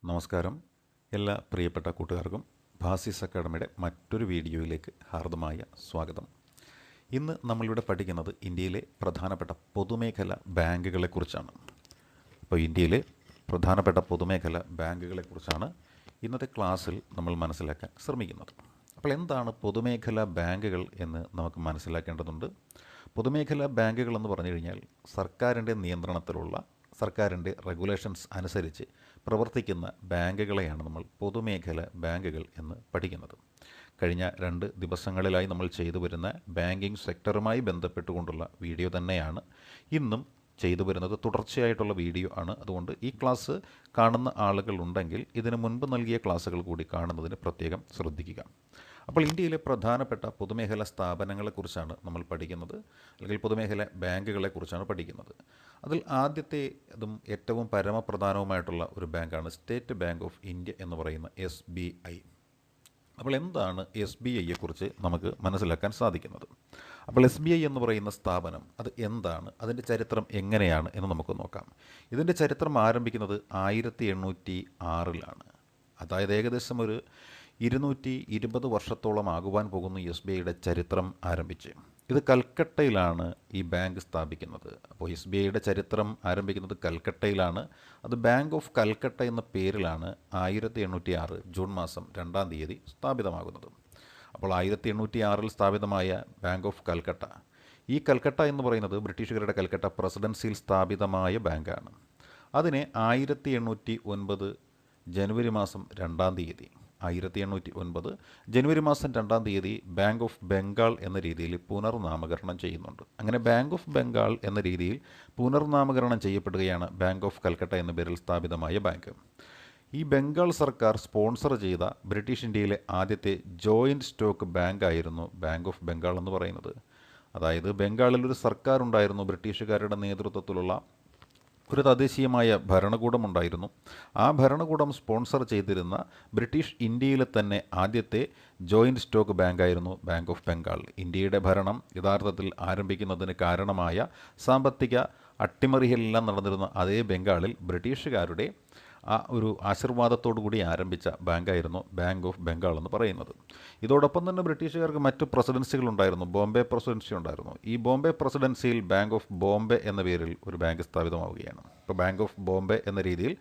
നമസ്കാരം. എല്ലാ പ്രിയപ്പെട്ട കൂട്ടുകാർക്കും ഭാസിസ് അക്കാഡമിയുടെ മറ്റൊരു വീഡിയോയിലേക്ക് ഹാർദമായ സ്വാഗതം. ഇന്ന് നമ്മളിവിടെ പഠിക്കുന്നത് ഇന്ത്യയിലെ പ്രധാനപ്പെട്ട പൊതുമേഖല ബാങ്കുകളെക്കുറിച്ചാണ്. അപ്പോൾ ഇന്ത്യയിലെ പ്രധാനപ്പെട്ട പൊതുമേഖല ബാങ്കുകളെക്കുറിച്ചാണ് ഇന്നത്തെ ക്ലാസ്സിൽ നമ്മൾ മനസ്സിലാക്കാൻ ശ്രമിക്കുന്നത്. അപ്പോൾ എന്താണ് പൊതുമേഖല ബാങ്കുകൾ എന്ന് നമുക്ക് മനസ്സിലാക്കേണ്ടതുണ്ട്. പൊതുമേഖല ബാങ്കുകൾ എന്ന് പറഞ്ഞു കഴിഞ്ഞാൽ സർക്കാരിൻ്റെ നിയന്ത്രണത്തിലുള്ള സർക്കാരിൻ്റെ റെഗുലേഷൻസ് അനുസരിച്ച് പ്രവർത്തിക്കുന്ന ബാങ്കുകളെയാണ് നമ്മൾ പൊതുമേഖല ബാങ്കുകൾ എന്ന് പഠിക്കുന്നത്. കഴിഞ്ഞ 2 ദിവസങ്ങളിലായി നമ്മൾ ചെയ്തു വരുന്ന ബാങ്കിങ് സെക്ടറുമായി ബന്ധപ്പെട്ടുകൊണ്ടുള്ള വീഡിയോ തന്നെയാണ് ഇന്നും ചെയ്തു വരുന്നത്. തുടർച്ചയായിട്ടുള്ള വീഡിയോ ആണ്. അതുകൊണ്ട് ഈ ക്ലാസ് കാണുന്ന ആളുകൾ ഉണ്ടെങ്കിൽ ഇതിനു മുൻപ് നൽകിയ ക്ലാസ്സുകൾ കൂടി കാണുന്നതിന് പ്രത്യേകം ശ്രദ്ധിക്കുക. അപ്പോൾ ഇന്ത്യയിലെ പ്രധാനപ്പെട്ട പൊതുമേഖല സ്ഥാപനങ്ങളെക്കുറിച്ചാണ് നമ്മൾ പഠിക്കുന്നത്, അല്ലെങ്കിൽ പൊതുമേഖല ബാങ്കുകളെക്കുറിച്ചാണ് പഠിക്കുന്നത്. അതിൽ ആദ്യത്തെ അതും ഏറ്റവും പരമപ്രധാനവുമായിട്ടുള്ള ഒരു ബാങ്കാണ് സ്റ്റേറ്റ് ബാങ്ക് ഓഫ് ഇന്ത്യ എന്ന് പറയുന്ന SBI. അപ്പോൾ എന്താണ് SBIയെക്കുറിച്ച് നമുക്ക് മനസ്സിലാക്കാൻ സാധിക്കുന്നത്. അപ്പോൾ SBI എന്ന് പറയുന്ന സ്ഥാപനം അത് എന്താണ്, അതിൻ്റെ ചരിത്രം എങ്ങനെയാണ് എന്ന് നമുക്ക് നോക്കാം. ഇതിൻ്റെ ചരിത്രം ആരംഭിക്കുന്നത് 1806-ലാണ്. അതായത് ഏകദേശം ഒരു 220 വർഷത്തോളം ആകുവാൻ പോകുന്ന SBIയുടെ ചരിത്രം ആരംഭിച്ച്. ഇത് കൽക്കട്ടയിലാണ് ഈ ബാങ്ക് സ്ഥാപിക്കുന്നത്. അപ്പോൾ SBIയുടെ ചരിത്രം ആരംഭിക്കുന്നത് കൽക്കട്ടയിലാണ്. അത് ബാങ്ക് ഓഫ് കൽക്കട്ട എന്ന പേരിലാണ് 1806 ജൂൺ മാസം 2-ാം തീയതി സ്ഥാപിതമാകുന്നത്. അപ്പോൾ 1806-ൽ സ്ഥാപിതമായ ബാങ്ക് ഓഫ് കൽക്കട്ട, ഈ കൽക്കട്ട എന്ന് പറയുന്നത് ബ്രിട്ടീഷുകാരുടെ കൽക്കട്ട പ്രസിഡൻസിയിൽ സ്ഥാപിതമായ ബാങ്കാണ്. അതിനെ 1809 ജനുവരി മാസം 2-ാം തീയതി 1809 ജനുവരി മാസം 2-ാം തീയതി ബാങ്ക് ഓഫ് ബംഗാൾ എന്ന രീതിയിൽ പുനർനാമകരണം ചെയ്യുന്നുണ്ട്. അങ്ങനെ ബാങ്ക് ഓഫ് ബംഗാൾ എന്ന രീതിയിൽ പുനർനാമകരണം ചെയ്യപ്പെടുകയാണ് ബാങ്ക് ഓഫ് കൽക്കട്ട എന്ന പേരിൽ സ്ഥാപിതമായ ബാങ്ക്. ഈ ബംഗാൾ സർക്കാർ സ്പോൺസർ ചെയ്ത ബ്രിട്ടീഷ് ഇന്ത്യയിലെ ആദ്യത്തെ ജോയിൻറ്റ് സ്റ്റോക്ക് ബാങ്ക് ആയിരുന്നു ബാങ്ക് ഓഫ് ബംഗാൾ എന്ന് പറയുന്നത്. അതായത് ബംഗാളിൽ ഒരു സർക്കാർ ഉണ്ടായിരുന്നു, ബ്രിട്ടീഷുകാരുടെ നേതൃത്വത്തിലുള്ള ഒരു തദ്ദേശീയമായ ഭരണകൂടമുണ്ടായിരുന്നു. ആ ഭരണകൂടം സ്പോൺസർ ചെയ്തിരുന്ന ബ്രിട്ടീഷ് ഇന്ത്യയിലെ തന്നെ ആദ്യത്തെ ജോയിൻറ്റ് സ്റ്റോക്ക് ബാങ്കായിരുന്നു ബാങ്ക് ഓഫ് ബംഗാൾ. ഇന്ത്യയുടെ ഭരണം യഥാർത്ഥത്തിൽ ആരംഭിക്കുന്നതിന് കാരണമായ സാമ്പത്തിക അട്ടിമറികളെല്ലാം നടന്നിരുന്ന അതേ ബംഗാളിൽ ബ്രിട്ടീഷുകാരുടെ ആ ഒരു ആശീർവാദത്തോടു കൂടി ആരംഭിച്ച ബാങ്കായിരുന്നു ബാങ്ക് ഓഫ് ബംഗാൾ എന്ന് പറയുന്നത്. ഇതോടൊപ്പം തന്നെ ബ്രിട്ടീഷുകാർക്ക് മറ്റ് പ്രസിഡൻസികളുണ്ടായിരുന്നു. ബോംബെ പ്രസിഡൻസി ഉണ്ടായിരുന്നു. ഈ ബോംബെ പ്രസിഡൻസിയിൽ ബാങ്ക് ഓഫ് ബോംബെ എന്ന പേരിൽ ഒരു ബാങ്ക് സ്ഥാപിതമാവുകയാണ്. ഇപ്പോൾ ബാങ്ക് ഓഫ് ബോംബെ എന്ന രീതിയിൽ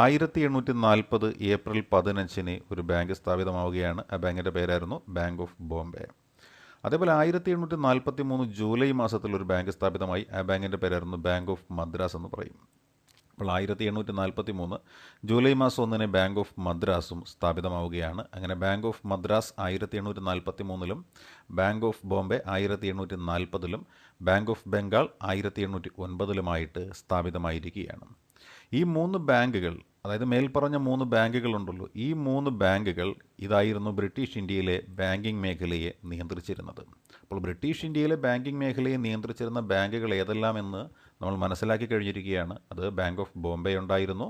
1840 ഏപ്രിൽ 15-ന് ഒരു ബാങ്ക് സ്ഥാപിതമാവുകയാണ്. ആ ബാങ്കിൻ്റെ പേരായിരുന്നു ബാങ്ക് ഓഫ് ബോംബെ. അതേപോലെ 1843 ജൂലൈ മാസത്തിൽ ഒരു ബാങ്ക് സ്ഥാപിതമായി. ആ ബാങ്കിൻ്റെ പേരായിരുന്നു ബാങ്ക് ഓഫ് മദ്രാസ് എന്ന് പറയും. അപ്പോൾ 1843 ജൂലൈ മാസം 1-ന് ബാങ്ക് ഓഫ് മദ്രാസും സ്ഥാപിതമാവുകയാണ്. അങ്ങനെ ബാങ്ക് ഓഫ് മദ്രാസ് 1843-ലും ബാങ്ക് ഓഫ് ബോംബെ 1840-ലും ബാങ്ക് ഓഫ് ബംഗാൾ 1809-ലുമായിട്ട് സ്ഥാപിതമായിരിക്കുകയാണ്. ഈ 3 ബാങ്കുകൾ, അതായത് മേൽപ്പറഞ്ഞ 3 ബാങ്കുകളുണ്ടല്ലോ, ഈ 3 ബാങ്കുകൾ ഇതായിരുന്നു ബ്രിട്ടീഷ് ഇന്ത്യയിലെ ബാങ്കിങ് മേഖലയെ നിയന്ത്രിച്ചിരുന്നത്. അപ്പോൾ ബ്രിട്ടീഷ് ഇന്ത്യയിലെ ബാങ്കിങ് മേഖലയെ നിയന്ത്രിച്ചിരുന്ന ബാങ്കുകൾ ഏതെല്ലാമെന്ന് നമ്മൾ മനസ്സിലാക്കി കഴിഞ്ഞിരിക്കുകയാണ്. അത് ബാങ്ക് ഓഫ് ബോംബെ ഉണ്ടായിരുന്നു,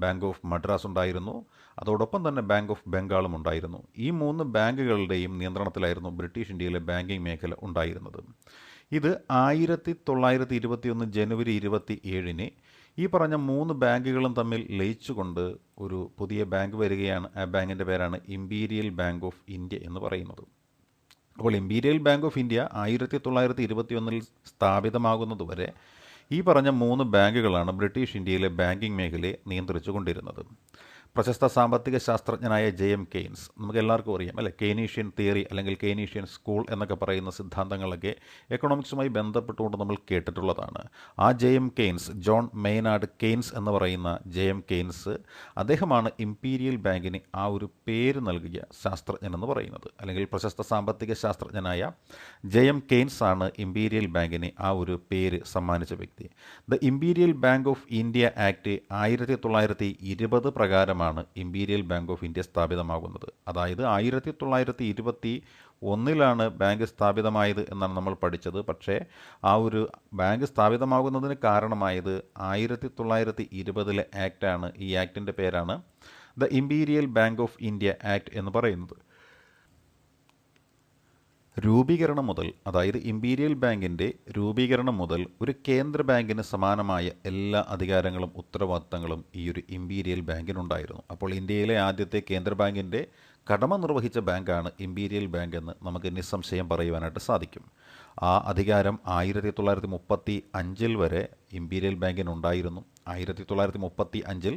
ബാങ്ക് ഓഫ് മദ്രാസ് ഉണ്ടായിരുന്നു, അതോടൊപ്പം തന്നെ ബാങ്ക് ഓഫ് ബംഗാളും ഉണ്ടായിരുന്നു. ഈ 3 ബാങ്കുകളുടെയും നിയന്ത്രണത്തിലായിരുന്നു ബ്രിട്ടീഷ് ഇന്ത്യയിലെ ബാങ്കിങ് മേഖല ഉണ്ടായിരുന്നത്. ഇത് 1921 ജനുവരി 27-ന് ഈ പറഞ്ഞ 3 ബാങ്കുകളും തമ്മിൽ ലയിച്ചുകൊണ്ട് ഒരു പുതിയ ബാങ്ക് വരികയാണ്. ആ ബാങ്കിൻ്റെ പേരാണ് ഇമ്പീരിയൽ ബാങ്ക് ഓഫ് ഇന്ത്യ എന്ന് പറയുന്നത്. അപ്പോൾ ഇമ്പീരിയൽ ബാങ്ക് ഓഫ് ഇന്ത്യ 1921-ൽ സ്ഥാപിതമാകുന്നതുവരെ ഈ പറഞ്ഞ 3 ബാങ്കുകളാണ് ബ്രിട്ടീഷ് ഇന്ത്യയിലെ ബാങ്കിങ് മേഖലയെ നിയന്ത്രിച്ചു കൊണ്ടിരുന്നത്. പ്രശസ്ത സാമ്പത്തിക ശാസ്ത്രജ്ഞനായ JM കെയ്ൻസ്, നമുക്ക് എല്ലാവർക്കും അറിയാം അല്ലെ, കെയ്നീഷ്യൻ തിയറി അല്ലെങ്കിൽ കെയ്നീഷ്യൻ സ്കൂൾ എന്നൊക്കെ പറയുന്ന സിദ്ധാന്തങ്ങളൊക്കെ എക്കണോമിക്സുമായി ബന്ധപ്പെട്ടുകൊണ്ട് നമ്മൾ കേട്ടിട്ടുള്ളതാണ്. ആ JM Keynes, John Maynard Keynes എന്ന് പറയുന്ന JM കെയ്ൻസ്, അദ്ദേഹമാണ് ഇമ്പീരിയൽ ബാങ്കിന് ആ ഒരു പേര് നൽകിയ ശാസ്ത്രജ്ഞൻ എന്ന് പറയുന്നത്. അല്ലെങ്കിൽ പ്രശസ്ത സാമ്പത്തിക ശാസ്ത്രജ്ഞനായ JM കെയ്ൻസ് ആണ് ഇമ്പീരിയൽ ബാങ്കിന് ആ ഒരു പേര് സമ്മാനിച്ച വ്യക്തി. The imperial bank of India act 1920 പ്രകാരം ഇമ്പീരിയൽ ബാങ്ക് ഓഫ് ഇന്ത്യ സ്ഥാപിതമാകുന്നത്. അതായത് 1921-ലാണ് ബാങ്ക് സ്ഥാപിതമായത് എന്നാണ് നമ്മൾ പഠിച്ചത്. പക്ഷേ ആ ഒരു ബാങ്ക് സ്ഥാപിതമാകുന്നതിന് കാരണമായത് 1920-ലെ ആക്റ്റാണ്. ഈ ആക്ടിൻ്റെ പേരാണ് the imperial bank of India act എന്ന് പറയുന്നത്. രൂപീകരണം മുതൽ, അതായത് ഇമ്പീരിയൽ ബാങ്കിൻ്റെ രൂപീകരണം മുതൽ ഒരു കേന്ദ്ര ബാങ്കിന് സമാനമായ എല്ലാ അധികാരങ്ങളും ഉത്തരവാദിത്തങ്ങളും ഈ ഒരു ഇമ്പീരിയൽ ബാങ്കിനുണ്ടായിരുന്നു. അപ്പോൾ ഇന്ത്യയിലെ ആദ്യത്തെ കേന്ദ്ര ബാങ്കിൻ്റെ കടമ നിർവഹിച്ച ബാങ്കാണ് ഇമ്പീരിയൽ ബാങ്ക് എന്ന് നമുക്ക് നിസ്സംശയം പറയുവാനായിട്ട് സാധിക്കും. ആ അധികാരം 1935 വരെ ഇമ്പീരിയൽ ബാങ്കിനുണ്ടായിരുന്നു. 1935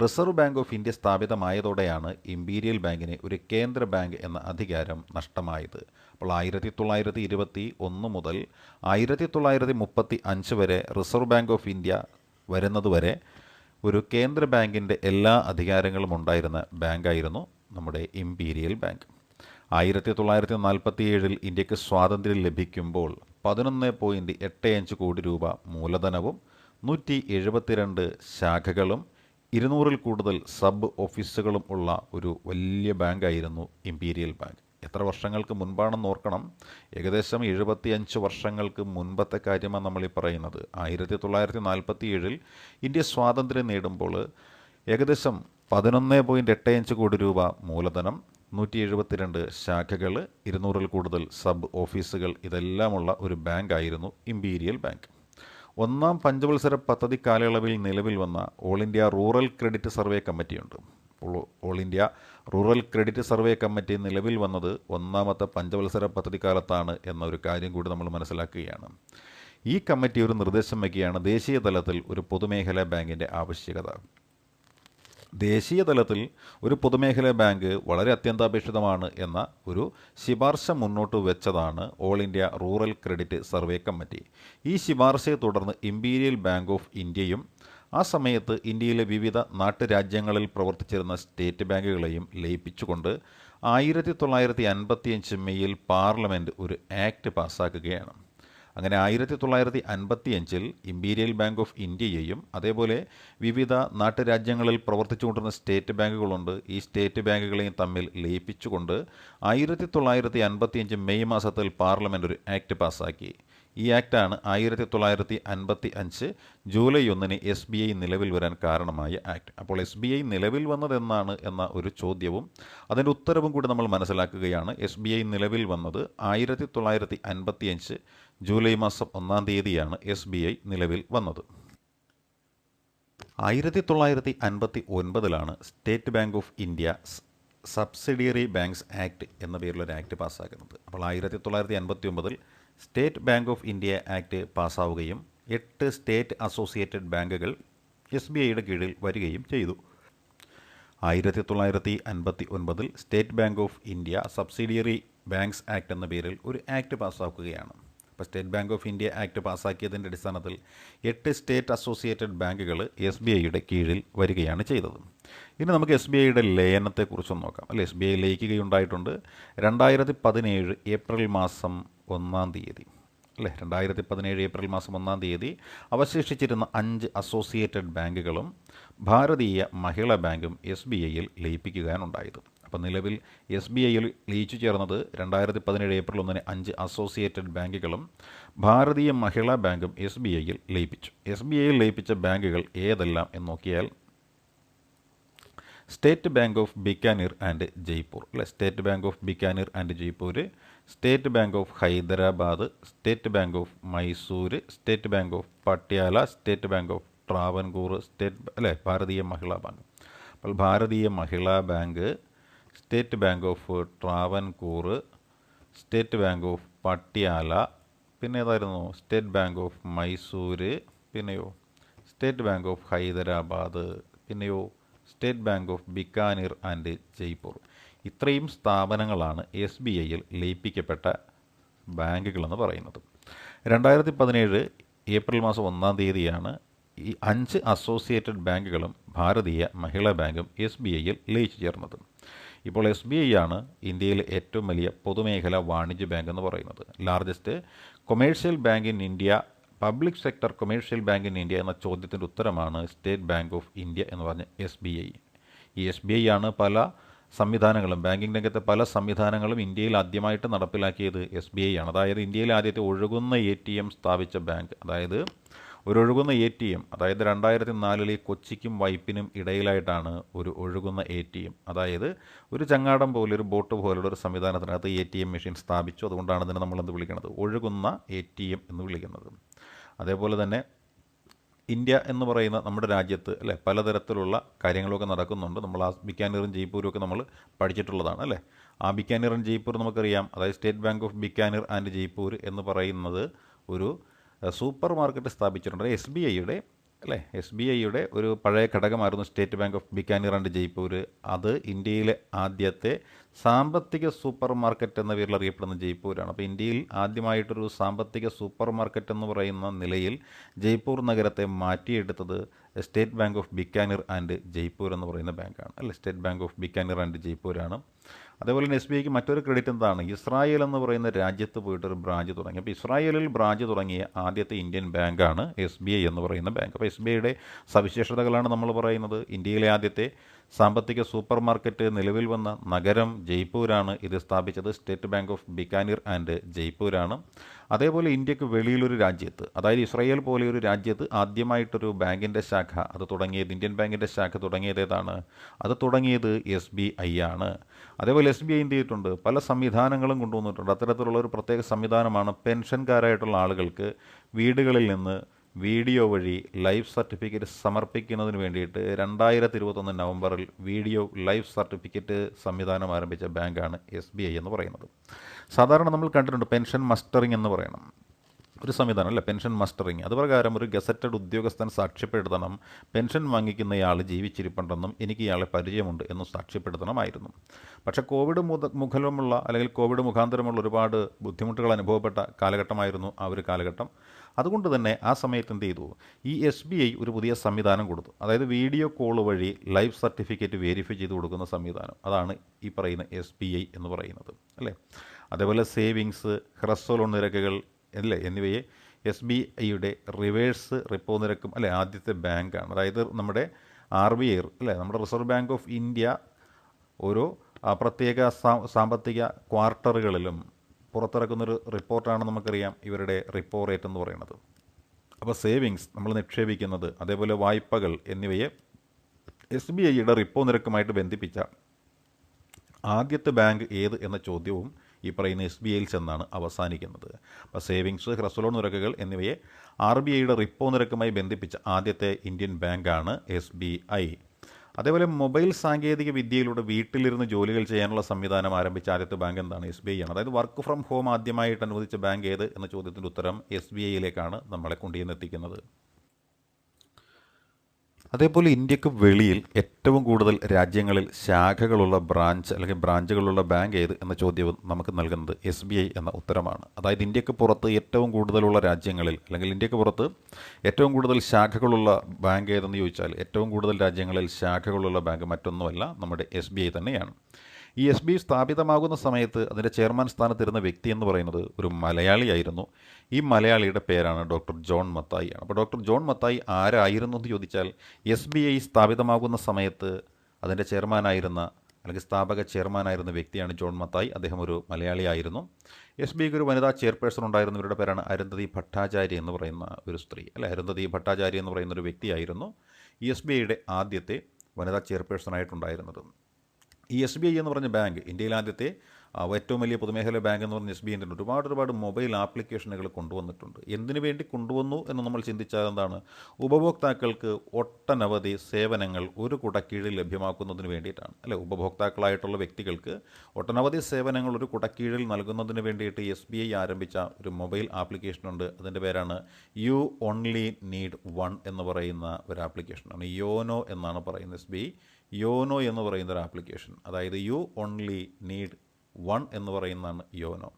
റിസർവ് ബാങ്ക് ഓഫ് ഇന്ത്യ സ്ഥാപിതമായതോടെയാണ് ഇമ്പീരിയൽ ബാങ്കിന് ഒരു കേന്ദ്ര ബാങ്ക് എന്ന അധികാരം നഷ്ടമായത്. അപ്പോൾ 1921 മുതൽ 1935 വരെ റിസർവ് ബാങ്ക് ഓഫ് ഇന്ത്യ വരുന്നതുവരെ ഒരു കേന്ദ്ര ബാങ്കിൻ്റെ എല്ലാ അധികാരങ്ങളും ഉണ്ടായിരുന്ന ബാങ്കായിരുന്നു നമ്മുടെ ഇമ്പീരിയൽ ബാങ്ക്. 1947 ഇന്ത്യക്ക് സ്വാതന്ത്ര്യം ലഭിക്കുമ്പോൾ 11.85 കോടി രൂപ മൂലധനവും 172 ശാഖകളും 200-ൽ കൂടുതൽ സബ് ഓഫീസുകളും ഉള്ള ഒരു വലിയ ബാങ്കായിരുന്നു ഇമ്പീരിയൽ ബാങ്ക്. എത്ര വർഷങ്ങൾക്ക് മുൻപാണെന്ന് ഓർക്കണം. ഏകദേശം 75 വർഷങ്ങൾക്ക് മുൻപത്തെ കാര്യമാണ് നമ്മളീ പറയുന്നത്. 1947 ഇന്ത്യ സ്വാതന്ത്ര്യം നേടുമ്പോൾ ഏകദേശം 11.85 കോടി രൂപ മൂലധനം, 172 ശാഖകൾ, 200-ൽ കൂടുതൽ സബ് ഓഫീസുകൾ, ഇതെല്ലാമുള്ള ഒരു ബാങ്കായിരുന്നു ഇമ്പീരിയൽ ബാങ്ക്. ഒന്നാം പഞ്ചവത്സര പദ്ധതി കാലയളവിൽ നിലവിൽ വന്ന all India rural credit survey കമ്മിറ്റിയുണ്ട്. All India rural credit survey committee നിലവിൽ വന്നത് ഒന്നാമത്തെ പഞ്ചവത്സര പദ്ധതി കാലത്താണ് എന്ന ഒരു കാര്യം കൂടി നമ്മൾ മനസ്സിലാക്കുകയാണ്. ഈ കമ്മിറ്റി ഒരു നിർദ്ദേശം വയ്ക്കുകയാണ് ദേശീയ തലത്തിൽ ഒരു പൊതുമേഖലാ ബാങ്കിൻ്റെ ആവശ്യകത. ദേശീയ തലത്തിൽ ഒരു പൊതുമേഖലാ ബാങ്ക് വളരെ അത്യന്താപേക്ഷിതമാണ് എന്ന ഒരു ശുപാർശ മുന്നോട്ട് വെച്ചതാണ് all India rural credit survey committee. ഈ ശുപാർശയെ തുടർന്ന് ഇമ്പീരിയൽ ബാങ്ക് ഓഫ് ഇന്ത്യയും ആ സമയത്ത് ഇന്ത്യയിലെ വിവിധ നാട്ടുരാജ്യങ്ങളിൽ പ്രവർത്തിച്ചിരുന്ന സ്റ്റേറ്റ് ബാങ്കുകളെയും ലയിപ്പിച്ചുകൊണ്ട് 1955 മെയ്യിൽ പാർലമെൻറ്റ് ഒരു ആക്ട് പാസ്സാക്കുകയാണ്. അങ്ങനെ 1955 ഇമ്പീരിയൽ ബാങ്ക് ഓഫ് ഇന്ത്യയെയും അതേപോലെ വിവിധ നാട്ടുരാജ്യങ്ങളിൽ പ്രവർത്തിച്ചുകൊണ്ടിരുന്ന സ്റ്റേറ്റ് ബാങ്കുകളുണ്ട്, ഈ സ്റ്റേറ്റ് ബാങ്കുകളെയും തമ്മിൽ ലയിപ്പിച്ചുകൊണ്ട് 1955 മെയ് മാസത്തിൽ പാർലമെൻറ്റ് ഒരു ആക്ട് പാസ്സാക്കി. ഈ ആക്ടാണ് 1955 ജൂലൈ 1 SBI നിലവിൽ വരാൻ കാരണമായ ആക്ട്. അപ്പോൾ SBI നിലവിൽ വന്നതെന്നാണ് എന്ന ഒരു ചോദ്യവും അതിൻ്റെ ഉത്തരവും കൂടി നമ്മൾ മനസ്സിലാക്കുകയാണ്. SBI നിലവിൽ വന്നത് 1955 ജൂലൈ മാസം 1 തീയതിയാണ് SBI നിലവിൽ വന്നത്. 1959 state bank of India subsidiary banks act എന്ന പേരിലൊരു ആക്ട് പാസ്സാക്കുന്നത്. അപ്പോൾ 1959 state bank of India act പാസ്സാവുകയും 8 സ്റ്റേറ്റ് അസോസിയേറ്റഡ് ബാങ്കുകൾ SBIയുടെ കീഴിൽ വരികയും ചെയ്തു. 1959 state bank of India subsidiary banks act എന്ന പേരിൽ ഒരു ആക്ട് പാസ്സാക്കുകയാണ്. അപ്പോൾ state bank of India act പാസ്സാക്കിയതിൻ്റെ അടിസ്ഥാനത്തിൽ 8 സ്റ്റേറ്റ് അസോസിയേറ്റഡ് ബാങ്കുകൾ SBIയുടെ കീഴിൽ വരികയാണ് ചെയ്തത്. ഇനി നമുക്ക് SBIയുടെ ലയനത്തെക്കുറിച്ചൊന്ന് നോക്കാം. അല്ലെ, SBI ലയിക്കുകയുണ്ടായിട്ടുണ്ട് 2017 ഏപ്രിൽ മാസം 1 തീയതി. അല്ലേ, 2017 ഏപ്രിൽ മാസം 1 തീയതി അവശേഷിച്ചിരുന്ന 5 അസോസിയേറ്റഡ് ബാങ്കുകളും ഭാരതീയ മഹിളാ ബാങ്കും SBIയിൽ ലയിപ്പിക്കാനുണ്ടായത്. അപ്പോൾ നിലവിൽ SBIയിൽ ലയിച്ചു ചേർന്നത് 2017 ഏപ്രിൽ 1 5 അസോസിയേറ്റഡ് ബാങ്കുകളും ഭാരതീയ മഹിളാ ബാങ്കും SBIയിൽ ലയിപ്പിച്ചു. SBIയിൽ ലയിപ്പിച്ച ബാങ്കുകൾ ഏതെല്ലാം എന്ന് നോക്കിയാൽ state bank of Bikaner and Jaipur, അല്ലെ, state bank of Bikaner and Jaipur, state bank of Hyderabad, state bank of Mysore, state bank of Patiala, state bank of Travancore, Bharatiya Mahila bank. അപ്പോൾ Bharatiya Mahila bank, state bank of Travancore, state bank of Patiala, പിന്നെ ഏതായിരുന്നു, സ്റ്റേറ്റ് ബാങ്ക് ഓഫ് മൈസൂർ, പിന്നെയോ state bank of Hyderabad, പിന്നെയോ state bank of Bikaner and Jaipur. ഇത്രയും സ്ഥാപനങ്ങളാണ് SBIയിൽ ലയിപ്പിക്കപ്പെട്ട ബാങ്കുകളെന്ന് പറയുന്നത്. 2017 April മാസം 1 തീയതിയാണ് ഈ 5 അസോസിയേറ്റഡ് ബാങ്കുകളും ഭാരതീയ മഹിളാ ബാങ്കും SBIയിൽ ലയിച്ചു ചേർന്നത്. ഇപ്പോൾ SBI ആണ് ഇന്ത്യയിലെ ഏറ്റവും വലിയ പൊതുമേഖലാ വാണിജ്യ ബാങ്ക് എന്ന് പറയുന്നത്. Largest commercial bank in India, public sector commercial bank in India എന്ന ചോദ്യത്തിൻ്റെ ഉത്തരമാണ് സ്റ്റേറ്റ് ബാങ്ക് ഓഫ് ഇന്ത്യ എന്ന് പറഞ്ഞ SBI. ഈ SBI ആണ് പല സംവിധാനങ്ങളും, ബാങ്കിങ് രംഗത്തെ പല സംവിധാനങ്ങളും ഇന്ത്യയിൽ ആദ്യമായിട്ട് നടപ്പിലാക്കിയത് SBI ആണ്. അതായത് ഇന്ത്യയിലെ ആദ്യത്തെ ഒഴുകുന്ന ATM സ്ഥാപിച്ച ബാങ്ക്, അതായത് ഒരു ഒഴുകുന്ന എ ടി എം, അതായത് 2004 കൊച്ചിക്കും വൈപ്പിനും ഇടയിലായിട്ടാണ് ഒരു ഒഴുകുന്ന എ ടി എം, അതായത് ഒരു ചങ്ങാടം പോലെ ഒരു ബോട്ട് പോലുള്ള ഒരു സംവിധാനത്തിനകത്ത് എ ടി എം മെഷീൻ സ്ഥാപിച്ചു. അതുകൊണ്ടാണ് ഇതിനെ നമ്മളെന്ത് വിളിക്കുന്നത്, ഒഴുകുന്ന എ ടി എം എന്ന് വിളിക്കുന്നത്. അതേപോലെ തന്നെ ഇന്ത്യ എന്ന് പറയുന്ന നമ്മുടെ രാജ്യത്ത് അല്ലേ പലതരത്തിലുള്ള കാര്യങ്ങളൊക്കെ നടക്കുന്നുണ്ട്. നമ്മൾ ആ ബിക്കാനീറും ജയ്പൂരും ഒക്കെ നമ്മൾ പഠിച്ചിട്ടുള്ളതാണ് അല്ലേ. ആ ബിക്കാനീറും ജയ്പൂർ നമുക്കറിയാം, അതായത് state bank of Bikaner and Jaipur എന്ന് പറയുന്നത് ഒരു സൂപ്പർ മാർക്കറ്റ് സ്ഥാപിച്ചിട്ടുണ്ട്. എസ് ബി ഐയുടെ അല്ലേ, എസ് ബി ഐയുടെ ഒരു പഴയ ഘടകമായിരുന്നു state bank of Bikaner and Jaipur. അത് ഇന്ത്യയിലെ ആദ്യത്തെ സാമ്പത്തിക സൂപ്പർ മാർക്കറ്റ് എന്ന പേരിൽ അറിയപ്പെടുന്ന ജയ്പൂരാണ്. അപ്പോൾ ഇന്ത്യയിൽ ആദ്യമായിട്ടൊരു സാമ്പത്തിക സൂപ്പർ മാർക്കറ്റ് എന്ന് പറയുന്ന നിലയിൽ ജയ്പൂർ നഗരത്തെ മാറ്റിയെടുത്തത് state bank of Bikaner and Jaipur എന്ന് പറയുന്ന ബാങ്കാണ് അല്ലേ. State bank of Bikaner and ജയ്പൂരാണ്. അതേപോലെ തന്നെ എസ് ബി ഐക്ക് മറ്റൊരു ക്രെഡിറ്റ് എന്താണ്, ഇസ്രായേൽ എന്ന് പറയുന്ന രാജ്യത്ത് പോയിട്ടൊരു ബ്രാഞ്ച് തുടങ്ങി. അപ്പോൾ ഇസ്രായേലിൽ ബ്രാഞ്ച് തുടങ്ങിയ ആദ്യത്തെ ഇന്ത്യൻ ബാങ്കാണ് എസ് ബി ഐ എന്ന് പറയുന്ന ബാങ്ക്. അപ്പോൾ എസ് ബി ഐയുടെ സവിശേഷതകളാണ് നമ്മൾ പറയുന്നത്. ഇന്ത്യയിലെ ആദ്യത്തെ സാമ്പത്തിക സൂപ്പർ മാർക്കറ്റ് നിലവിൽ വന്ന നഗരം ജയ്പൂരാണ്. ഇത് സ്ഥാപിച്ചത് state bank of Bikaner and ജയ്പൂരാണ്. അതേപോലെ ഇന്ത്യക്ക് വെളിയിലൊരു രാജ്യത്ത്, അതായത് ഇസ്രായേൽ പോലെ ഒരു രാജ്യത്ത് ആദ്യമായിട്ടൊരു ബാങ്കിൻ്റെ ശാഖ അത് തുടങ്ങിയത്, ഇന്ത്യൻ ബാങ്കിൻ്റെ ശാഖ തുടങ്ങിയത് ഏതാണ്, അത് തുടങ്ങിയത് എസ് ബി ഐ ആണ്. അതേപോലെ എസ് ബി ഐ എന്ത് ചെയ്തിട്ടുണ്ട്, പല സംവിധാനങ്ങളും കൊണ്ടുവന്നിട്ടുണ്ട്. അത്തരത്തിലുള്ള ഒരു പ്രത്യേക സംവിധാനമാണ് പെൻഷൻകാരായിട്ടുള്ള ആളുകൾക്ക് വീടുകളിൽ നിന്ന് വീഡിയോ വഴി ലൈഫ് സർട്ടിഫിക്കറ്റ് സമർപ്പിക്കുന്നതിന് വേണ്ടിയിട്ട് 2021 നവംബറിൽ വീഡിയോ ലൈഫ് സർട്ടിഫിക്കറ്റ് സംവിധാനം ആരംഭിച്ച ബാങ്കാണ് എസ് ബി ഐ എന്ന് പറയുന്നത്. സാധാരണ നമ്മൾ കണ്ടിട്ടുണ്ട് പെൻഷൻ മസ്റ്ററിംഗ് എന്ന് പറയണം ഒരു സംവിധാനം അല്ലേ, പെൻഷൻ മസ്റ്ററിങ്. അതുപ്രകാരം ഒരു ഗസറ്റഡ് ഉദ്യോഗസ്ഥൻ സാക്ഷ്യപ്പെടുത്തണം പെൻഷൻ വാങ്ങിക്കുന്നയാൾ ജീവിച്ചിരിപ്പുണ്ടെന്നും എനിക്ക് ഇയാളെ പരിചയമുണ്ട് എന്നും സാക്ഷ്യപ്പെടുത്തണമായിരുന്നു. പക്ഷേ കോവിഡ് മുഖമുള്ള അല്ലെങ്കിൽ കോവിഡ് മുഖാന്തരമുള്ള ഒരുപാട് ബുദ്ധിമുട്ടുകൾ അനുഭവപ്പെട്ട കാലഘട്ടമായിരുന്നു ആ ഒരു കാലഘട്ടം. അതുകൊണ്ട് തന്നെ ആ സമയത്ത് എന്ത് ചെയ്തു, ഈ എസ് ബി ഐ ഒരു പുതിയ സംവിധാനം കൊടുത്തു. അതായത് വീഡിയോ കോൾ വഴി ലൈഫ് സർട്ടിഫിക്കറ്റ് വെരിഫൈ ചെയ്ത് കൊടുക്കുന്ന സംവിധാനം. അതാണ് ഈ പറയുന്ന എസ് ബി ഐ എന്ന് പറയുന്നത് അല്ലേ. അതേപോലെ സേവിങ്സ്, ഹ്രസ്വ ലോൺ നിരക്കുകൾ അല്ലേ എന്നിവയെ എസ് ബി ഐയുടെ റിവേഴ്സ് റിപ്പോ നിരക്കും അല്ലേ ആദ്യത്തെ ബാങ്കാണ്. അതായത് നമ്മുടെ RBI അല്ലേ, നമ്മുടെ റിസർവ് ബാങ്ക് ഓഫ് ഇന്ത്യ ഓരോ പ്രത്യേക സാമ്പത്തിക ക്വാർട്ടറുകളിലും പുറത്തിറക്കുന്നൊരു റിപ്പോർട്ടാണ് നമുക്കറിയാം ഇവരുടെ റിപ്പോ റേറ്റ് എന്ന് പറയുന്നത്. അപ്പോൾ സേവിങ്സ് നമ്മൾ നിക്ഷേപിക്കുന്നത്, അതേപോലെ വായ്പകൾ എന്നിവയെ എസ് ബി ഐയുടെ റിപ്പോ നിരക്കുമായിട്ട് ബന്ധിപ്പിച്ച ആദ്യത്തെ ബാങ്ക് ഏത് എന്ന ചോദ്യവും ഈ പറയുന്ന എസ് ബി ഐയിൽ ചെന്നാണ് അവസാനിക്കുന്നത്. അപ്പോൾ സേവിങ്സ്, ഹ്രസ്വ ലോൺ നിരക്കുകൾ എന്നിവയെ RBIയുടെ റിപ്പോ നിരക്കുമായി ബന്ധിപ്പിച്ച ആദ്യത്തെ ഇന്ത്യൻ ബാങ്കാണ് എസ് ബി ഐ. അതേപോലെ മൊബൈൽ സാങ്കേതിക വിദ്യയിലൂടെ വീട്ടിലിരുന്ന് ജോലികൾ ചെയ്യാനുള്ള സംവിധാനം ആരംഭിച്ച ആദ്യത്തെ ബാങ്ക് എന്താണ്, എസ് ബി ഐ ആണ്. അതായത് വർക്ക് ഫ്രം ഹോം ആദ്യമായിട്ട് അനുവദിച്ച ബാങ്ക് ഏത് എന്ന ചോദ്യത്തിൻ്റെ ഉത്തരം എസ് ബി ഐയിലേക്കാണ് നമ്മളെ കൊണ്ടുചെന്നെത്തിക്കുന്നത്. അതേപോലെ ഇന്ത്യക്ക് വെളിയിൽ ഏറ്റവും കൂടുതൽ രാജ്യങ്ങളിൽ ശാഖകളുള്ള ബ്രാഞ്ച് അല്ലെങ്കിൽ ബ്രാഞ്ചുകളുള്ള ബാങ്ക് ഏത് എന്ന ചോദ്യവും നമുക്ക് നൽകുന്നത് എസ് ബി ഐ എന്ന ഉത്തരമാണ്. അതായത് ഇന്ത്യക്ക് പുറത്ത് ഏറ്റവും കൂടുതലുള്ള രാജ്യങ്ങളിൽ അല്ലെങ്കിൽ ഇന്ത്യക്ക് പുറത്ത് ഏറ്റവും കൂടുതൽ ശാഖകളുള്ള ബാങ്ക് ഏതെന്ന് ചോദിച്ചാൽ ഏറ്റവും കൂടുതൽ രാജ്യങ്ങളിൽ ശാഖകളുള്ള ബാങ്ക് മറ്റൊന്നുമല്ല, നമ്മുടെ എസ് ബി ഐ തന്നെയാണ്. ഈ എസ് ബി ഐ സ്ഥാപിതമാകുന്ന സമയത്ത് അതിൻ്റെ ചെയർമാൻ സ്ഥാനത്തിരുന്ന വ്യക്തി എന്ന് പറയുന്നത് ഒരു മലയാളിയായിരുന്നു. ഈ മലയാളിയുടെ പേരാണ് ഡോക്ടർ ജോൺ മത്തായി ആണ്. അപ്പോൾ ഡോക്ടർ ജോൺ മത്തായി ആരായിരുന്നു എന്ന് ചോദിച്ചാൽ എസ് ബി ഐ സ്ഥാപിതമാകുന്ന സമയത്ത് അതിൻ്റെ ചെയർമാനായിരുന്ന അല്ലെങ്കിൽ സ്ഥാപക ചെയർമാനായിരുന്ന വ്യക്തിയാണ് ജോൺ മത്തായി. അദ്ദേഹം ഒരു മലയാളിയായിരുന്നു. എസ് ബി ഐക്ക് ഒരു വനിതാ ചെയർപേഴ്സൺ ഉണ്ടായിരുന്നു. ഇവരുടെ പേരാണ് അരുന്ധതി ഭട്ടാചാര്യ എന്ന് പറയുന്ന ഒരു സ്ത്രീ അല്ലെ. അരുന്ധതി ഭട്ടാചാര്യ എന്ന് പറയുന്ന ഒരു വ്യക്തിയായിരുന്നു ഈ എസ് ബി ഐയുടെ ആദ്യത്തെ വനിതാ ചെയർപേഴ്സണായിട്ടുണ്ടായിരുന്നത്. ഈ എസ് ബി ഐ എന്ന് പറഞ്ഞ ബാങ്ക് ഇന്ത്യയിലെ ആദ്യത്തെ ഏറ്റവും വലിയ പൊതുമേഖലാ ബാങ്ക് എന്ന് പറഞ്ഞ എസ് ബി ഐൻ്റെ ഒരുപാട് മൊബൈൽ ആപ്ലിക്കേഷനുകൾ കൊണ്ടുവന്നിട്ടുണ്ട്. എന്തിനു വേണ്ടി കൊണ്ടുവന്നു എന്ന് നമ്മൾ ചിന്തിച്ചാൽ എന്താണ്, ഉപഭോക്താക്കൾക്ക് ഒട്ടനവധി സേവനങ്ങൾ ഒരു കുടക്കീഴിൽ ലഭ്യമാക്കുന്നതിന് വേണ്ടിയിട്ടാണ് അല്ലേ. ഉപഭോക്താക്കളായിട്ടുള്ള വ്യക്തികൾക്ക് ഒട്ടനവധി സേവനങ്ങൾ ഒരു കുടക്കീഴിൽ നൽകുന്നതിന് വേണ്ടിയിട്ട് എസ് ബി ഐ ആരംഭിച്ച ഒരു മൊബൈൽ ആപ്ലിക്കേഷനുണ്ട്. അതിൻ്റെ പേരാണ് യു ഓൺലി നീഡ് വൺ എന്ന് പറയുന്ന ഒരു ആപ്ലിക്കേഷനാണ്. യോനോ എന്നാണ് പറയുന്നത്. എസ് ബി ഐ യോനോ എന്ന് പറയുന്ന ഒരു ആപ്ലിക്കേഷൻ, അതായത് യു ഓൺലി നീഡ് വൺ എന്ന് പറയുന്നതാണ് യോനോ.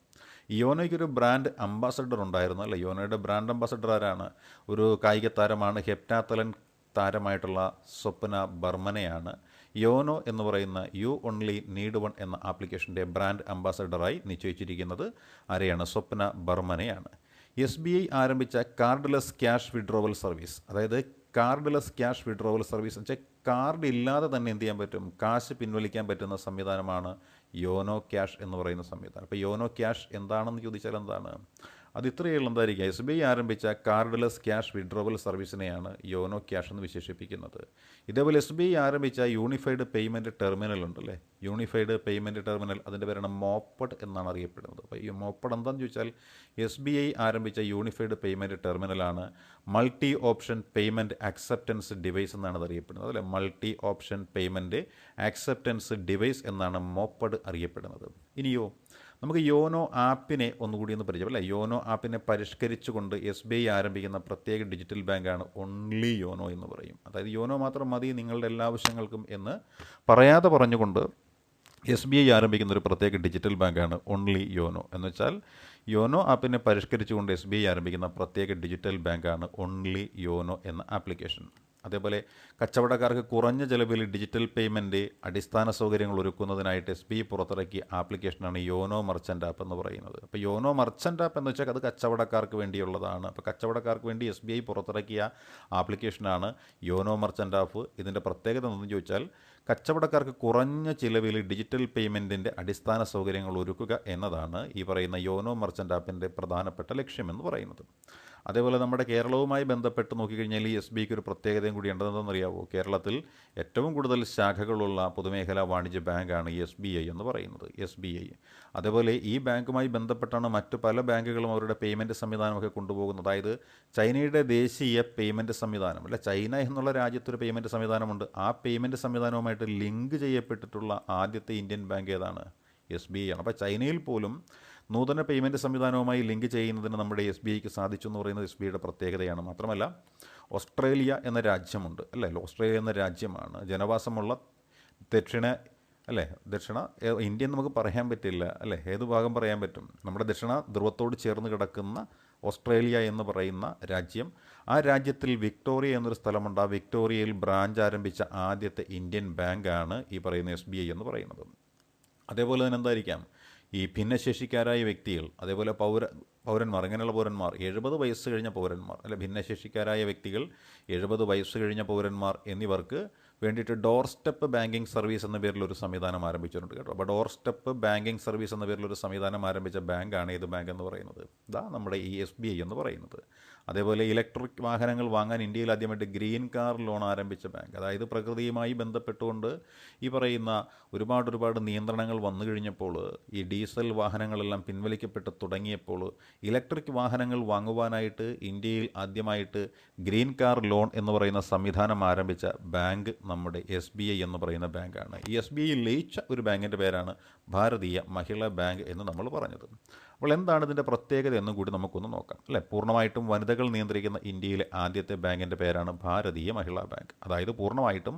യോനോയ്ക്കൊരു ബ്രാൻഡ് അംബാസഡർ ഉണ്ടായിരുന്നു അല്ലേ. യോനോയുടെ ബ്രാൻഡ് അംബാസഡർ ആരാണ്, ഒരു കായിക താരമാണ്, ഹെപ്റ്റാത്തലൻ താരമായിട്ടുള്ള സ്വപ്ന ബർമനെയാണ്. യോനോ എന്ന് പറയുന്ന യു ഓൺലി നീഡ് വൺ എന്ന ആപ്ലിക്കേഷൻ്റെ ബ്രാൻഡ് അംബാസഡറായി നിശ്ചയിച്ചിരിക്കുന്നത് ആരെയാണ്, സ്വപ്ന ബർമനെയാണ്. എസ് ബി ഐ ആരംഭിച്ച കാർഡ്ലെസ് ക്യാഷ് വിഡ്രോവൽ സർവീസ്, അതായത് കാർഡ്ലെസ് ക്യാഷ് വിഡ്രോവൽ സർവീസ് എന്ന് വെച്ചാൽ കാർഡ് ഇല്ലാതെ തന്നെ എന്ത് ചെയ്യാൻ പറ്റും, കാശ് പിൻവലിക്കാൻ പറ്റുന്ന സംവിധാനമാണ് യോനോ ക്യാഷ് എന്ന് പറയുന്ന സംവിധാനം. അപ്പോൾ യോനോ ക്യാഷ് എന്താണെന്ന് ചോദിച്ചാൽ എന്താണ്, അത് ഇത്രയേ ഉള്ളൂ. എന്തായിരിക്കും? എസ് ബി ഐ ആരംഭിച്ച കാർഡ്ലെസ് ക്യാഷ് വിഡ്രോവൽ സർവീസിനെയാണ് യോനോ ക്യാഷ് എന്ന് വിശേഷിപ്പിക്കുന്നത്. ഇതേപോലെ എസ് ബി ഐ ആരംഭിച്ച യൂണിഫൈഡ് പേയ്മെൻറ്റ് ടെർമിനൽ ഉണ്ടല്ലേ, യൂണിഫൈഡ് പേയ്മെൻറ്റ് ടെർമിനൽ, അതിൻ്റെ പേരാണ് മോപ്പഡ് എന്നാണ് അറിയപ്പെടുന്നത്. അപ്പോൾ ഈ മോപ്പഡ് എന്താണെന്ന് ചോദിച്ചാൽ എസ് ബി ഐ ആരംഭിച്ച യൂണിഫൈഡ് പേയ്മെൻറ്റ് ടെർമിനലാണ് multi option payment acceptance device എന്നാണ് അത് അറിയപ്പെടുന്നത്. അല്ലേ, multi option payment acceptance device എന്നാണ് മോപ്പഡ് അറിയപ്പെടുന്നത്. ഇനിയോ നമുക്ക് യോനോ ആപ്പിനെ ഒന്നുകൂടി ഒന്ന് പരിചയം. അല്ലേ, യോനോ ആപ്പിനെ പരിഷ്കരിച്ചുകൊണ്ട് എസ് ബി ഐ ആരംഭിക്കുന്ന പ്രത്യേക ഡിജിറ്റൽ ബാങ്കാണ് ഓൺലി യോനോ എന്ന് പറയും. അതായത് യോനോ മാത്രം മതി നിങ്ങളുടെ എല്ലാ ആവശ്യങ്ങൾക്കും എന്ന് പറയാതെ പറഞ്ഞുകൊണ്ട് എസ് ബി ഐ ആരംഭിക്കുന്ന ഒരു പ്രത്യേക ഡിജിറ്റൽ ബാങ്കാണ് ഓൺലി യോനോ. എന്ന് വെച്ചാൽ യോനോ ആപ്പിനെ പരിഷ്കരിച്ചുകൊണ്ട് എസ് ബി ഐ ആരംഭിക്കുന്ന പ്രത്യേക ഡിജിറ്റൽ ബാങ്കാണ് ഓൺലി യോനോ എന്ന ആപ്ലിക്കേഷൻ. അതേപോലെ കച്ചവടക്കാർക്ക് കുറഞ്ഞ ചിലവിൽ ഡിജിറ്റൽ പേയ്മെൻറ്റ് അടിസ്ഥാന സൗകര്യങ്ങൾ ഒരുക്കുന്നതിനായിട്ട് എസ് ബി ഐ പുറത്തിറക്കിയ ആപ്ലിക്കേഷനാണ് യോനോ മർച്ചൻ്റ് ആപ്പ് എന്ന് പറയുന്നത്. അപ്പോൾ യോനോ മർച്ചൻ്റ് ആപ്പ് എന്ന് വെച്ചാൽ അത് കച്ചവടക്കാർക്ക് വേണ്ടിയുള്ളതാണ്. അപ്പോൾ കച്ചവടക്കാർക്ക് വേണ്ടി എസ് ബി ഐ പുറത്തിറക്കിയ ആപ്ലിക്കേഷനാണ് യോനോ മർച്ചൻ്റ് ആപ്പ്. ഇതിൻ്റെ പ്രത്യേകത എന്തെന്ന് ചോദിച്ചാൽ കച്ചവടക്കാർക്ക് കുറഞ്ഞ ചിലവിൽ ഡിജിറ്റൽ പേയ്മെൻറ്റിൻ്റെ അടിസ്ഥാന സൗകര്യങ്ങൾ ഒരുക്കുക എന്നതാണ് ഈ പറയുന്ന യോനോ മർച്ചൻ്റ് ആപ്പിൻ്റെ പ്രധാനപ്പെട്ട ലക്ഷ്യമെന്ന് പറയുന്നത്. അതേപോലെ നമ്മുടെ കേരളവുമായി ബന്ധപ്പെട്ട് നോക്കിക്കഴിഞ്ഞാൽ ഈ എസ് ബി ഐക്ക് ഒരു പ്രത്യേകതയും കൂടി ഉണ്ടെന്നറിയാവോ? കേരളത്തിൽ ഏറ്റവും കൂടുതൽ ശാഖകളുള്ള പൊതുമേഖലാ വാണിജ്യ ബാങ്കാണ് ഈ എസ് ബി ഐ എന്ന് പറയുന്നത്, എസ് ബി ഐ. അതേപോലെ ഈ ബാങ്കുമായി ബന്ധപ്പെട്ടാണ് മറ്റു പല ബാങ്കുകളും അവരുടെ പേയ്മെൻറ്റ് സംവിധാനമൊക്കെ കൊണ്ടുപോകുന്നത്. അതായത് ചൈനയുടെ ദേശീയ പേയ്മെൻറ്റ് സംവിധാനം, അല്ല, ചൈന എന്നുള്ള രാജ്യത്തൊരു പേയ്മെൻറ്റ് സംവിധാനമുണ്ട്. ആ പേയ്മെൻറ്റ് സംവിധാനവുമായിട്ട് ലിങ്ക് ചെയ്യപ്പെട്ടിട്ടുള്ള ആദ്യത്തെ ഇന്ത്യൻ ബാങ്ക് ഏതാണ്? എസ് ബി ഐ ആണ്. അപ്പോൾ ചൈനയിൽ പോലും നൂതന പേയ്മെൻറ്റ് സംവിധാനവുമായി ലിങ്ക് ചെയ്യുന്നതിന് നമ്മുടെ എസ് ബി ഐക്ക് സാധിച്ചു എന്ന് പറയുന്നത് എസ് ബി ഐയുടെ പ്രത്യേകതയാണ്. മാത്രമല്ല ഓസ്ട്രേലിയ എന്ന രാജ്യമുണ്ട്, അല്ലേ, ഓസ്ട്രേലിയ എന്ന രാജ്യമാണ് ജനവാസമുള്ള ദക്ഷിണ ഇന്ത്യ എന്ന് നമുക്ക് പറയാൻ പറ്റില്ല, അല്ലേ, ഏത് ഭാഗം പറയാൻ പറ്റും? നമ്മുടെ ദക്ഷിണ ധ്രുവത്തോട് ചേർന്ന് കിടക്കുന്ന ഓസ്ട്രേലിയ എന്ന് പറയുന്ന രാജ്യം. ആ രാജ്യത്തിൽ വിക്ടോറിയ എന്നൊരു സ്ഥലമുണ്ട്. ആ വിക്ടോറിയയിൽ ബ്രാഞ്ച് ആരംഭിച്ച ആദ്യത്തെ ഇന്ത്യൻ ബാങ്കാണ് ഈ പറയുന്ന എസ് ബി ഐ എന്ന് പറയുന്നത്. അതേപോലെ തന്നെ എന്തായിരിക്കാം, ഈ ഭിന്നശേഷിക്കാരായ വ്യക്തികൾ, അതേപോലെ പൗരന്മാർ, ഇങ്ങനെയുള്ള പൗരന്മാർ, 70 വയസ്സ് കഴിഞ്ഞ പൗരന്മാർ, അല്ലെ, ഭിന്നശേഷിക്കാരായ വ്യക്തികൾ, 70 വയസ്സ് കഴിഞ്ഞ പൗരന്മാർ എന്നിവർക്ക് വേണ്ടിയിട്ട് ഡോർ സ്റ്റെപ്പ് ബാങ്കിങ് സർവീസ് എന്ന പേരിലൊരു സംവിധാനം ആരംഭിച്ചിട്ടുണ്ട് കേട്ടോ. അപ്പോൾ ഡോർ സ്റ്റെപ്പ് ബാങ്കിങ് സർവീസ് എന്ന പേരിലൊരു സംവിധാനം ആരംഭിച്ച ബാങ്കാണ് ഏത് ബാങ്ക് എന്ന് പറയുന്നത്? ഇതാ നമ്മുടെ ഈ എസ് ബി ഐ എന്ന് പറയുന്നത്. അതേപോലെ ഇലക്ട്രിക് വാഹനങ്ങൾ വാങ്ങാൻ ഇന്ത്യയിൽ ആദ്യമായിട്ട് ഗ്രീൻ കാർ ലോൺ ആരംഭിച്ച ബാങ്ക്. അതായത് പ്രകൃതിയുമായി ബന്ധപ്പെട്ടുകൊണ്ട് ഈ പറയുന്ന ഒരുപാട് നിയന്ത്രണങ്ങൾ വന്നു കഴിഞ്ഞപ്പോൾ, ഈ ഡീസൽ വാഹനങ്ങളെല്ലാം പിൻവലിക്കപ്പെട്ട് തുടങ്ങിയപ്പോൾ ഇലക്ട്രിക് വാഹനങ്ങൾ വാങ്ങുവാനായിട്ട് ഇന്ത്യയിൽ ആദ്യമായിട്ട് ഗ്രീൻ കാർ ലോൺ എന്ന് പറയുന്ന സംവിധാനം ആരംഭിച്ച ബാങ്ക് നമ്മുടെ എസ് ബി ഐ എന്ന് പറയുന്ന ബാങ്കാണ്. ഈ എസ് ബി ഐ ലയിച്ച ഒരു ബാങ്കിൻ്റെ പേരാണ് ഭാരതീയ മഹിളാ ബാങ്ക് എന്ന് നമ്മൾ പറഞ്ഞത്. അപ്പോൾ എന്താണ് ഇതിൻ്റെ പ്രത്യേകത എന്നും കൂടി നമുക്കൊന്ന് നോക്കാം, അല്ലേ. പൂർണ്ണമായിട്ടും വനിതകൾ നിയന്ത്രിക്കുന്ന ഇന്ത്യയിലെ ആദ്യത്തെ ബാങ്കിൻ്റെ പേരാണ് ഭാരതീയ മഹിളാ ബാങ്ക്. അതായത് പൂർണ്ണമായിട്ടും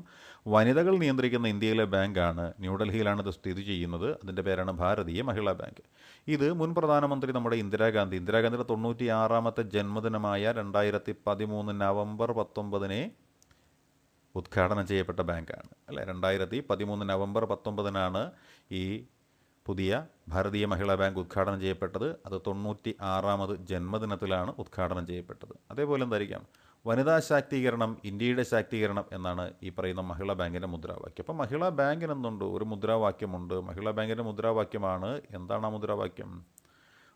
വനിതകൾ നിയന്ത്രിക്കുന്ന ഇന്ത്യയിലെ ബാങ്കാണ്. ന്യൂഡൽഹിയിലാണ് ഇത് സ്ഥിതി ചെയ്യുന്നത്. അതിൻ്റെ പേരാണ് ഭാരതീയ മഹിളാ ബാങ്ക്. ഇത് മുൻ പ്രധാനമന്ത്രി നമ്മുടെ ഇന്ദിരാഗാന്ധിയുടെ 96ാമത്തെ ജന്മദിനമായ 2013 നവംബർ 19 ഉദ്ഘാടനം ചെയ്യപ്പെട്ട ബാങ്കാണ്, അല്ലേ. 2013 നവംബർ 19 ഈ പുതിയ ഭാരതീയ മഹിളാ ബാങ്ക് ഉദ്ഘാടനം ചെയ്യപ്പെട്ടത്. അത് 96ാമത് ജന്മദിനത്തിലാണ് ഉദ്ഘാടനം ചെയ്യപ്പെട്ടത്. അതേപോലെ എന്തായിരിക്കാം, വനിതാ ശാക്തീകരണം, ഇന്ത്യയുടെ ശാക്തീകരണം എന്നാണ് ഈ പറയുന്ന മഹിളാ ബാങ്കിൻ്റെ മുദ്രാവാക്യം. അപ്പോൾ മഹിളാ ബാങ്കിന് എന്തുണ്ട്? ഒരു മുദ്രാവാക്യമുണ്ട്. മഹിളാ ബാങ്കിൻ്റെ മുദ്രാവാക്യമാണ്, എന്താണ് ആ മുദ്രാവാക്യം?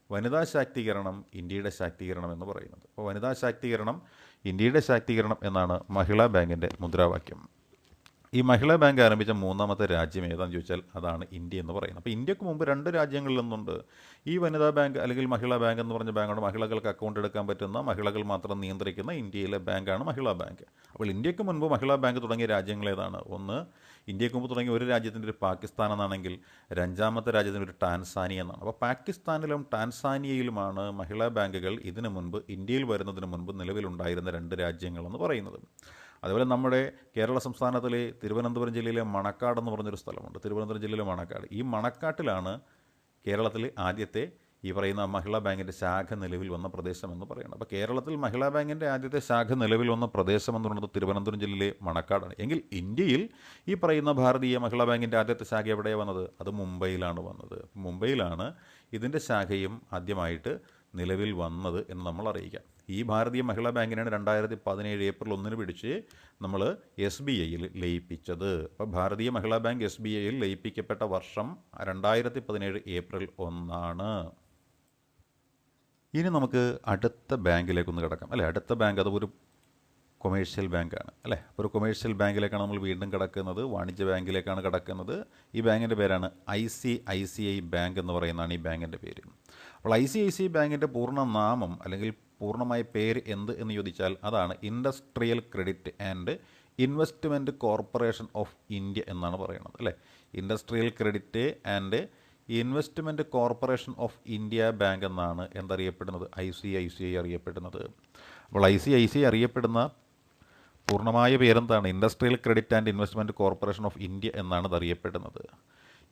വനിതാ ശാക്തീകരണം, ഇന്ത്യയുടെ ശാക്തീകരണം എന്ന് പറയുന്നത്. അപ്പോൾ വനിതാ ശാക്തീകരണം, ഇന്ത്യയുടെ ശാക്തീകരണം എന്നാണ് മഹിളാ ബാങ്കിൻ്റെ മുദ്രാവാക്യം. ഈ മഹിളാ ബാങ്ക് ആരംഭിച്ച മൂന്നാമത്തെ രാജ്യം ഏതാണെന്ന് ചോദിച്ചാൽ അതാണ് ഇന്ത്യ എന്ന് പറയുന്നത്. അപ്പോൾ ഇന്ത്യക്ക് മുമ്പ് 2 രാജ്യങ്ങളിൽ നിന്നുണ്ട് ഈ വനിതാ ബാങ്ക് അല്ലെങ്കിൽ മഹിളാ ബാങ്ക് എന്ന് പറഞ്ഞ ബാങ്കാണ്. മഹിളകൾക്ക് അക്കൗണ്ട് എടുക്കാൻ പറ്റുന്ന, മഹിളകൾ മാത്രം നിയന്ത്രിക്കുന്ന ഇന്ത്യയിലെ ബാങ്കാണ് മഹിളാ ബാങ്ക്. അപ്പോൾ ഇന്ത്യക്ക് മുൻപ് മഹിളാ ബാങ്ക് തുടങ്ങിയ രാജ്യങ്ങൾ ഏതാണ്? ഒന്ന്, ഇന്ത്യക്ക് മുമ്പ് തുടങ്ങിയ ഒരു രാജ്യത്തിൻ്റെ ഒരു പാകിസ്ഥാൻ എന്നാണെങ്കിൽ 5ാമത്തെ രാജ്യത്തിൻ്റെ ഒരു ടാൻസാനിയ എന്നാണ്. അപ്പോൾ പാകിസ്ഥാനിലും ടാൻസാനിയയിലുമാണ് മഹിളാ ബാങ്കുകൾ ഇതിനു മുൻപ് ഇന്ത്യയിൽ വരുന്നതിന് മുൻപ് നിലവിലുണ്ടായിരുന്ന 2 രാജ്യങ്ങളെന്ന് പറയുന്നത്. അതുപോലെ നമ്മുടെ കേരള സംസ്ഥാനത്തിലെ തിരുവനന്തപുരം ജില്ലയിലെ മണക്കാട് എന്ന് പറഞ്ഞൊരു സ്ഥലമുണ്ട്. തിരുവനന്തപുരം ജില്ലയിലെ മണക്കാട്. ഈ മണക്കാട്ടിലാണ് കേരളത്തിൽ ആദ്യത്തെ ഈ പറയുന്ന മഹിളാ ബാങ്കിൻ്റെ ശാഖ നിലവിൽ വന്ന പ്രദേശം എന്ന് പറയുന്നത്. അപ്പോൾ കേരളത്തിൽ മഹിളാ ബാങ്കിൻ്റെ ആദ്യത്തെ ശാഖ നിലവിൽ വന്ന പ്രദേശം എന്ന് പറയുന്നത് തിരുവനന്തപുരം ജില്ലയിലെ മണക്കാടാണ്. എങ്കിൽ ഇന്ത്യയിൽ ഈ പറയുന്ന ഭാരതീയ മഹിളാ ബാങ്കിൻ്റെ ആദ്യത്തെ ശാഖ എവിടെയാണ് വന്നത്? അത് മുംബൈയിലാണ് വന്നത്. മുംബൈയിലാണ് ഇതിൻ്റെ ശാഖയും ആദ്യമായിട്ട് നിലവിൽ വന്നത് എന്ന് നമ്മൾ അറിയിക്കാം. ഈ ഭാരതീയ മഹിളാ ബാങ്കിനാണ് 2017 ഏപ്രിൽ 1 പിടിച്ച് നമ്മൾ എസ് ബി ഐയിൽ ലയിപ്പിച്ചത്. അപ്പോൾ Bharatiya Mahila bank S B ഐയിൽ ലയിപ്പിക്കപ്പെട്ട വർഷം 2017 ഏപ്രിൽ 1. ഇനി നമുക്ക് അടുത്ത ബാങ്കിലേക്കൊന്ന് കിടക്കാം അല്ലേ. അടുത്ത ബാങ്ക് അത് ഒരു കൊമേഴ്ഷ്യൽ ബാങ്കാണ് അല്ലേ. അപ്പോൾ ഒരു കൊമേഴ്ഷ്യൽ ബാങ്കിലേക്കാണ് നമ്മൾ വീണ്ടും കിടക്കുന്നത്, വാണിജ്യ ബാങ്കിലേക്കാണ് കിടക്കുന്നത്. ഈ ബാങ്കിൻ്റെ പേരാണ് ICICI ബാങ്ക് എന്ന് പറയുന്നതാണ് ഈ ബാങ്കിൻ്റെ പേര്. അപ്പോൾ ICICI ബാങ്കിൻ്റെ പൂർണ്ണ നാമം അല്ലെങ്കിൽ പൂർണ്ണമായ പേര് എന്ത് എന്ന് ചോദിച്ചാൽ അതാണ് industrial credit and investment corporation of India എന്നാണ് പറയുന്നത് അല്ലേ. Industrial credit and investment corporation of India bank എന്നാണ് എന്തറിയപ്പെടുന്നത്, ICICI അറിയപ്പെടുന്നത്. അപ്പോൾ ICICI അറിയപ്പെടുന്ന പൂർണ്ണമായ പേരെന്താണ്, industrial credit and investment corporation of India എന്നാണ് ഇത് അറിയപ്പെടുന്നത്.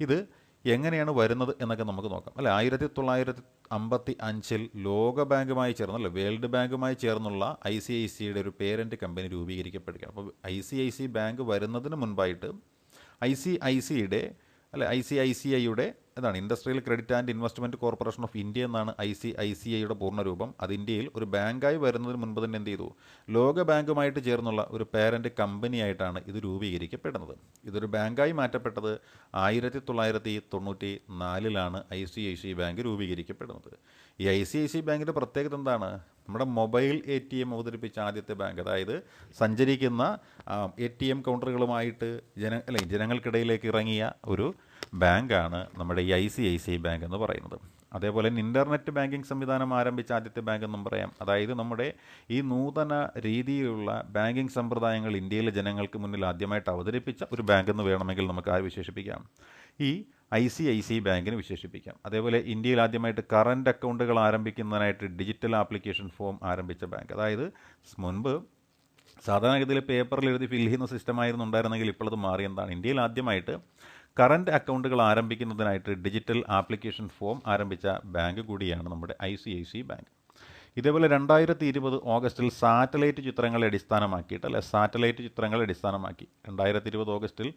ഇത് എങ്ങനെയാണ് വരുന്നത് എന്നൊക്കെ നമുക്ക് നോക്കാം അല്ലേ. 1955 ലോക ബാങ്കുമായി ചേർന്ന് അല്ലെ വേൾഡ് ബാങ്കുമായി ചേർന്നുള്ള ICICIയുടെ ഒരു പേരൻറ്റ് കമ്പനി രൂപീകരിക്കപ്പെടുകയാണ്. അപ്പോൾ ICICI ബാങ്ക് വരുന്നതിന് മുൻപായിട്ട് ICICIയുടെ എന്താണ് industrial credit and investment corporation of India എന്നാണ് ICICIയുടെ പൂർണ്ണരൂപം. അത് ഇന്ത്യയിൽ ഒരു ബാങ്കായി വരുന്നതിന് മുൻപ് തന്നെ എന്ത് ചെയ്തു, ലോക ബാങ്കുമായിട്ട് ചേർന്നുള്ള ഒരു പേരൻറ്റ് കമ്പനിയായിട്ടാണ് ഇത് രൂപീകരിക്കപ്പെടുന്നത്. ഇതൊരു ബാങ്കായി മാറ്റപ്പെട്ടത് 1994 ICICI ബാങ്ക് രൂപീകരിക്കപ്പെടുന്നത്. ഈ ICICI ബാങ്കിൻ്റെ പ്രത്യേകത എന്താണ്, നമ്മുടെ മൊബൈൽ ATM അവതരിപ്പിച്ച ആദ്യത്തെ ബാങ്ക്, അതായത് സഞ്ചരിക്കുന്ന ATM കൗണ്ടറുകളുമായിട്ട് ജനങ്ങൾക്കിടയിലേക്ക് ഇറങ്ങിയ ഒരു ബാങ്കാണ് നമ്മുടെ ഈ ICICI ബാങ്ക് എന്ന് പറയുന്നത്. അതേപോലെ തന്നെ ഇൻ്റർനെറ്റ് ബാങ്കിങ് സംവിധാനം ആരംഭിച്ച ആദ്യത്തെ ബാങ്ക് എന്നും പറയാം. അതായത് നമ്മുടെ ഈ നൂതന രീതിയിലുള്ള ബാങ്കിങ് സമ്പ്രദായങ്ങൾ ഇന്ത്യയിലെ ജനങ്ങൾക്ക് മുന്നിൽ ആദ്യമായിട്ട് അവതരിപ്പിച്ച ഒരു ബാങ്ക് എന്ന് വേണമെങ്കിൽ നമുക്ക് ആര് വിശേഷിപ്പിക്കാം, ഈ ICICI ബാങ്കിന് വിശേഷിപ്പിക്കാം. അതേപോലെ ഇന്ത്യയിൽ ആദ്യമായിട്ട് കറൻറ്റ് അക്കൗണ്ടുകൾ ആരംഭിക്കുന്നതിനായിട്ട് ഡിജിറ്റൽ ആപ്ലിക്കേഷൻ ഫോം ആരംഭിച്ച ബാങ്ക്. അതായത് മുൻപ് സാധാരണഗതിയിൽ പേപ്പറിൽ എഴുതി ഫിൽ ചെയ്യുന്ന സിസ്റ്റമായിരുന്നു ഉണ്ടായിരുന്നെങ്കിൽ ഇപ്പോൾ അത് മാറി. എന്താണ്, ഇന്ത്യയിൽ ആദ്യമായിട്ട് കറൻറ്റ് അക്കൗണ്ടുകൾ ആരംഭിക്കുന്നതിനായിട്ട് ഡിജിറ്റൽ ആപ്ലിക്കേഷൻ ഫോം ആരംഭിച്ച ബാങ്ക് കൂടിയാണ് നമ്മുടെ ICICI ബാങ്ക്. ഇതേപോലെ 2020 ഓഗസ്റ്റിൽ സാറ്റലൈറ്റ് ചിത്രങ്ങളെ അടിസ്ഥാനമാക്കിയിട്ട് 2020 ഓഗസ്റ്റിൽ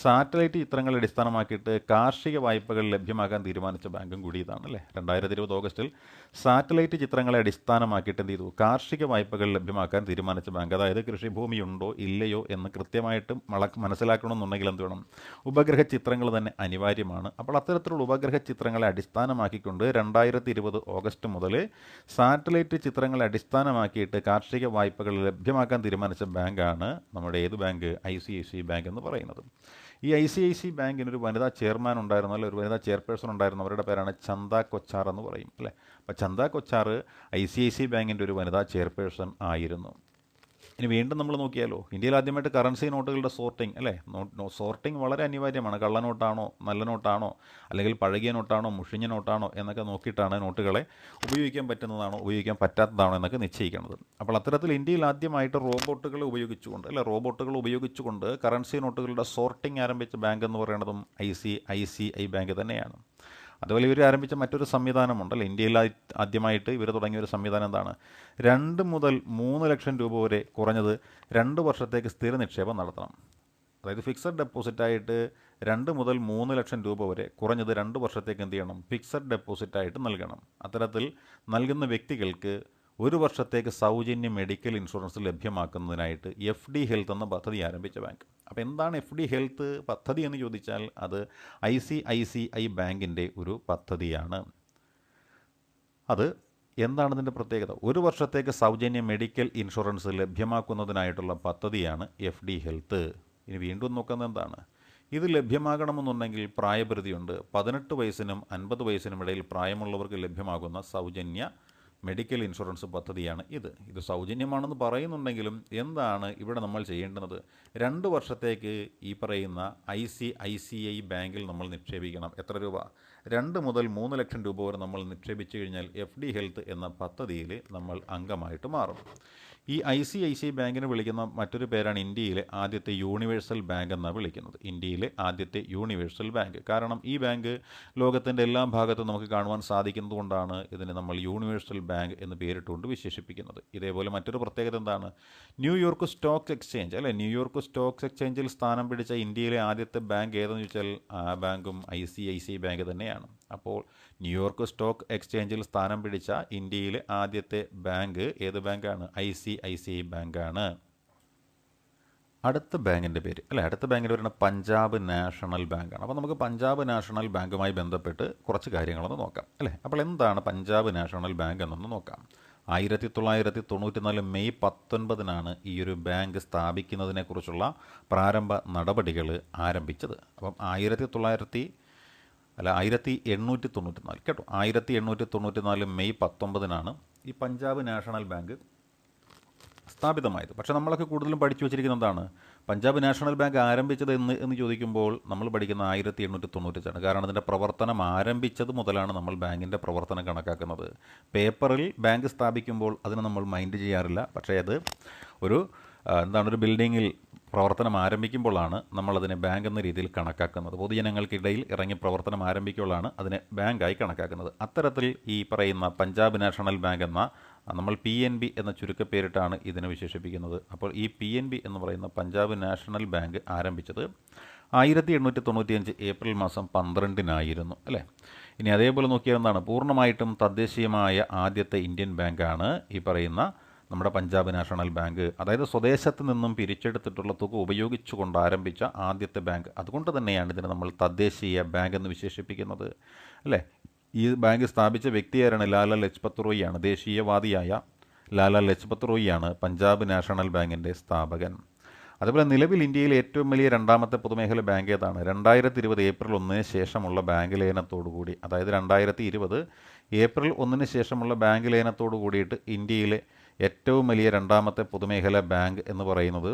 സാറ്റലൈറ്റ് ചിത്രങ്ങളെ അടിസ്ഥാനമാക്കിയിട്ട് കാർഷിക വായ്പകൾ ലഭ്യമാക്കാൻ തീരുമാനിച്ച ബാങ്കും കൂടി ഇതാണ് അല്ലേ. 2020 ഓഗസ്റ്റിൽ സാറ്റലൈറ്റ് ചിത്രങ്ങളെ അടിസ്ഥാനമാക്കിയിട്ട് എന്ത് ചെയ്തു, കാർഷിക വായ്പകൾ ലഭ്യമാക്കാൻ തീരുമാനിച്ച ബാങ്ക്. അതായത് കൃഷിഭൂമിയുണ്ടോ ഇല്ലയോ എന്ന് കൃത്യമായിട്ട് മനസ്സിലാക്കണമെന്നുണ്ടെങ്കിൽ എന്ത് വേണം, ഉപഗ്രഹ ചിത്രങ്ങൾ തന്നെ അനിവാര്യമാണ്. അപ്പോൾ അത്തരത്തിലുള്ള ഉപഗ്രഹ ചിത്രങ്ങളെ അടിസ്ഥാനമാക്കിക്കൊണ്ട് 2020 ഓഗസ്റ്റ് മുതൽ സാറ്റലൈറ്റ് ചിത്രങ്ങളെ അടിസ്ഥാനമാക്കിയിട്ട് കാർഷിക വായ്പകൾ ലഭ്യമാക്കാൻ തീരുമാനിച്ച ബാങ്കാണ് നമ്മുടെ ഏത് ബാങ്ക്, ICICI ബാങ്ക് എന്ന് പറയുന്നത്. ഈ ICICI ബാങ്കിന് ഒരു വനിതാ ചെയർമാൻ ഉണ്ടായിരുന്നു അല്ലെ, ഒരു വനിതാ ചെയർപേഴ്സൺ ഉണ്ടായിരുന്നു. അവരുടെ പേരാണ് ചന്ദ കൊച്ചാർ എന്ന് പറയും അല്ലേ. അപ്പോൾ ചന്ദ കൊച്ചാർ ICICI ബാങ്കിൻ്റെ ഒരു വനിതാ ചെയർപേഴ്സൺ ആയിരുന്നു. ഇനി വീണ്ടും നമ്മൾ നോക്കിയാലോ, ഇന്ത്യയിൽ ആദ്യമായിട്ട് കറൻസി നോട്ടുകളുടെ സോർട്ടിംഗ് അല്ലേ. സോർട്ടിംഗ് വളരെ അനിവാര്യമാണ്. കള്ളനോട്ടാണോ നല്ല നോട്ടാണോ അല്ലെങ്കിൽ പഴകിയ നോട്ടാണോ മുഷിഞ്ഞ നോട്ടാണോ എന്നൊക്കെ നോക്കിയിട്ടാണ് നോട്ടുകളെ ഉപയോഗിക്കാൻ പറ്റുന്നതാണോ ഉപയോഗിക്കാൻ പറ്റാത്തതാണോ എന്നൊക്കെ നിശ്ചയിക്കുന്നത്. അപ്പോൾ അത്തരത്തിൽ ഇന്ത്യയിൽ ആദ്യമായിട്ട് റോബോട്ടുകൾ ഉപയോഗിച്ചുകൊണ്ട് കറൻസി നോട്ടുകളുടെ സോർട്ടിംഗ് ആരംഭിച്ച ബാങ്ക് എന്ന് പറയുന്നതും ICICI ബാങ്ക് തന്നെയാണ്. അതുപോലെ ഇവർ ആരംഭിച്ച മറ്റൊരു സംവിധാനമുണ്ടല്ലോ, ഇന്ത്യയിൽ ആദ്യമായിട്ട് ഇവർ തുടങ്ങിയ ഒരു സംവിധാനം എന്താണ്, 2 മുതൽ 3 ലക്ഷം രൂപ വരെ കുറഞ്ഞത് 2 വർഷത്തേക്ക് സ്ഥിര നിക്ഷേപം നടത്തണം. അതായത് ഫിക്സഡ് ഡെപ്പോസിറ്റായിട്ട് 2 മുതൽ 3 ലക്ഷം രൂപ വരെ കുറഞ്ഞത് 2 വർഷത്തേക്ക് എന്ത് ചെയ്യണം, ഫിക്സഡ് ഡെപ്പോസിറ്റായിട്ട് നൽകണം. അത്തരത്തിൽ നൽകുന്ന വ്യക്തികൾക്ക് 1 വർഷത്തേക്ക് സൗജന്യ മെഡിക്കൽ ഇൻഷുറൻസ് ലഭ്യമാക്കുന്നതിനായിട്ട് FD ഹെൽത്ത് എന്ന പദ്ധതി ആരംഭിച്ച ബാങ്ക്. അപ്പോൾ എന്താണ് FD ഹെൽത്ത് പദ്ധതി എന്ന് ചോദിച്ചാൽ അത് ICICI ബാങ്കിൻ്റെ ഒരു പദ്ധതിയാണ്. അത് എന്താണ് ഇതിൻ്റെ പ്രത്യേകത, 1 വർഷത്തേക്ക് സൗജന്യ മെഡിക്കൽ ഇൻഷുറൻസ് ലഭ്യമാക്കുന്നതിനായിട്ടുള്ള പദ്ധതിയാണ് FD ഹെൽത്ത്. ഇനി വീണ്ടും നോക്കുന്നത് എന്താണ്, ഇത് ലഭ്യമാകണമെന്നുണ്ടെങ്കിൽ പ്രായപരിധിയുണ്ട്. 18 വയസ്സിനും 50 വയസ്സിനും ഇടയിൽ പ്രായമുള്ളവർക്ക് ലഭ്യമാകുന്ന സൗജന്യ മെഡിക്കൽ ഇൻഷുറൻസ് പദ്ധതിയാണ് ഇത്. സൗജന്യമാണെന്ന് പറയുന്നുണ്ടെങ്കിലും എന്താണ് ഇവിടെ നമ്മൾ ചെയ്യേണ്ടത്, 2 വർഷത്തേക്ക് ഈ പറയുന്ന ICICI ബാങ്കിൽ നമ്മൾ നിക്ഷേപിക്കണം. എത്ര രൂപ, 2 മുതൽ 3 ലക്ഷം രൂപ വരെ നമ്മൾ നിക്ഷേപിച്ചു കഴിഞ്ഞാൽ FD ഹെൽത്ത് എന്ന പദ്ധതിയിൽ നമ്മൾ അംഗമായിട്ട് മാറും. ഈ ICICI ബാങ്കിന് വിളിക്കുന്ന മറ്റൊരു പേരാണ് ഇന്ത്യയിലെ ആദ്യത്തെ യൂണിവേഴ്സൽ ബാങ്ക് എന്നാണ് വിളിക്കുന്നത്. ഇന്ത്യയിലെ ആദ്യത്തെ യൂണിവേഴ്സൽ ബാങ്ക്. കാരണം ഈ ബാങ്ക് ലോകത്തിൻ്റെ എല്ലാ ഭാഗത്തും നമുക്ക് കാണുവാൻ സാധിക്കുന്നതുകൊണ്ടാണ് ഇതിനെ നമ്മൾ യൂണിവേഴ്സൽ ബാങ്ക് എന്ന് പേരിട്ടുകൊണ്ട് വിശേഷിപ്പിക്കുന്നത്. ഇതേപോലെ മറ്റൊരു പ്രത്യേകത എന്താണ്, ന്യൂയോർക്ക് സ്റ്റോക്ക് എക്സ്ചേഞ്ച് അല്ലെ, ന്യൂയോർക്ക് സ്റ്റോക്ക് എക്സ്ചേഞ്ചിൽ സ്ഥാനം പിടിച്ച ഇന്ത്യയിലെ ആദ്യത്തെ ബാങ്ക് ഏതെന്ന് ചോദിച്ചാൽ ആ ബാങ്കും ICICI ബാങ്ക് തന്നെയാണ്. അപ്പോൾ ന്യൂയോർക്ക് സ്റ്റോക്ക് എക്സ്ചേഞ്ചിൽ സ്ഥാനം പിടിച്ച ഇന്ത്യയിലെ ആദ്യത്തെ ബാങ്ക് ഏത് ബാങ്കാണ്, ICICI ബാങ്കാണ്. അടുത്ത ബാങ്കിൻ്റെ പേര് അല്ലേ, അടുത്ത ബാങ്കിൻ്റെ പേരാണ് പഞ്ചാബ് നാഷണൽ ബാങ്കാണ്. അപ്പോൾ നമുക്ക് പഞ്ചാബ് നാഷണൽ ബാങ്കുമായി ബന്ധപ്പെട്ട് കുറച്ച് കാര്യങ്ങളൊന്ന് നോക്കാം അല്ലേ. അപ്പോൾ എന്താണ് പഞ്ചാബ് നാഷണൽ ബാങ്ക് എന്നൊന്ന് നോക്കാം. 1994 മെയ് 19 ഈ ഒരു ബാങ്ക് സ്ഥാപിക്കുന്നതിനെക്കുറിച്ചുള്ള പ്രാരംഭ നടപടികൾ ആരംഭിച്ചത്. അപ്പം 1894 കേട്ടോ, 1894 മെയ് 19 ഈ പഞ്ചാബ് നാഷണൽ ബാങ്ക് സ്ഥാപിതമായത്. പക്ഷേ നമ്മളൊക്കെ കൂടുതലും പഠിച്ചു വെച്ചിരിക്കുന്നത് എന്താണ്, പഞ്ചാബ് നാഷണൽ ബാങ്ക് ആരംഭിച്ചത് എന്ന് ചോദിക്കുമ്പോൾ നമ്മൾ പഠിക്കുന്ന 1895 കാരണം അതിൻ്റെ പ്രവർത്തനം ആരംഭിച്ചത് മുതലാണ് നമ്മൾ ബാങ്കിൻ്റെ പ്രവർത്തനം കണക്കാക്കുന്നത്. പേപ്പറിൽ ബാങ്ക് സ്ഥാപിക്കുമ്പോൾ അതിനെ നമ്മൾ മൈൻഡ് ചെയ്യാറില്ല. പക്ഷേ അത് ഒരു ഒരു ബിൽഡിങ്ങിൽ പ്രവർത്തനം ആരംഭിക്കുമ്പോഴാണ് നമ്മളതിനെ ബാങ്ക് എന്ന രീതിയിൽ കണക്കാക്കുന്നത്. പൊതുജനങ്ങൾക്കിടയിൽ ഇറങ്ങി പ്രവർത്തനം ആരംഭിക്കുമ്പോഴാണ് അതിനെ ബാങ്കായി കണക്കാക്കുന്നത്. അത്തരത്തിൽ ഈ പറയുന്ന പഞ്ചാബ് നാഷണൽ ബാങ്ക് എന്ന നമ്മൾ PNB എന്ന ചുരുക്കപ്പേരിട്ടാണ് ഇതിനെ വിശേഷിപ്പിക്കുന്നത്. അപ്പോൾ ഈ PNB എന്ന് പറയുന്ന പഞ്ചാബ് നാഷണൽ ബാങ്ക് ആരംഭിച്ചത് 1895 ഏപ്രിൽ മാസം 12 അല്ലേ. ഇനി അതേപോലെ നോക്കിയാൽ എന്താണ്, പൂർണ്ണമായിട്ടും തദ്ദേശീയമായ ആദ്യത്തെ ഇന്ത്യൻ ബാങ്കാണ് ഈ പറയുന്ന നമ്മുടെ പഞ്ചാബ് നാഷണൽ ബാങ്ക്. അതായത് സ്വദേശത്ത് നിന്നും പിരിച്ചെടുത്തിട്ടുള്ള തുക ഉപയോഗിച്ചുകൊണ്ട് ആരംഭിച്ച ആദ്യത്തെ ബാങ്ക്. അതുകൊണ്ട് തന്നെയാണ് ഇതിനെ നമ്മൾ തദ്ദേശീയ ബാങ്ക് എന്ന് വിശേഷിപ്പിക്കുന്നത് അല്ലേ. ഈ ബാങ്ക് സ്ഥാപിച്ച വ്യക്തിയാരാണ്? ലാലാ ലജ്പത് റോയിയാണ്. ദേശീയവാദിയായ ലാലാ ലജ്പത് റോയിയാണ് പഞ്ചാബ് നാഷണൽ ബാങ്കിൻ്റെ സ്ഥാപകൻ. അതുപോലെ നിലവിൽ ഇന്ത്യയിലെ ഏറ്റവും വലിയ രണ്ടാമത്തെ പൊതുമേഖല ബാങ്ക് ഏതാണ്? 2020 ഏപ്രിൽ 1 ശേഷമുള്ള ബാങ്ക് ലയനത്തോടുകൂടി, അതായത് 2020 ഏപ്രിൽ 1 ശേഷമുള്ള ബാങ്ക് ലയനത്തോടു കൂടിയിട്ട് ഇന്ത്യയിലെ ഏറ്റവും വലിയ രണ്ടാമത്തെ പൊതുമേഖല ബാങ്ക് എന്ന് പറയുന്നത്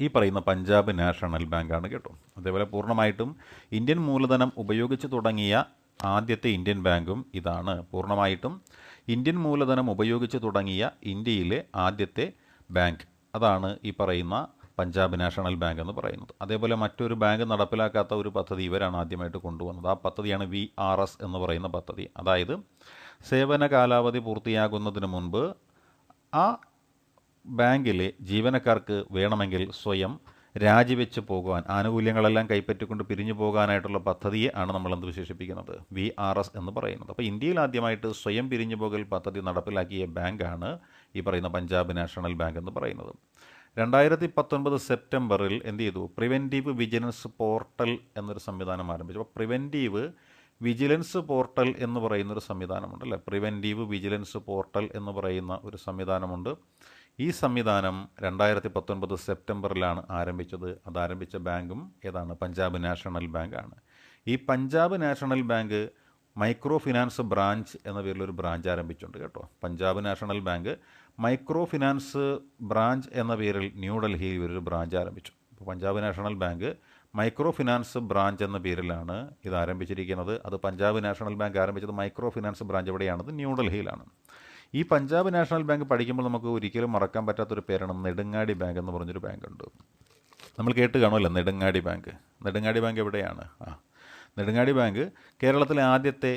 ഈ പറയുന്ന പഞ്ചാബ് നാഷണൽ ബാങ്കാണ് കേട്ടോ. അതേപോലെ പൂർണ്ണമായിട്ടും ഇന്ത്യൻ മൂലധനം ഉപയോഗിച്ച് തുടങ്ങിയ ആദ്യത്തെ ഇന്ത്യൻ ബാങ്കും ഇതാണ്. പൂർണ്ണമായിട്ടും ഇന്ത്യൻ മൂലധനം ഉപയോഗിച്ച് തുടങ്ങിയ ഇന്ത്യയിലെ ആദ്യത്തെ ബാങ്ക് അതാണ് ഈ പറയുന്ന പഞ്ചാബ് നാഷണൽ ബാങ്ക് എന്ന് പറയുന്നത്. അതേപോലെ മറ്റൊരു ബാങ്ക് നടപ്പിലാക്കാത്ത ഒരു പദ്ധതി ഇവരാണ് ആദ്യമായിട്ട് കൊണ്ടുവന്നത്. ആ പദ്ധതിയാണ് VRS എന്ന് പറയുന്ന പദ്ധതി. അതായത് സേവന കാലാവധി പൂർത്തിയാകുന്നതിന് മുൻപ് ആ ബാങ്കിലെ ജീവനക്കാർക്ക് വേണമെങ്കിൽ സ്വയം രാജിവെച്ച് പോകുവാൻ, ആനുകൂല്യങ്ങളെല്ലാം കൈപ്പറ്റിക്കൊണ്ട് പിരിഞ്ഞു പോകാനായിട്ടുള്ള പദ്ധതിയെ ആണ് നമ്മൾ എന്ത് വിശേഷിപ്പിക്കുന്നത്? VRS എന്ന് പറയുന്നത്. അപ്പോൾ ഇന്ത്യയിൽ ആദ്യമായിട്ട് സ്വയം പിരിഞ്ഞു പോകൽ പദ്ധതി നടപ്പിലാക്കിയ ബാങ്കാണ് ഈ പറയുന്ന പഞ്ചാബ് നാഷണൽ ബാങ്ക് എന്ന് പറയുന്നത്. 2019 സെപ്റ്റംബറിൽ എന്ത് ചെയ്തു? പ്രിവെൻറ്റീവ് വിജിലൻസ് പോർട്ടൽ എന്നൊരു സംവിധാനം ആരംഭിച്ചു. അപ്പോൾ പ്രിവെൻറ്റീവ് വിജിലൻസ് പോർട്ടൽ എന്ന് പറയുന്നൊരു സംവിധാനമുണ്ട് അല്ലേ. പ്രിവെൻറ്റീവ് വിജിലൻസ് പോർട്ടൽ എന്ന് പറയുന്ന ഒരു സംവിധാനമുണ്ട്. ഈ സംവിധാനം 2019 സെപ്റ്റംബറിലാണ് ആരംഭിച്ചത്. അത് ആരംഭിച്ച ബാങ്കും ഏതാണ്? പഞ്ചാബ് നാഷണൽ ബാങ്കാണ്. ഈ Punjab national bank micro finance branch എന്ന പേരിലൊരു ബ്രാഞ്ച് ആരംഭിച്ചിട്ടുണ്ട് കേട്ടോ. Punjab national bank micro finance branch എന്ന പേരിൽ ന്യൂഡൽഹിയിൽ ഒരു ബ്രാഞ്ച് ആരംഭിച്ചു. അപ്പോൾ Punjab national bank micro finance branch എന്ന പേരിലാണ് ഇത് ആരംഭിച്ചിരിക്കുന്നത്. അത് പഞ്ചാബ് നാഷണൽ ബാങ്ക് ആരംഭിച്ചത് മൈക്രോ ഫിനാൻസ് ബ്രാഞ്ച് എവിടെയാണത്? ന്യൂഡൽഹിയിലാണ്. ഈ പഞ്ചാബ് നാഷണൽ ബാങ്ക് പഠിക്കുമ്പോൾ നമുക്ക് ഒരിക്കലും മറക്കാൻ പറ്റാത്തൊരു പേരാണ് നെടുങ്ങാടി ബാങ്ക് എന്ന് പറഞ്ഞൊരു ബാങ്കുണ്ട്. നമ്മൾ കേട്ട് കാണുമല്ലോ നെടുങ്ങാടി ബാങ്ക്. നെടുങ്ങാടി ബാങ്ക് എവിടെയാണ്? നെടുങ്ങാടി ബാങ്ക് കേരളത്തിലെ ആദ്യത്തെ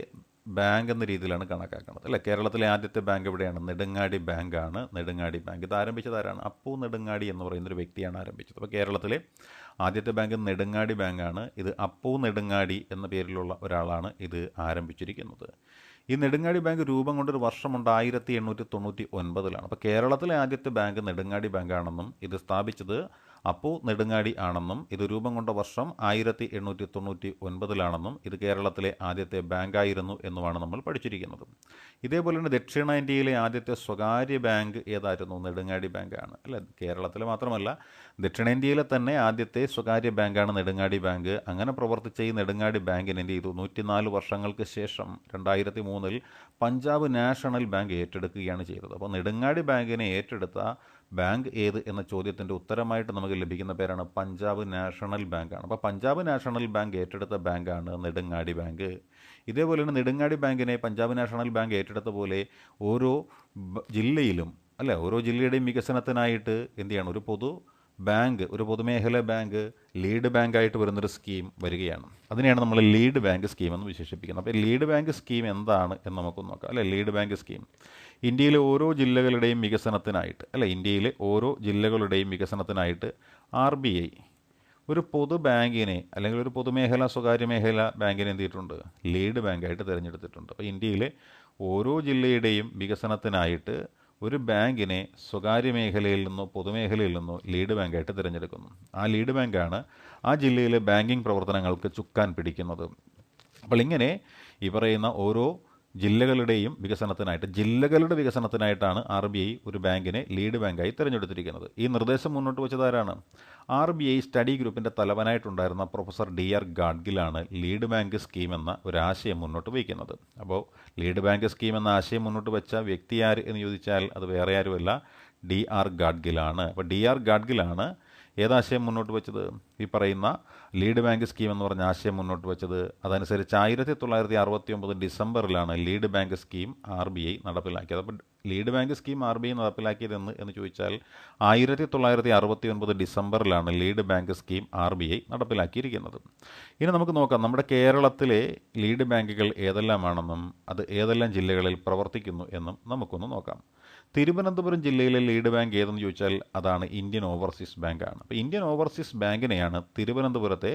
ബാങ്ക് എന്ന രീതിയിലാണ് കണക്കാക്കുന്നത് അല്ലേ. കേരളത്തിലെ ആദ്യത്തെ ബാങ്ക് എവിടെയാണ്? നെടുങ്ങാടി ബാങ്കാണ്. നെടുങ്ങാടി ബാങ്ക് ഇത് ആരംഭിച്ചത് ആരാണ്? അപ്പു നെടുങ്ങാടി എന്ന് പറയുന്നൊരു വ്യക്തിയാണ് ആരംഭിച്ചത്. അപ്പോൾ കേരളത്തിലെ ആദ്യത്തെ ബാങ്ക് നെടുങ്ങാടി ബാങ്കാണ്. ഇത് അപ്പു നെടുങ്ങാടി എന്ന പേരിലുള്ള ഒരാളാണ് ഇത് ആരംഭിച്ചിരിക്കുന്നത്. ഈ നെടുങ്ങാടി ബാങ്ക് രൂപം കൊണ്ടൊരു വർഷമുണ്ട് 1899. അപ്പോൾ കേരളത്തിലെ ആദ്യത്തെ ബാങ്ക് നെടുങ്ങാടി ബാങ്കാണെന്നും ഇത് സ്ഥാപിച്ചത് അപ്പു നെടുങ്ങാടി ആണെന്നും ഇത് രൂപം കൊണ്ട വർഷം 1899 ഇത് കേരളത്തിലെ ആദ്യത്തെ ബാങ്കായിരുന്നു എന്നുമാണ് നമ്മൾ പഠിച്ചിരിക്കുന്നത്. ഇതേപോലെ തന്നെ ദക്ഷിണേന്ത്യയിലെ ആദ്യത്തെ സ്വകാര്യ ബാങ്ക് ഏതായിരുന്നു? നെടുങ്ങാടി ബാങ്കാണ് അല്ലേ. കേരളത്തിലെ മാത്രമല്ല ദക്ഷിണേന്ത്യയിലെ തന്നെ ആദ്യത്തെ സ്വകാര്യ ബാങ്കാണ് നെടുങ്ങാടി ബാങ്ക്. അങ്ങനെ പ്രവർത്തിച്ച ഈ നെടുങ്ങാടി ബാങ്കിന് എന്ത് ചെയ്തു? 104 വർഷങ്ങൾക്ക് ശേഷം 2003 പഞ്ചാബ് നാഷണൽ ബാങ്ക് ഏറ്റെടുക്കുകയാണ് ചെയ്തത്. അപ്പോൾ നെടുങ്ങാടി ബാങ്കിനെ ഏറ്റെടുത്ത ബാങ്ക് ഏത് എന്ന ചോദ്യത്തിൻ്റെ ഉത്തരമായിട്ട് നമുക്ക് ലഭിക്കുന്ന പേരാണ് പഞ്ചാബ് നാഷണൽ ബാങ്കാണ്. അപ്പോൾ പഞ്ചാബ് നാഷണൽ ബാങ്ക് ഏറ്റെടുത്ത ബാങ്കാണ് നെടുങ്ങാടി ബാങ്ക്. ഇതേപോലെ തന്നെ നെടുങ്ങാടി ബാങ്കിനെ പഞ്ചാബ് നാഷണൽ ബാങ്ക് ഏറ്റെടുത്ത പോലെ ഓരോ ജില്ലയിലും അല്ലേ, ഓരോ ജില്ലയുടെയും വികസനത്തിനായിട്ട് എന്ത് ചെയ്യണം? ഒരു ബാങ്ക്, ഒരു പൊതുമേഖല ബാങ്ക് ലീഡ് ബാങ്കായിട്ട് വരുന്നൊരു സ്കീം വരികയാണ്. അതിനെയാണ് നമ്മൾ ലീഡ് ബാങ്ക് സ്കീം എന്ന് വിശേഷിപ്പിക്കുന്നത്. അപ്പോൾ ലീഡ് ബാങ്ക് സ്കീം എന്താണ് എന്ന് നമുക്കൊന്ന് നോക്കാം അല്ലേ. ലീഡ് ബാങ്ക് സ്കീം ഇന്ത്യയിലെ ഓരോ ജില്ലകളുടെയും വികസനത്തിനായിട്ട് അല്ലേ, ഇന്ത്യയിലെ ഓരോ ജില്ലകളുടെയും വികസനത്തിനായിട്ട് RBI ഒരു പൊതു ബാങ്കിനെ അല്ലെങ്കിൽ ഒരു പൊതുമേഖല സ്വകാര്യ മേഖല ബാങ്കിനെ എന്ത് ചെയ്തിട്ടുണ്ട്? ലീഡ് ബാങ്കായിട്ട് തിരഞ്ഞെടുത്തിട്ടുണ്ട്. അപ്പോൾ ഇന്ത്യയിലെ ഓരോ ജില്ലയുടെയും വികസനത്തിനായിട്ട് ഒരു ബാങ്കിനെ സ്വകാര്യ മേഖലയിൽ നിന്നോ പൊതുമേഖലയിൽ നിന്നോ ലീഡ് ബാങ്കായിട്ട് തിരഞ്ഞെടുക്കുന്നു. ആ ലീഡ് ബാങ്കാണ് ആ ജില്ലയിലെ ബാങ്കിങ് പ്രവർത്തനങ്ങൾക്ക് ചുക്കാൻ പിടിക്കുന്നത്. അപ്പോൾ ഇങ്ങനെ ഈ പറയുന്ന ഓരോ ജില്ലകളുടെ വികസനത്തിനായിട്ടാണ് RBI ഒരു ബാങ്കിനെ ലീഡ് ബാങ്കായി തിരഞ്ഞെടുത്തിരിക്കുന്നത്. ഈ നിർദ്ദേശം മുന്നോട്ട് വെച്ചതാരാണ്? RBI സ്റ്റഡി ഗ്രൂപ്പിൻ്റെ തലവനായിട്ടുണ്ടായിരുന്ന പ്രൊഫസർ DR ഗാഡ്ഗിലാണ് ലീഡ് ബാങ്ക് സ്കീം എന്ന ഒരു ആശയം മുന്നോട്ട് വയ്ക്കുന്നത്. അപ്പോൾ ലീഡ് ബാങ്ക് സ്കീം എന്ന ആശയം മുന്നോട്ട് വെച്ച വ്യക്തി ആര് എന്ന് ചോദിച്ചാൽ അത് വേറെ ആരുമല്ല, DR ഗാഡ്ഗിലാണ്. അപ്പോൾ DR ഗാഡ്ഗിലാണ് ഏതാശയം മുന്നോട്ട് വെച്ചത്? ഈ പറയുന്ന ലീഡ് ബാങ്ക് സ്കീം എന്ന് പറഞ്ഞ ആശയം മുന്നോട്ട് വെച്ചത്. അതനുസരിച്ച് 1969 ഡിസംബറിലാണ് ലീഡ് ബാങ്ക് സ്കീം RBI നടപ്പിലാക്കിയത്. അപ്പോൾ ലീഡ് ബാങ്ക് സ്കീം RBI നടപ്പിലാക്കിയത് എന്ന് ചോദിച്ചാൽ 1969 ഡിസംബറിലാണ് ലീഡ് ബാങ്ക് സ്കീം RBI നടപ്പിലാക്കിയിരിക്കുന്നത്. ഇനി നമുക്ക് നോക്കാം നമ്മുടെ കേരളത്തിലെ ലീഡ് ബാങ്കുകൾ ഏതെല്ലാമാണെന്നും അത് ഏതെല്ലാം ജില്ലകളിൽ പ്രവർത്തിക്കുന്നു എന്നും നമുക്കൊന്ന് നോക്കാം. തിരുവനന്തപുരം ജില്ലയിലെ ലീഡ് ബാങ്ക് ഏതെന്ന് ചോദിച്ചാൽ അതാണ് ഇന്ത്യൻ ഓവർസീസ് ബാങ്കാണ്. അപ്പോൾ ഇന്ത്യൻ ഓവർസീസ് ബാങ്കിനെയാണ് തിരുവനന്തപുരത്തെ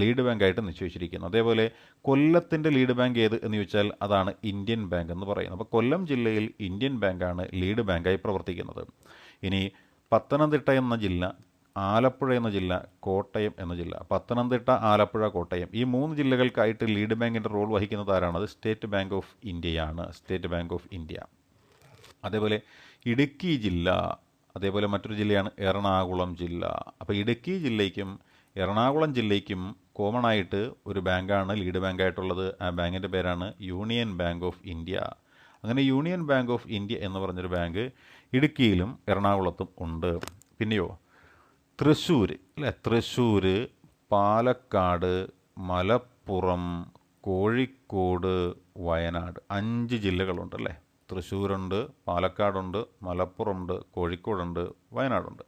ലീഡ് ബാങ്കായിട്ട് നിശ്ചയിച്ചിരിക്കുന്നത്. അതേപോലെ കൊല്ലത്തിൻ്റെ ലീഡ് ബാങ്ക് ഏത് എന്ന് ചോദിച്ചാൽ അതാണ് ഇന്ത്യൻ ബാങ്ക് എന്ന് പറയുന്നത്. അപ്പോൾ കൊല്ലം ജില്ലയിൽ ഇന്ത്യൻ ബാങ്കാണ് ലീഡ് ബാങ്കായി പ്രവർത്തിക്കുന്നത്. ഇനി പത്തനംതിട്ട എന്ന ജില്ല, ആലപ്പുഴ എന്ന ജില്ല, കോട്ടയം എന്ന ജില്ല. പത്തനംതിട്ട, ആലപ്പുഴ, കോട്ടയം ഈ 3 ജില്ലകൾക്കായിട്ട് ലീഡ് ബാങ്കിൻ്റെ റോൾ വഹിക്കുന്നത് ആരാണ്? അത് സ്റ്റേറ്റ് ബാങ്ക് ഓഫ് ഇന്ത്യയാണ്. State bank of India. അതേപോലെ ഇടുക്കി ജില്ല, അതേപോലെ മറ്റൊരു ജില്ലയാണ് എറണാകുളം ജില്ല. അപ്പോൾ ഇടുക്കി ജില്ലയ്ക്കും എറണാകുളം ജില്ലയ്ക്കും കോമൺ ആയിട്ട് ഒരു ബാങ്കാണ് ലീഡ് ബാങ്കായിട്ടുള്ളത്. ആ ബാങ്കിൻ്റെ പേരാണ് യൂണിയൻ ബാങ്ക് ഓഫ് ഇന്ത്യ. അങ്ങനെ യൂണിയൻ ബാങ്ക് ഓഫ് ഇന്ത്യ എന്ന് പറഞ്ഞൊരു ബാങ്ക് ഇടുക്കിയിലും എറണാകുളത്തും ഉണ്ട്. പിന്നെയോ തൃശ്ശൂർ അല്ലേ, തൃശ്ശൂർ, പാലക്കാട്, മലപ്പുറം, കോഴിക്കോട്, വയനാട് 5 ജില്ലകളുണ്ട് അല്ലേ. തൃശ്ശൂരുണ്ട്, പാലക്കാടുണ്ട്, മലപ്പുറമുണ്ട്, കോഴിക്കോടുണ്ട്, വയനാടുണ്ട്.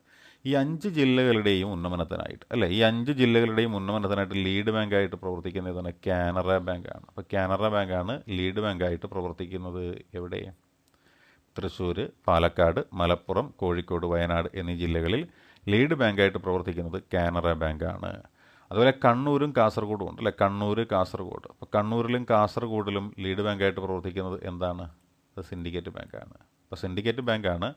ഈ 5 ജില്ലകളുടെയും ഉന്നമനത്തിനായിട്ട് അല്ലേ, ഈ 5 ജില്ലകളുടെയും ഉന്നമനത്തിനായിട്ട് ലീഡ് ബാങ്കായിട്ട് പ്രവർത്തിക്കുന്ന ഏതാണ്? കാനറ ബാങ്കാണ്. അപ്പോൾ കാനറ ബാങ്കാണ് ലീഡ് ബാങ്കായിട്ട് പ്രവർത്തിക്കുന്നത്. എവിടെ? തൃശ്ശൂർ, പാലക്കാട്, മലപ്പുറം, കോഴിക്കോട്, വയനാട് എന്നീ ജില്ലകളിൽ ലീഡ് ബാങ്കായിട്ട് പ്രവർത്തിക്കുന്നത് കാനറ ബാങ്കാണ്. അതുപോലെ കണ്ണൂരും കാസർഗോഡും ഉണ്ട് അല്ലേ. കണ്ണൂർ, കാസർഗോഡ്. അപ്പോൾ കണ്ണൂരിലും കാസർഗോഡിലും ലീഡ് ബാങ്കായിട്ട് പ്രവർത്തിക്കുന്നത് എന്താണ്? അത് സിൻഡിക്കേറ്റ് ബാങ്കാണ്. അപ്പോൾ സിൻഡിക്കേറ്റ് ബാങ്കാണ്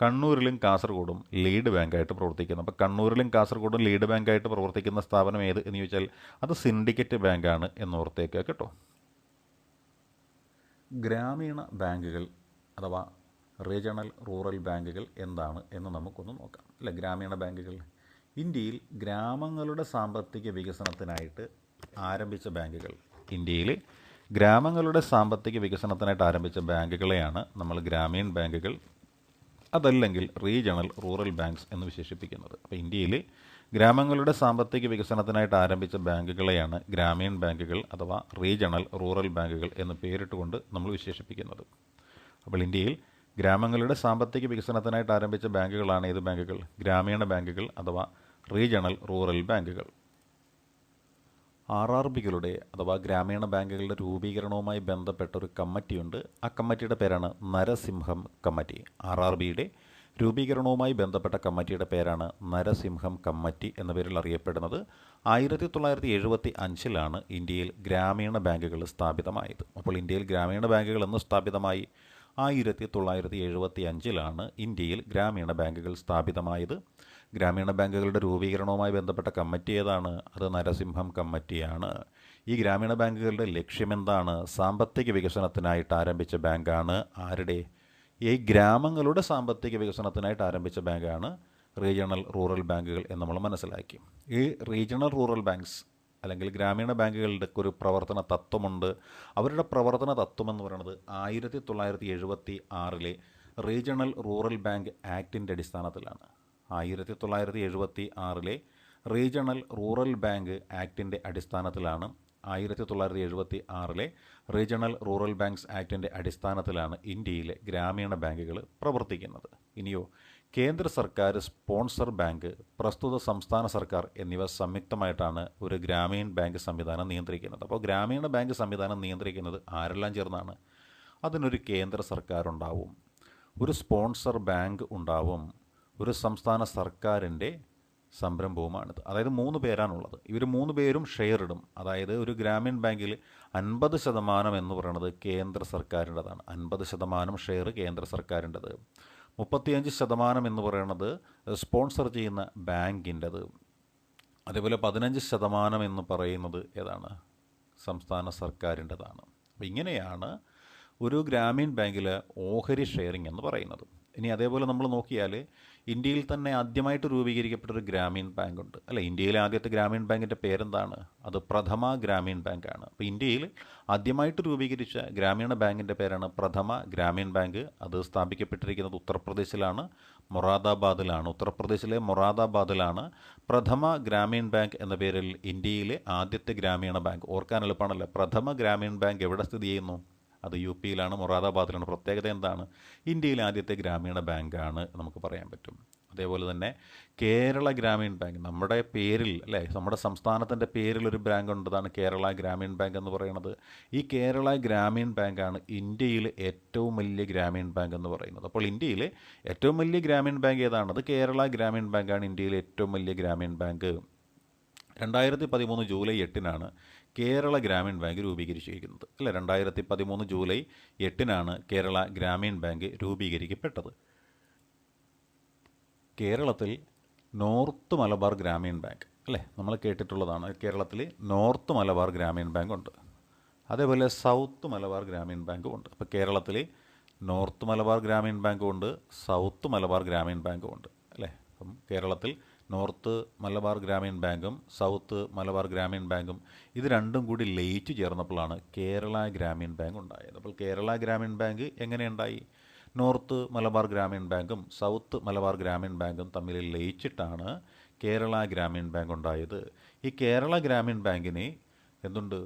കണ്ണൂരിലും കാസർഗോഡും ലീഡ് ബാങ്കായിട്ട് പ്രവർത്തിക്കുന്നത്. അപ്പോൾ കണ്ണൂരിലും കാസർഗോഡും ലീഡ് ബാങ്കായിട്ട് പ്രവർത്തിക്കുന്ന സ്ഥാപനം ഏത് എന്ന് ചോദിച്ചാൽ അത് സിൻഡിക്കേറ്റ് ബാങ്കാണ് എന്നോർത്തേക്കുക കേട്ടോ. ഗ്രാമീണ ബാങ്കുകൾ അഥവാ റീജിയണൽ റൂറൽ ബാങ്കുകൾ എന്താണ് എന്ന് നമുക്കൊന്ന് നോക്കാം അല്ലേ. ഗ്രാമീണ ബാങ്കുകൾ ഇന്ത്യയിൽ ഗ്രാമങ്ങളുടെ സാമ്പത്തിക വികസനത്തിനായിട്ട് ആരംഭിച്ച ബാങ്കുകൾ. ഇന്ത്യയിൽ ഗ്രാമങ്ങളുടെ സാമ്പത്തിക വികസനത്തിനായിട്ട് ആരംഭിച്ച ബാങ്കുകളെയാണ് നമ്മൾ ഗ്രാമീൺ ബാങ്കുകൾ അതല്ലെങ്കിൽ റീജിയണൽ റൂറൽ ബാങ്ക്സ് എന്ന് വിശേഷിപ്പിക്കുന്നത്. അപ്പോൾ ഇന്ത്യയിൽ ഗ്രാമങ്ങളുടെ സാമ്പത്തിക വികസനത്തിനായിട്ട് ആരംഭിച്ച ബാങ്കുകളെയാണ് ഗ്രാമീൺ ബാങ്കുകൾ അഥവാ റീജിയണൽ റൂറൽ ബാങ്കുകൾ എന്ന് പേരിട്ടുകൊണ്ട് നമ്മൾ വിശേഷിപ്പിക്കുന്നത്. അപ്പോൾ ഇന്ത്യയിൽ ഗ്രാമങ്ങളുടെ സാമ്പത്തിക വികസനത്തിനായിട്ട് ആരംഭിച്ച ബാങ്കുകളാണ് ഏത് ബാങ്കുകൾ? ഗ്രാമീണ ബാങ്കുകൾ അഥവാ റീജിയണൽ റൂറൽ ബാങ്കുകൾ. RRBകളുടെ അഥവാ ഗ്രാമീണ ബാങ്കുകളുടെ രൂപീകരണവുമായി ബന്ധപ്പെട്ട ഒരു കമ്മിറ്റിയുണ്ട്. ആ കമ്മിറ്റിയുടെ പേരാണ് നരസിംഹം കമ്മിറ്റി. RRBയുടെ രൂപീകരണവുമായി ബന്ധപ്പെട്ട കമ്മിറ്റിയുടെ പേരാണ് നരസിംഹം കമ്മിറ്റി എന്ന പേരിൽ അറിയപ്പെടുന്നത്. 1975 ഇന്ത്യയിൽ ഗ്രാമീണ ബാങ്കുകൾ സ്ഥാപിതമായത്. അപ്പോൾ ഇന്ത്യയിൽ ഗ്രാമീണ ബാങ്കുകൾ എന്ന് സ്ഥാപിതമായി 1975 ഇന്ത്യയിൽ ഗ്രാമീണ ബാങ്കുകൾ സ്ഥാപിതമായത്. ഗ്രാമീണ ബാങ്കുകളുടെ രൂപീകരണവുമായി ബന്ധപ്പെട്ട കമ്മിറ്റി ഏതാണ്? അത് നരസിംഹം കമ്മിറ്റിയാണ്. ഈ ഗ്രാമീണ ബാങ്കുകളുടെ ലക്ഷ്യമെന്താണ്? സാമ്പത്തിക വികസനത്തിനായിട്ട് ആരംഭിച്ച ബാങ്കാണ്. ആരുടെ? ഈ ഗ്രാമങ്ങളുടെ സാമ്പത്തിക വികസനത്തിനായിട്ട് ആരംഭിച്ച ബാങ്കാണ് റീജിയണൽ റൂറൽ ബാങ്കുകൾ എന്ന് നമ്മൾ മനസ്സിലാക്കി. ഈ റീജിയണൽ റൂറൽ ബാങ്ക്സ് അല്ലെങ്കിൽ ഗ്രാമീണ ബാങ്കുകളുടെ ഒരു പ്രവർത്തന തത്വമുണ്ട്. അവരുടെ പ്രവർത്തന തത്വം എന്ന് പറയുന്നത് 1976 റീജിയണൽ റൂറൽ ബാങ്ക് ആക്ടിൻ്റെ അടിസ്ഥാനത്തിലാണ്. 1976 റീജിയണൽ റൂറൽ ബാങ്ക് ആക്ടിൻ്റെ അടിസ്ഥാനത്തിലാണ് 1976 റീജിയണൽ റൂറൽ ബാങ്ക്സ് ആക്ടിൻ്റെ അടിസ്ഥാനത്തിലാണ് ഇന്ത്യയിലെ ഗ്രാമീണ ബാങ്കുകൾ പ്രവർത്തിക്കുന്നത്. ഇനിയോ കേന്ദ്ര സർക്കാർ സ്പോൺസർ ബാങ്ക്, പ്രസ്തുത സംസ്ഥാന സർക്കാർ എന്നിവ സംയുക്തമായിട്ടാണ് ഒരു ഗ്രാമീൺ ബാങ്ക് സംവിധാനം നിയന്ത്രിക്കുന്നത്. അപ്പോൾ ഗ്രാമീണ ബാങ്ക് സംവിധാനം നിയന്ത്രിക്കുന്നത് ആരെല്ലാം ചേർന്നാണ്? അതിനൊരു കേന്ദ്ര സർക്കാർ ഉണ്ടാവും, ഒരു സ്പോൺസർ ബാങ്ക് ഉണ്ടാവും, ഒരു സംസ്ഥാന സർക്കാരിൻ്റെ സംരംഭവുമാണിത്. അതായത് 3 പേരാണുള്ളത്. ഇവർ 3 പേരും ഷെയർ ഇടും. അതായത് ഒരു ഗ്രാമീൺ ബാങ്കിൽ 50% എന്ന് പറയുന്നത് കേന്ദ്ര സർക്കാരിൻ്റെതാണ്. 50% ഷെയർ കേന്ദ്ര സർക്കാരിൻ്റെത്. 35% എന്ന് പറയുന്നത് സ്പോൺസർ ചെയ്യുന്ന ബാങ്കിൻ്റെത്. അതേപോലെ 15% എന്ന് പറയുന്നത് ഏതാണ്? സംസ്ഥാന സർക്കാരിൻ്റെതാണ്. അപ്പോൾ ഇങ്ങനെയാണ് ഒരു ഗ്രാമീൺ ബാങ്കിലെ ഓഹരി ഷെയറിംഗ് എന്ന് പറയുന്നത്. ഇനി അതേപോലെ നമ്മൾ നോക്കിയാൽ ഇന്ത്യയിൽ തന്നെ ആദ്യമായിട്ട് രൂപീകരിക്കപ്പെട്ടൊരു ഗ്രാമീൺ ബാങ്കുണ്ട് അല്ലേ? ഇന്ത്യയിലെ ആദ്യത്തെ ഗ്രാമീൺ ബാങ്കിൻ്റെ പേരെന്താണ്? അത് പ്രഥമ ഗ്രാമീൺ ബാങ്കാണ്. അപ്പോൾ ഇന്ത്യയിൽ ആദ്യമായിട്ട് രൂപീകരിച്ച ഗ്രാമീണ ബാങ്കിൻ്റെ പേരാണ് പ്രഥമ ഗ്രാമീൺ ബാങ്ക്. അത് സ്ഥാപിക്കപ്പെട്ടിരിക്കുന്നത് ഉത്തർപ്രദേശിലാണ്, മൊറാദാബാദിലാണ്. ഉത്തർപ്രദേശിലെ മൊറാദാബാദിലാണ് പ്രഥമ ഗ്രാമീൺ ബാങ്ക് എന്ന പേരിൽ ഇന്ത്യയിലെ ആദ്യത്തെ ഗ്രാമീണ ബാങ്ക്. ഓർക്കാൻ എളുപ്പമാണല്ലോ. പ്രഥമ ഗ്രാമീൺ ബാങ്ക് എവിടെ സ്ഥിതി ചെയ്യുന്നു? അത് യു പിയിലാണ്, മൊറാദാബാദിലാണ്. പ്രത്യേകത എന്താണ്? ഇന്ത്യയിലെ ആദ്യത്തെ ഗ്രാമീണ ബാങ്കാണ് നമുക്ക് പറയാൻ പറ്റും. അതേപോലെ തന്നെ കേരള ഗ്രാമീൺ ബാങ്ക് നമ്മുടെ പേരിൽ അല്ലേ, നമ്മുടെ സംസ്ഥാനത്തിൻ്റെ പേരിൽ ഒരു ബാങ്ക് ഉണ്ട്. അതാണ് കേരള ഗ്രാമീൺ ബാങ്ക് എന്ന് പറയുന്നത്. ഈ കേരള ഗ്രാമീൺ ബാങ്കാണ് ഇന്ത്യയിലെ ഏറ്റവും വലിയ ഗ്രാമീൺ ബാങ്ക് എന്ന് പറയുന്നത്. അപ്പോൾ ഇന്ത്യയിലെ ഏറ്റവും വലിയ ഗ്രാമീൺ ബാങ്ക് ഏതാണ്? അത് കേരള ഗ്രാമീൺ ബാങ്കാണ് ഇന്ത്യയിലെ ഏറ്റവും വലിയ ഗ്രാമീൺ ബാങ്ക്. 2013 ജൂലൈ 8-നാണ് കേരള ഗ്രാമീൺ ബാങ്ക് രൂപീകരിച്ചിരിക്കുന്നത് അല്ലേ? 2013 ജൂലൈ 8-നാണ് കേരള ഗ്രാമീൺ ബാങ്ക് രൂപീകരിക്കപ്പെട്ടത്. കേരളത്തിൽ നോർത്ത് മലബാർ ഗ്രാമീൺ ബാങ്ക് അല്ലേ, നമ്മൾ കേട്ടിട്ടുള്ളതാണ്. കേരളത്തിൽ നോർത്ത് മലബാർ ഗ്രാമീൺ ബാങ്ക് ഉണ്ട്. അതേപോലെ സൗത്ത് മലബാർ ഗ്രാമീൺ ബാങ്കും ഉണ്ട്. അപ്പോൾ കേരളത്തിൽ നോർത്ത് മലബാർ ഗ്രാമീൺ ബാങ്കും ഉണ്ട്, സൗത്ത് മലബാർ ഗ്രാമീൺ ബാങ്കും ഉണ്ട് അല്ലേ? അപ്പം കേരളത്തിൽ നോർത്ത് മലബാർ ഗ്രാമീൺ ബാങ്കും സൗത്ത് മലബാർ ഗ്രാമീൺ ബാങ്കും ഇത് രണ്ടും കൂടി ലയിച്ചു ചേർന്നപ്പോഴാണ് കേരള ഗ്രാമീൺ ബാങ്ക് ഉണ്ടായത്. അപ്പോൾ കേരള ഗ്രാമീൺ ബാങ്ക് എങ്ങനെയുണ്ടായി? നോർത്ത് മലബാർ ഗ്രാമീൺ ബാങ്കും സൗത്ത് മലബാർ ഗ്രാമീൺ ബാങ്കും തമ്മിൽ ലയിച്ചിട്ടാണ് കേരള ഗ്രാമീൺ ബാങ്ക് ഉണ്ടായത്. ഈ കേരള ഗ്രാമീൺ ബാങ്കിന് എന്തുണ്ട്?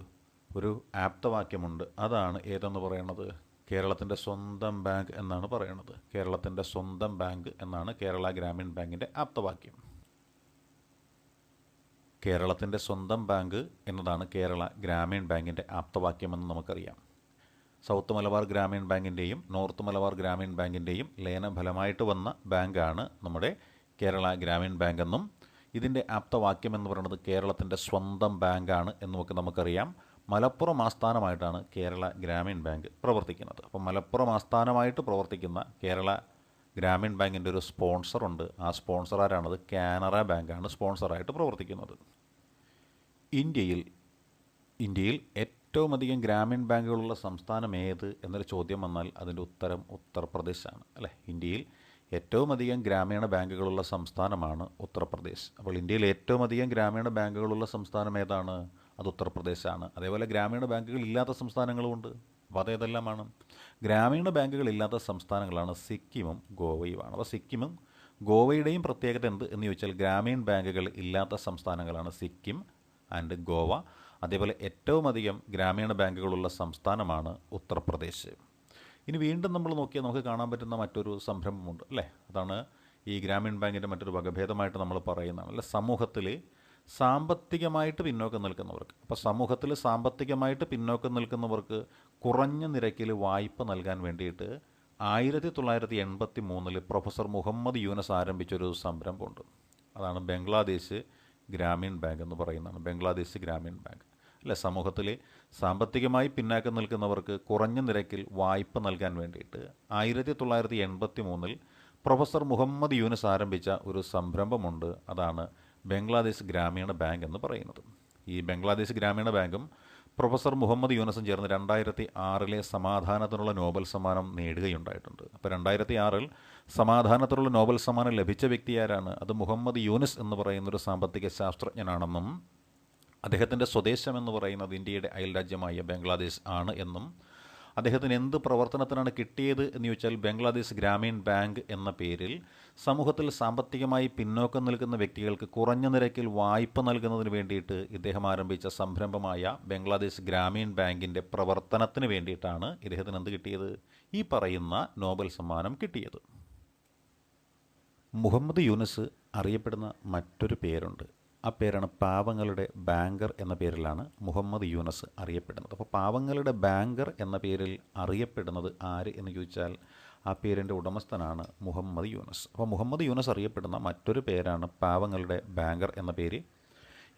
ഒരു ആപ്തവാക്യമുണ്ട്. അതാണ് ഏതെന്ന് പറയുന്നത്? കേരളത്തിൻ്റെ സ്വന്തം ബാങ്ക് എന്നാണ് പറയുന്നത്. കേരളത്തിൻ്റെ സ്വന്തം ബാങ്ക് എന്നാണ് കേരള ഗ്രാമീൺ ബാങ്കിൻ്റെ ആപ്തവാക്യം. കേരളത്തിൻ്റെ സ്വന്തം ബാങ്ക് എന്നതാണ് കേരള ഗ്രാമീൺ ബാങ്കിൻ്റെ ആപ്തവാക്യമെന്ന് നമുക്കറിയാം. സൗത്ത് മലബാർ ഗ്രാമീൺ ബാങ്കിൻ്റെയും നോർത്ത് മലബാർ ഗ്രാമീൺ ബാങ്കിൻ്റെയും ലയനഫലമായിട്ട് വന്ന ബാങ്കാണ് നമ്മുടെ കേരള ഗ്രാമീൺ ബാങ്കെന്നും ഇതിൻ്റെ ആപ്തവാക്യം എന്ന് പറയുന്നത് കേരളത്തിൻ്റെ സ്വന്തം ബാങ്കാണ് എന്നുമൊക്കെ നമുക്കറിയാം. മലപ്പുറം ആസ്ഥാനമായിട്ടാണ് കേരള ഗ്രാമീൺ ബാങ്ക് പ്രവർത്തിക്കുന്നത്. അപ്പം മലപ്പുറം ആസ്ഥാനമായിട്ട് പ്രവർത്തിക്കുന്ന കേരള ഗ്രാമീൺ ബാങ്കിൻ്റെ ഒരു സ്പോൺസറുണ്ട്. ആ സ്പോൺസർ ആരാണത്? കാനറ ബാങ്കാണ് സ്പോൺസറായിട്ട് പ്രവർത്തിക്കുന്നത്. ഇന്ത്യയിൽ ഏറ്റവും അധികം ഗ്രാമീൺ ബാങ്കുകളുള്ള സംസ്ഥാനം ഏത് എന്നൊരു ചോദ്യം വന്നാൽ അതിൻ്റെ ഉത്തരം ഉത്തർപ്രദേശാണ് അല്ലേ? ഇന്ത്യയിൽ ഏറ്റവും അധികം ഗ്രാമീണ ബാങ്കുകളുള്ള സംസ്ഥാനമാണ് ഉത്തർപ്രദേശ്. അപ്പോൾ ഇന്ത്യയിൽ ഏറ്റവും അധികം ഗ്രാമീണ ബാങ്കുകളുള്ള സംസ്ഥാനം ഏതാണ്? അത് ഉത്തർപ്രദേശാണ്. അതേപോലെ ഗ്രാമീണ ബാങ്കുകൾ ഇല്ലാത്ത സംസ്ഥാനങ്ങളുമുണ്ട്. അപ്പോൾ അതേതെല്ലാമാണ്? ഗ്രാമീണ ബാങ്കുകൾ ഇല്ലാത്ത സംസ്ഥാനങ്ങളാണ് സിക്കിമും ഗോവയുമാണ്. അപ്പോൾ സിക്കിമും ഗോവയുടെയും പ്രത്യേകത എന്ത് എന്ന് ചോദിച്ചാൽ ഗ്രാമീൺ ബാങ്കുകൾ ഇല്ലാത്ത സംസ്ഥാനങ്ങളാണ് സിക്കിം ആൻഡ് ഗോവ. അതേപോലെ ഏറ്റവും അധികം ഗ്രാമീണ ബാങ്കുകളുള്ള സംസ്ഥാനമാണ് ഉത്തർപ്രദേശ്. ഇനി വീണ്ടും നമ്മൾ നോക്കിയാൽ നമുക്ക് കാണാൻ പറ്റുന്ന മറ്റൊരു സംരംഭമുണ്ട് അല്ലേ? അതാണ് ഈ ഗ്രാമീൺ ബാങ്കിൻ്റെ മറ്റൊരു വകഭേദമായിട്ട് നമ്മൾ പറയുന്നതാണ് അല്ലെ? സമൂഹത്തിൽ സാമ്പത്തികമായിട്ട് പിന്നോക്കം നിൽക്കുന്നവർക്ക്. അപ്പോൾ സമൂഹത്തിൽ സാമ്പത്തികമായിട്ട് പിന്നോക്കം നിൽക്കുന്നവർക്ക് കുറഞ്ഞ നിരക്കിൽ വായ്പ നൽകാൻ വേണ്ടിയിട്ട് 1983 പ്രൊഫസർ മുഹമ്മദ് യൂനസ് ആരംഭിച്ചൊരു സംരംഭമുണ്ട്. അതാണ് ബംഗ്ലാദേശ് ഗ്രാമീൺ ബാങ്ക് എന്ന് പറയുന്നതാണ്. ബംഗ്ലാദേശ് ഗ്രാമീൺ ബാങ്ക് അല്ലെ? സമൂഹത്തിൽ സാമ്പത്തികമായി പിന്നാക്കം നിൽക്കുന്നവർക്ക് കുറഞ്ഞ നിരക്കിൽ വായ്പ നൽകാൻ വേണ്ടിയിട്ട് 1983 പ്രൊഫസർ മുഹമ്മദ് യൂനസ് ആരംഭിച്ച ഒരു സംരംഭമുണ്ട്. അതാണ് ബംഗ്ലാദേശ് ഗ്രാമീണ ബാങ്ക് എന്ന് പറയുന്നത്. ഈ ബംഗ്ലാദേശ് ഗ്രാമീണ ബാങ്കും പ്രൊഫസർ മുഹമ്മദ് യൂനസും ചേർന്ന് 2006 സമാധാനത്തിനുള്ള നോബൽ സമ്മാനം നേടുകയുണ്ടായിട്ടുണ്ട്. അപ്പോൾ 2006 സമാധാനത്തിനുള്ള നോബൽ സമ്മാനം ലഭിച്ച വ്യക്തി ആരാണ്? അത് മുഹമ്മദ് യൂനസ് എന്ന് പറയുന്നൊരു സാമ്പത്തിക ശാസ്ത്രജ്ഞനാണെന്നും അദ്ദേഹത്തിൻ്റെ സ്വദേശം എന്ന് പറയുന്നത് ഇന്ത്യയുടെ അയൽരാജ്യമായ ബംഗ്ലാദേശ് ആണ് എന്നും അദ്ദേഹത്തിന് എന്ത് പ്രവർത്തനത്തിനാണ് കിട്ടിയത് എന്ന് ചോദിച്ചാൽ ബംഗ്ലാദേശ് ഗ്രാമീൺ ബാങ്ക് എന്ന പേരിൽ സമൂഹത്തിൽ സാമ്പത്തികമായി പിന്നോക്കം നിൽക്കുന്ന വ്യക്തികൾക്ക് കുറഞ്ഞ നിരക്കിൽ വായ്പ നൽകുന്നതിന് വേണ്ടിയിട്ട് ഇദ്ദേഹം ആരംഭിച്ച സംരംഭമായ ബംഗ്ലാദേശ് ഗ്രാമീൺ ബാങ്കിൻ്റെ പ്രവർത്തനത്തിന് വേണ്ടിയിട്ടാണ് ഇദ്ദേഹത്തിന് എന്ത് കിട്ടിയത്? ഈ പറയുന്ന നോബൽ സമ്മാനം കിട്ടിയത്. മുഹമ്മദ് യൂനസ് അറിയപ്പെടുന്ന മറ്റൊരു പേരുണ്ട്. ആ പേരാണ് പാവങ്ങളുടെ ബാങ്കർ എന്ന പേരിലാണ് മുഹമ്മദ് യൂനസ് അറിയപ്പെടുന്നത്. അപ്പോൾ പാവങ്ങളുടെ ബാങ്കർ എന്ന പേരിൽ അറിയപ്പെടുന്നത് ആര് എന്ന് ചോദിച്ചാൽ ആ പേരിൻ്റെ ഉടമസ്ഥനാണ് മുഹമ്മദ് യൂനസ്. അപ്പോൾ മുഹമ്മദ് യൂനസ് അറിയപ്പെടുന്ന മറ്റൊരു പേരാണ് പാവങ്ങളുടെ ബാങ്കർ എന്ന പേര്.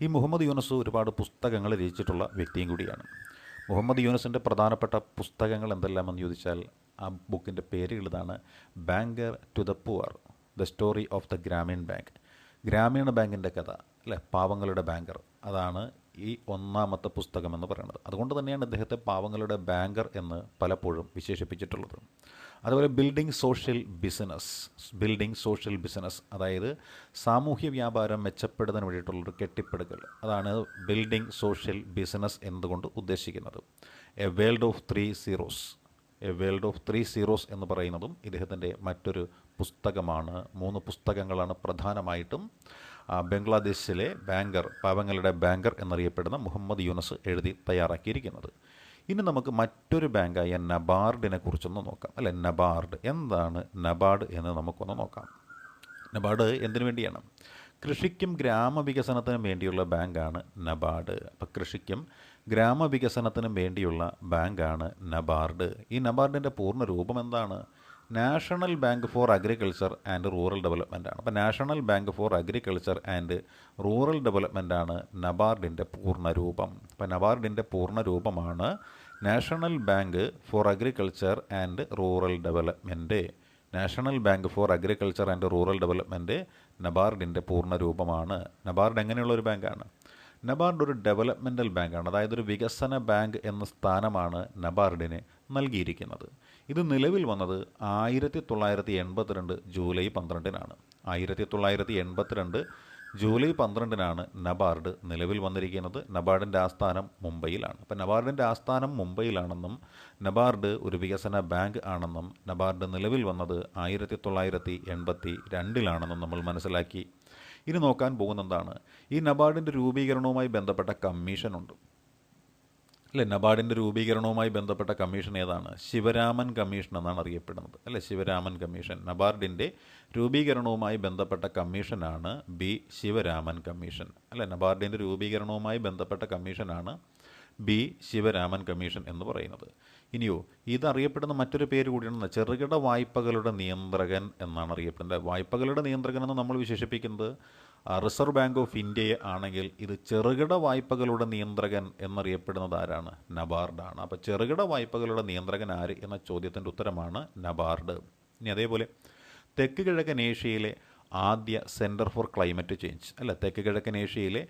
ഈ മുഹമ്മദ് യൂനസ് ഒരുപാട് പുസ്തകങ്ങൾ രചിച്ചിട്ടുള്ള വ്യക്തിയും കൂടിയാണ്. മുഹമ്മദ് യൂനസിൻ്റെ പ്രധാനപ്പെട്ട പുസ്തകങ്ങൾ എന്തെല്ലാമെന്ന് ചോദിച്ചാൽ ആ ബുക്കിൻ്റെ പേരുകൾ ഇതാണ്: banker to the poor, the story of the Grameen bank. ഗ്രാമീണ ബാങ്കിൻ്റെ കഥ, അല്ലേ, പാവങ്ങളുടെ ബാങ്കർ, അതാണ് ഈ ഒന്നാമത്തെ പുസ്തകം എന്ന് പറയുന്നത്. അതുകൊണ്ട് തന്നെയാണ് ഇദ്ദേഹത്തെ പാവങ്ങളുടെ ബാങ്കർ എന്ന് പലപ്പോഴും വിശേഷിപ്പിച്ചിട്ടുള്ളത്. അതുപോലെ ബിൽഡിംഗ് സോഷ്യൽ ബിസിനസ്, അതായത് സാമൂഹ്യ വ്യാപാരം മെച്ചപ്പെടുന്നതിന് വേണ്ടിയിട്ടുള്ളൊരു കെട്ടിപ്പടുക്കൽ, അതാണ് ബിൽഡിംഗ് സോഷ്യൽ ബിസിനസ് എന്നതുകൊണ്ട് ഉദ്ദേശിക്കുന്നത്. A world of three zeros എന്ന് പറയുന്നതും ഇദ്ദേഹത്തിൻ്റെ മറ്റൊരു പുസ്തകമാണ്. 3 പുസ്തകങ്ങളാണ് പ്രധാനമായിട്ടും ബംഗ്ലാദേശിലെ പാവങ്ങളുടെ ബാങ്കർ എന്നറിയപ്പെടുന്ന മുഹമ്മദ് യൂനസ് എഴുതി തയ്യാറാക്കിയിരിക്കുന്നത്. ഇനി നമുക്ക് മറ്റൊരു ബാങ്കായ നബാർഡിനെ കുറിച്ചൊന്ന് നോക്കാം. അല്ലെ, എന്താണ് നബാർഡ് എന്ന് നമുക്കൊന്ന് നോക്കാം. നബാർഡ് എന്തിനു വേണ്ടിയാണ്? കൃഷിക്കും ഗ്രാമവികസനത്തിനും വേണ്ടിയുള്ള ബാങ്കാണ് നബാർഡ്. അപ്പോൾ കൃഷിക്കും ഗ്രാമവികസനത്തിനും വേണ്ടിയുള്ള ബാങ്കാണ് നബാർഡ്. ഈ നബാർഡിൻ്റെ പൂർണ്ണ രൂപം എന്താണ്? National bank for agriculture and rural development ആണ്. അപ്പോൾ national bank for agriculture and rural development ആണ് നബാർഡിൻ്റെ പൂർണ്ണ രൂപം. അപ്പോൾ നബാർഡിൻ്റെ പൂർണ്ണ രൂപമാണ് national bank for agriculture and rural development. National bank for agriculture and rural development നബാർഡിൻ്റെ പൂർണ്ണ രൂപമാണ്. നബാർഡ് എങ്ങനെയുള്ള ഒരു ബാങ്കാണ്? നബാർഡ് ഒരു ഡെവലപ്മെൻ്റൽ ബാങ്കാണ്. അതായത് ഒരു വികസന ബാങ്ക് എന്ന സ്ഥാനമാണ് നബാർഡിന് നൽകിയിരിക്കുന്നത്. ഇത് നിലവിൽ വന്നത് 1982 ജൂലൈ 12-നാണ്. 1982 ജൂലൈ 12-നാണ് നബാർഡ് നിലവിൽ വന്നിരിക്കുന്നത്. നബാർഡിൻ്റെ ആസ്ഥാനം മുംബൈയിലാണ്. അപ്പം നബാർഡിൻ്റെ ആസ്ഥാനം മുംബൈയിലാണെന്നും നബാർഡ് ഒരു വികസന ബാങ്ക് ആണെന്നും നബാർഡ് നിലവിൽ വന്നത് 1982-ലാണെന്നും നമ്മൾ മനസ്സിലാക്കി. ഇനി നോക്കാൻ പോകുന്നതാണ്, ഈ നബാർഡിൻ്റെ രൂപീകരണവുമായി ബന്ധപ്പെട്ട കമ്മീഷനുണ്ട്. അല്ലേ, നബാർഡിൻ്റെ രൂപീകരണവുമായി ബന്ധപ്പെട്ട കമ്മീഷൻ ഏതാണ്? ശിവരാമൻ കമ്മീഷൻ എന്നാണ് അറിയപ്പെടുന്നത്. അല്ലേ, ശിവരാമൻ കമ്മീഷൻ. നബാർഡിൻ്റെ രൂപീകരണവുമായി ബന്ധപ്പെട്ട കമ്മീഷനാണ് ശിവരാമൻ കമ്മീഷൻ. അല്ലേ, നബാർഡിൻ്റെ രൂപീകരണവുമായി ബന്ധപ്പെട്ട കമ്മീഷനാണ് ശിവരാമൻ കമ്മീഷൻ എന്ന് പറയുന്നത്. ഇനിയോ, ഇതറിയപ്പെടുന്ന മറ്റൊരു പേര് കൂടിയാണ് ചെറുകിട വായ്പകളുടെ നിയന്ത്രകൻ എന്നാണ് അറിയപ്പെടുന്നത്. വായ്പകളുടെ നിയന്ത്രകൻ എന്ന് നമ്മൾ വിശേഷിപ്പിക്കുന്നത് റിസർവ് ബാങ്ക് ഓഫ് ഇന്ത്യയെ ആണെങ്കിൽ ഇത് ചെറുകിട വായ്പകളുടെ നിയന്ത്രകൻ എന്നറിയപ്പെടുന്നത് ആരാണ്? നബാർഡാണ്. അപ്പോൾ ചെറുകിട വായ്പകളുടെ നിയന്ത്രകൻ ആര് എന്ന ചോദ്യത്തിൻ്റെ ഉത്തരമാണ് നബാർഡ്. ഇനി അതേപോലെ തെക്ക് കിഴക്കൻ ഏഷ്യയിലെ ആദ്യ സെൻറ്റർ ഫോർ ക്ലൈമറ്റ് ചേഞ്ച്, അല്ല, തെക്ക് കിഴക്കൻ ഏഷ്യയിലെ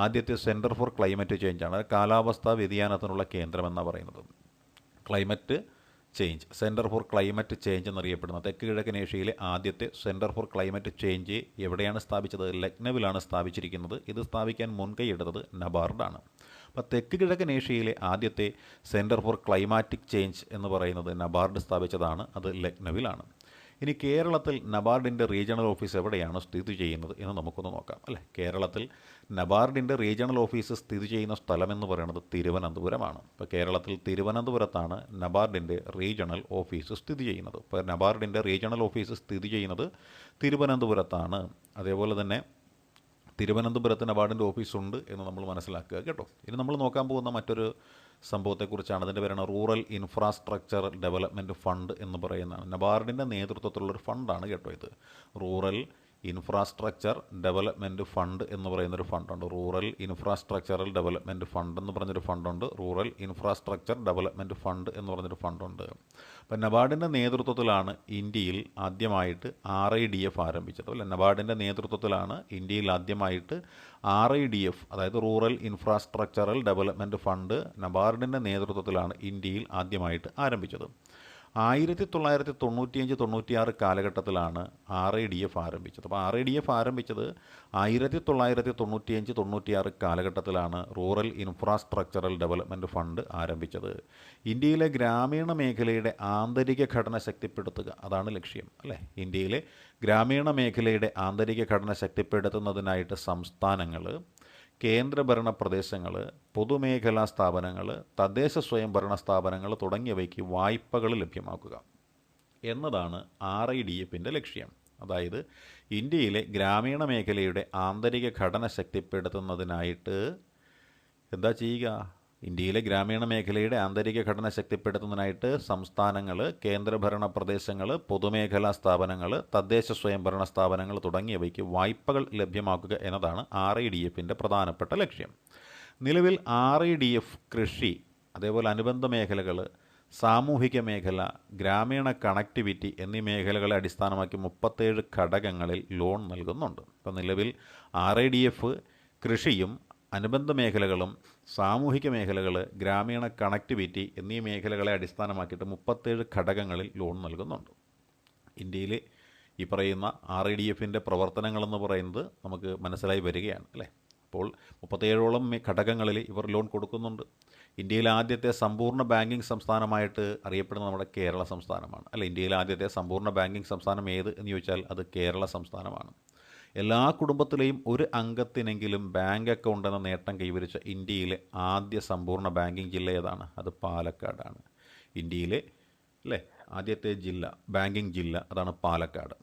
ആദ്യത്തെ സെൻറ്റർ ഫോർ ക്ലൈമറ്റ് ചേഞ്ചാണ്. കാലാവസ്ഥാ വ്യതിയാനത്തിനുള്ള കേന്ദ്രം എന്നാണ് പറയുന്നത്. Climate change, centre for climate change എന്നറിയപ്പെടുന്ന തെക്ക് കിഴക്കൻ ഏഷ്യയിലെ ആദ്യത്തെ സെൻറ്റർ ഫോർ ക്ലൈമറ്റ് ചേഞ്ച് എവിടെയാണ് സ്ഥാപിച്ചത്? ലക്നൌവിലാണ് സ്ഥാപിച്ചിരിക്കുന്നത്. ഇത് സ്ഥാപിക്കാൻ മുൻകൈ എടുത്തത് നബാർഡാണ്. അപ്പോൾ തെക്ക് കിഴക്കൻ ഏഷ്യയിലെ ആദ്യത്തെ സെൻറ്റർ ഫോർ ക്ലൈമാറ്റിക് ചേഞ്ച് എന്ന് പറയുന്നത് നബാർഡ് സ്ഥാപിച്ചതാണ്. അത് ലക്നൌവിലാണ്. ഇനി കേരളത്തിൽ നബാർഡിൻ്റെ റീജിയണൽ ഓഫീസ് എവിടെയാണ് സ്ഥിതി ചെയ്യുന്നത് എന്ന് നമുക്കൊന്ന് നോക്കാം. അല്ലേ, കേരളത്തിൽ നബാർഡിൻ്റെ റീജിയണൽ ഓഫീസ് സ്ഥിതി ചെയ്യുന്ന സ്ഥലമെന്ന് പറയുന്നത് തിരുവനന്തപുരമാണ്. ഇപ്പോൾ കേരളത്തിൽ തിരുവനന്തപുരത്താണ് നബാർഡിൻ്റെ റീജിയണൽ ഓഫീസ് സ്ഥിതി ചെയ്യുന്നത്. ഇപ്പോൾ നബാർഡിൻ്റെ റീജിയണൽ ഓഫീസ് സ്ഥിതി ചെയ്യുന്നത് തിരുവനന്തപുരത്താണ്. അതേപോലെ തന്നെ തിരുവനന്തപുരത്ത് നബാർഡിൻ്റെ ഓഫീസുണ്ട് എന്ന് നമ്മൾ മനസ്സിലാക്കുക കേട്ടോ. ഇനി നമ്മൾ നോക്കാൻ പോകുന്ന മറ്റൊരു സംഭവത്തെക്കുറിച്ചാണ്. അതിൻ്റെ പേരാണ് റൂറൽ ഇൻഫ്രാസ്ട്രക്ചർ ഡെവലപ്മെൻറ്റ് ഫണ്ട് എന്ന് പറയുന്നതാണ്. നബാർഡിൻ്റെ നേതൃത്വത്തിലുള്ളൊരു ഫണ്ടാണ് കേട്ടോ ഇത്. റൂറൽ ഇൻഫ്രാസ്ട്രക്ചർ ഡെവലപ്മെൻറ്റ് ഫണ്ട് എന്ന് പറയുന്നൊരു ഫണ്ടുണ്ട്. റൂറൽ ഇൻഫ്രാസ്ട്രക്ചറൽ ഡെവലപ്മെൻറ്റ് ഫണ്ട് എന്ന് പറഞ്ഞൊരു ഫണ്ടുണ്ട്. റൂറൽ ഇൻഫ്രാസ്ട്രക്ചർ ഡെവലപ്മെൻറ്റ് ഫണ്ട് എന്ന് പറഞ്ഞൊരു ഫണ്ടുണ്ട്. അപ്പം നബാർഡിൻ്റെ നേതൃത്വത്തിലാണ് ഇന്ത്യയിൽ ആദ്യമായിട്ട് RIDF ആരംഭിച്ചത്. അല്ലേ, നബാർഡിൻ്റെ നേതൃത്വത്തിലാണ് ഇന്ത്യയിൽ ആദ്യമായിട്ട് RIDF, അതായത് റൂറൽ ഇൻഫ്രാസ്ട്രക്ചറൽ ഡെവലപ്മെൻറ്റ് ഫണ്ട് നബാർഡിൻ്റെ നേതൃത്വത്തിലാണ് ഇന്ത്യയിൽ ആദ്യമായിട്ട് ആരംഭിച്ചത്. 1995-96 കാലഘട്ടത്തിലാണ് RIDF ആരംഭിച്ചത്. അപ്പോൾ RIDF ആരംഭിച്ചത് 1995-96 കാലഘട്ടത്തിലാണ് റൂറൽ ഇൻഫ്രാസ്ട്രക്ചറൽ ഡെവലപ്മെൻറ്റ് ഫണ്ട് ആരംഭിച്ചത്. ഇന്ത്യയിലെ ഗ്രാമീണ മേഖലയുടെ ആന്തരിക ഘടന ശക്തിപ്പെടുത്തുക, അതാണ് ലക്ഷ്യം. അല്ലേ, ഇന്ത്യയിലെ ഗ്രാമീണ മേഖലയുടെ ആന്തരിക ഘടന ശക്തിപ്പെടുത്തുന്നതിനായിട്ട് സംസ്ഥാനങ്ങൾ, കേന്ദ്രഭരണ പ്രദേശങ്ങൾ, പൊതുമേഖലാ സ്ഥാപനങ്ങൾ, തദ്ദേശ സ്വയംഭരണ സ്ഥാപനങ്ങൾ തുടങ്ങിയവയ്ക്ക് വായ്പകൾ ലഭ്യമാക്കുക എന്നതാണ് RIDFൻ്റെ ലക്ഷ്യം. അതായത് ഇന്ത്യയിലെ ഗ്രാമീണ മേഖലയുടെ ആന്തരിക ഘടന ശക്തിപ്പെടുത്തുന്നതിനായിട്ട് എന്താ ചെയ്യുക? ഇന്ത്യയിലെ ഗ്രാമീണ മേഖലയുടെ ആന്തരിക ഘടന ശക്തിപ്പെടുത്തുന്നതിനായിട്ട് സംസ്ഥാനങ്ങൾ, കേന്ദ്രഭരണ പ്രദേശങ്ങൾ, പൊതുമേഖലാ സ്ഥാപനങ്ങൾ, തദ്ദേശ സ്വയംഭരണ സ്ഥാപനങ്ങൾ തുടങ്ങിയവയ്ക്ക് വായ്പകൾ ലഭ്യമാക്കുക എന്നതാണ് RIDFിൻ്റെ പ്രധാനപ്പെട്ട ലക്ഷ്യം. നിലവിൽ RIDF കൃഷി, അതേപോലെ അനുബന്ധ മേഖലകൾ, സാമൂഹിക മേഖല, ഗ്രാമീണ കണക്ടിവിറ്റി എന്നീ മേഖലകളെ അടിസ്ഥാനമാക്കി 37 ഘടകങ്ങളിൽ ലോൺ നൽകുന്നുണ്ട്. ഇപ്പോൾ നിലവിൽ RIDF കൃഷിയും അനുബന്ധ മേഖലകളും, സാമൂഹിക മേഖലകൾ, ഗ്രാമീണ കണക്ടിവിറ്റി എന്നീ മേഖലകളെ അടിസ്ഥാനമാക്കിയിട്ട് 37 ഘടകങ്ങളിൽ ലോൺ നൽകുന്നുണ്ട്. ഇന്ത്യയിൽ ഈ പറയുന്ന RIDFിൻ്റെ പ്രവർത്തനങ്ങളെന്ന് പറയുന്നത് നമുക്ക് മനസ്സിലായി വരികയാണ് അല്ലേ. അപ്പോൾ 37ഓളം ഘടകങ്ങളിൽ ഇവർ ലോൺ കൊടുക്കുന്നുണ്ട്. ഇന്ത്യയിലെ ആദ്യത്തെ സമ്പൂർണ്ണ ബാങ്കിങ് സംസ്ഥാനമായിട്ട് അറിയപ്പെടുന്നത് നമ്മുടെ കേരള സംസ്ഥാനമാണ് അല്ല. ഇന്ത്യയിലെ ആദ്യത്തെ സമ്പൂർണ്ണ ബാങ്കിങ് സംസ്ഥാനം ഏത് എന്ന് ചോദിച്ചാൽ അത് കേരള സംസ്ഥാനമാണ്. എല്ലാ കുടുംബത്തിലെയും ഒരു അംഗത്തിനെങ്കിലും ബാങ്ക് അക്കൗണ്ട് എന്ന നേട്ടം കൈവരിച്ച ഇന്ത്യയിലെ ആദ്യ സമ്പൂർണ്ണ ബാങ്കിങ് ജില്ല ഏതാണ്? അത് പാലക്കാടാണ്. ഇന്ത്യയിലെ അല്ലേ ആദ്യത്തെ ജില്ല, ബാങ്കിങ് ജില്ല, അതാണ് പാലക്കാട്.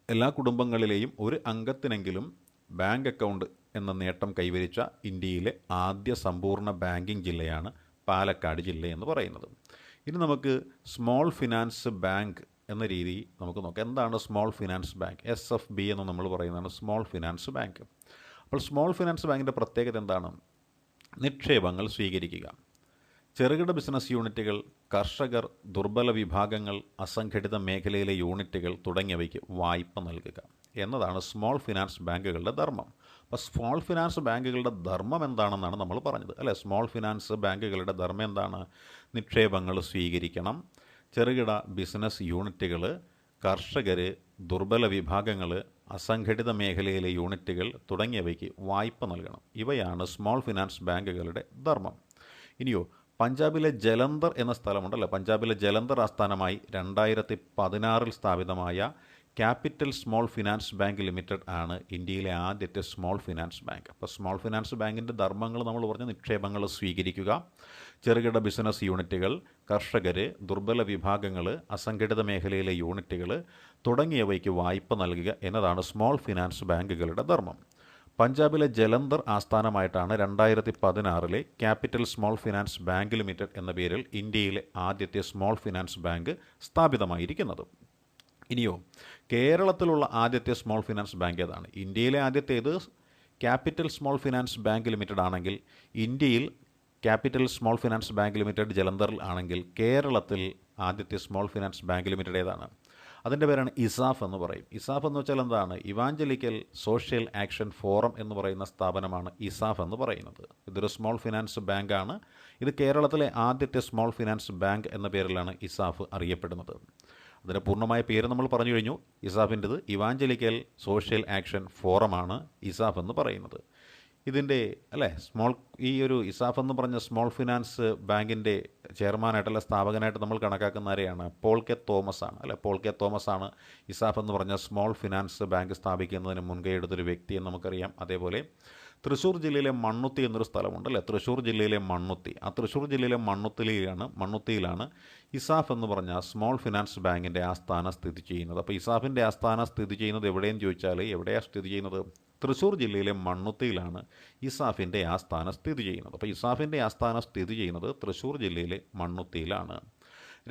എല്ലാ കുടുംബങ്ങളിലെയും ഒരു അംഗത്തിനെങ്കിലും ബാങ്ക് അക്കൗണ്ട് എന്ന നേട്ടം കൈവരിച്ച ഇന്ത്യയിലെ ആദ്യ സമ്പൂർണ്ണ ബാങ്കിങ് ജില്ലയാണ് പാലക്കാട് ജില്ല എന്ന് പറയുന്നത്. ഇനി നമുക്ക് സ്മോൾ ഫിനാൻസ് ബാങ്ക് എന്ന രീതി നമുക്ക് നോക്കാം. എന്താണ് സ്മോൾ ഫിനാൻസ് ബാങ്ക്? SFB എന്ന് നമ്മൾ പറയുന്നതാണ് സ്മോൾ ഫിനാൻസ് ബാങ്ക്. അപ്പോൾ സ്മോൾ ഫിനാൻസ് ബാങ്കിൻ്റെ പ്രത്യേകത എന്താണ്? നിക്ഷേപങ്ങൾ സ്വീകരിക്കുക, ചെറുകിട ബിസിനസ് യൂണിറ്റുകൾ, കർഷകർ, ദുർബല വിഭാഗങ്ങൾ, അസംഘടിത മേഖലയിലെ യൂണിറ്റുകൾ തുടങ്ങിയവയ്ക്ക് വായ്പ നൽകുക എന്നതാണ് സ്മോൾ ഫിനാൻസ് ബാങ്കുകളുടെ ധർമ്മം. അപ്പോൾ സ്മോൾ ഫിനാൻസ് ബാങ്കുകളുടെ ധർമ്മം എന്താണെന്നാണ് നമ്മൾ പറഞ്ഞത് അല്ലേ. സ്മോൾ ഫിനാൻസ് ബാങ്കുകളുടെ ധർമ്മം എന്താണ്? നിക്ഷേപങ്ങൾ സ്വീകരിക്കണം, ചെറുകിട ബിസിനസ് യൂണിറ്റുകൾ, കർഷകർ, ദുർബല വിഭാഗങ്ങൾ, അസംഘടിത മേഖലയിലെ യൂണിറ്റുകൾ തുടങ്ങിയവയ്ക്ക് വായ്പ നൽകണം. ഇവയാണ് സ്മോൾ ഫിനാൻസ് ബാങ്കുകളുടെ ധർമ്മം. ഇനിയോ പഞ്ചാബിലെ ജലന്ധർ എന്ന സ്ഥലമുണ്ടല്ലോ. പഞ്ചാബിലെ ജലന്ധർ ആസ്ഥാനമായി 2016 സ്ഥാപിതമായ capital small finance bank limited ആണ് ഇന്ത്യയിലെ ആദ്യത്തെ സ്മോൾ ഫിനാൻസ് ബാങ്ക്. അപ്പോൾ സ്മോൾ ഫിനാൻസ് ബാങ്കിൻ്റെ ധർമ്മങ്ങൾ നമ്മൾ പറഞ്ഞ നിക്ഷേപങ്ങൾ സ്വീകരിക്കുക, ചെറുകിട ബിസിനസ് യൂണിറ്റുകൾ, കർഷകർ, ദുർബല വിഭാഗങ്ങൾ, അസംഘടിത മേഖലയിലെ യൂണിറ്റുകൾ തുടങ്ങിയവയ്ക്ക് വായ്പ നൽകുക എന്നതാണ് സ്മോൾ ഫിനാൻസ് ബാങ്കുകളുടെ ധർമ്മം. പഞ്ചാബിലെ ജലന്ധർ ആസ്ഥാനമായിട്ടാണ് 2016 capital small finance bank limited എന്ന പേരിൽ ഇന്ത്യയിലെ ആദ്യത്തെ സ്മോൾ ഫിനാൻസ് ബാങ്ക് സ്ഥാപിതമായിരിക്കുന്നത്. ഇനിയോ കേരളത്തിലുള്ള ആദ്യത്തെ സ്മോൾ ഫിനാൻസ് ബാങ്ക് ഏതാണ്? ഇന്ത്യയിലെ ആദ്യത്തേത് capital small finance bank limited ആണെങ്കിൽ, ഇന്ത്യയിൽ capital small finance bank limited ജലന്ധറിൽ ആണെങ്കിൽ, കേരളത്തിൽ ആദ്യത്തെ സ്മോൾ ഫിനാൻസ് ബാങ്ക് ലിമിറ്റഡ് ഏതാണ്? അതിൻ്റെ പേരാണ് ഇസാഫ് എന്ന് പറയും. ഇസാഫ് എന്ന് വെച്ചാൽ എന്താണ്? ഇവാഞ്ചലിക്കൽ സോഷ്യൽ ആക്ഷൻ ഫോറം എന്ന് പറയുന്ന സ്ഥാപനമാണ് ഇസാഫ് എന്ന് പറയുന്നത്. ഇതൊരു സ്മോൾ ഫിനാൻസ് ബാങ്കാണ്. ഇത് കേരളത്തിലെ ആദ്യത്തെ സ്മോൾ ഫിനാൻസ് ബാങ്ക് എന്ന പേരിലാണ് ഇസാഫ് അറിയപ്പെടുന്നത്. അതിൻ്റെ പൂർണ്ണമായ പേര് നമ്മൾ പറഞ്ഞു കഴിഞ്ഞു. ഇസാഫിൻ്റെത് ഇവാഞ്ചലിക്കൽ സോഷ്യൽ ആക്ഷൻ ഫോറമാണ് ഇസാഫ് എന്ന് പറയുന്നത്. ഇതിൻ്റെ അല്ലേ ഈ ഒരു ഇസാഫ് എന്ന് പറഞ്ഞ സ്മോൾ ഫിനാൻസ് ബാങ്കിൻ്റെ ചെയർമാനായിട്ടുള്ള സ്ഥാപകനായിട്ട് നമ്മൾ കണക്കാക്കുന്ന ആരെയാണ്? പോൾ കെ തോമസ് ആണ് അല്ലേ. പോൾ കെ തോമസ് ആണ് ഇസാഫ് എന്ന് പറഞ്ഞ സ്മോൾ ഫിനാൻസ് ബാങ്ക് സ്ഥാപിക്കുന്നതിന് മുൻകൈ എടുത്തൊരു വ്യക്തി എന്ന് നമുക്കറിയാം. അതേപോലെ തൃശ്ശൂർ ജില്ലയിലെ മണ്ണുത്തി എന്നൊരു സ്ഥലമുണ്ട് അല്ലേ. തൃശ്ശൂർ ജില്ലയിലെ മണ്ണുത്തി, ആ തൃശ്ശൂർ ജില്ലയിലെ മണ്ണുത്തിയിലാണ് ഇസാഫ് എന്ന് പറഞ്ഞ സ്മോൾ ഫിനാൻസ് ബാങ്കിൻ്റെ ആസ്ഥാനം സ്ഥിതി ചെയ്യുന്നത്. അപ്പോൾ ഇസാഫിൻ്റെ ആസ്ഥാനം സ്ഥിതി ചെയ്യുന്നത് എവിടെയെന്ന് ചോദിച്ചാൽ എവിടെയാണ് സ്ഥിതി ചെയ്യുന്നത്? തൃശ്ശൂർ ജില്ലയിലെ മണ്ണുത്തിയിലാണ് ഇസാഫിൻ്റെ ആസ്ഥാനം സ്ഥിതി ചെയ്യുന്നത്. അപ്പോൾ ഇസാഫിൻ്റെ ആസ്ഥാനം സ്ഥിതി ചെയ്യുന്നത് തൃശ്ശൂർ ജില്ലയിലെ മണ്ണുത്തിയിലാണ്.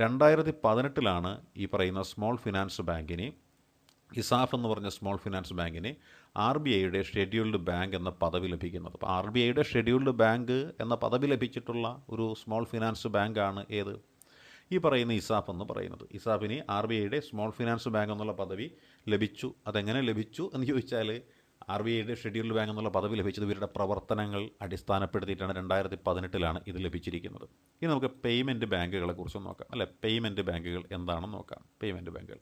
2018 ഈ പറയുന്ന സ്മോൾ ഫിനാൻസ് ബാങ്കിന്, ഇസാഫ് എന്ന് പറഞ്ഞ സ്മോൾ ഫിനാൻസ് ബാങ്കിന് RBIയുടെ ഷെഡ്യൂൾഡ് ബാങ്ക് എന്ന പദവി ലഭിക്കുന്നത്. അപ്പോൾ RBIയുടെ ഷെഡ്യൂൾഡ് ബാങ്ക് എന്ന പദവി ലഭിച്ചിട്ടുള്ള ഒരു സ്മോൾ ഫിനാൻസ് ബാങ്കാണ് ഏത്? ഈ പറയുന്ന ഇസാഫ് എന്ന് പറയുന്നത്. ഇസാഫിന് RBIയുടെ സ്മോൾ ഫിനാൻസ് ബാങ്ക് എന്നുള്ള പദവി ലഭിച്ചു. അതെങ്ങനെ ലഭിച്ചു എന്ന് ചോദിച്ചാൽ RBIയുടെ ഷെഡ്യൂൾഡ് ബാങ്ക് എന്നുള്ള പദവി ലഭിച്ചത് ഇവരുടെ പ്രവർത്തനങ്ങൾ അടിസ്ഥാനപ്പെടുത്തിയിട്ടാണ്. 2018 ഇത് ലഭിച്ചിരിക്കുന്നത്. ഇനി നമുക്ക് പേയ്മെൻറ്റ് ബാങ്കുകളെ കുറിച്ച് നോക്കാം അല്ലേ. പേയ്മെൻറ്റ് ബാങ്കുകൾ എന്താണെന്ന് നോക്കാം. പേയ്മെൻറ്റ് ബാങ്കുകൾ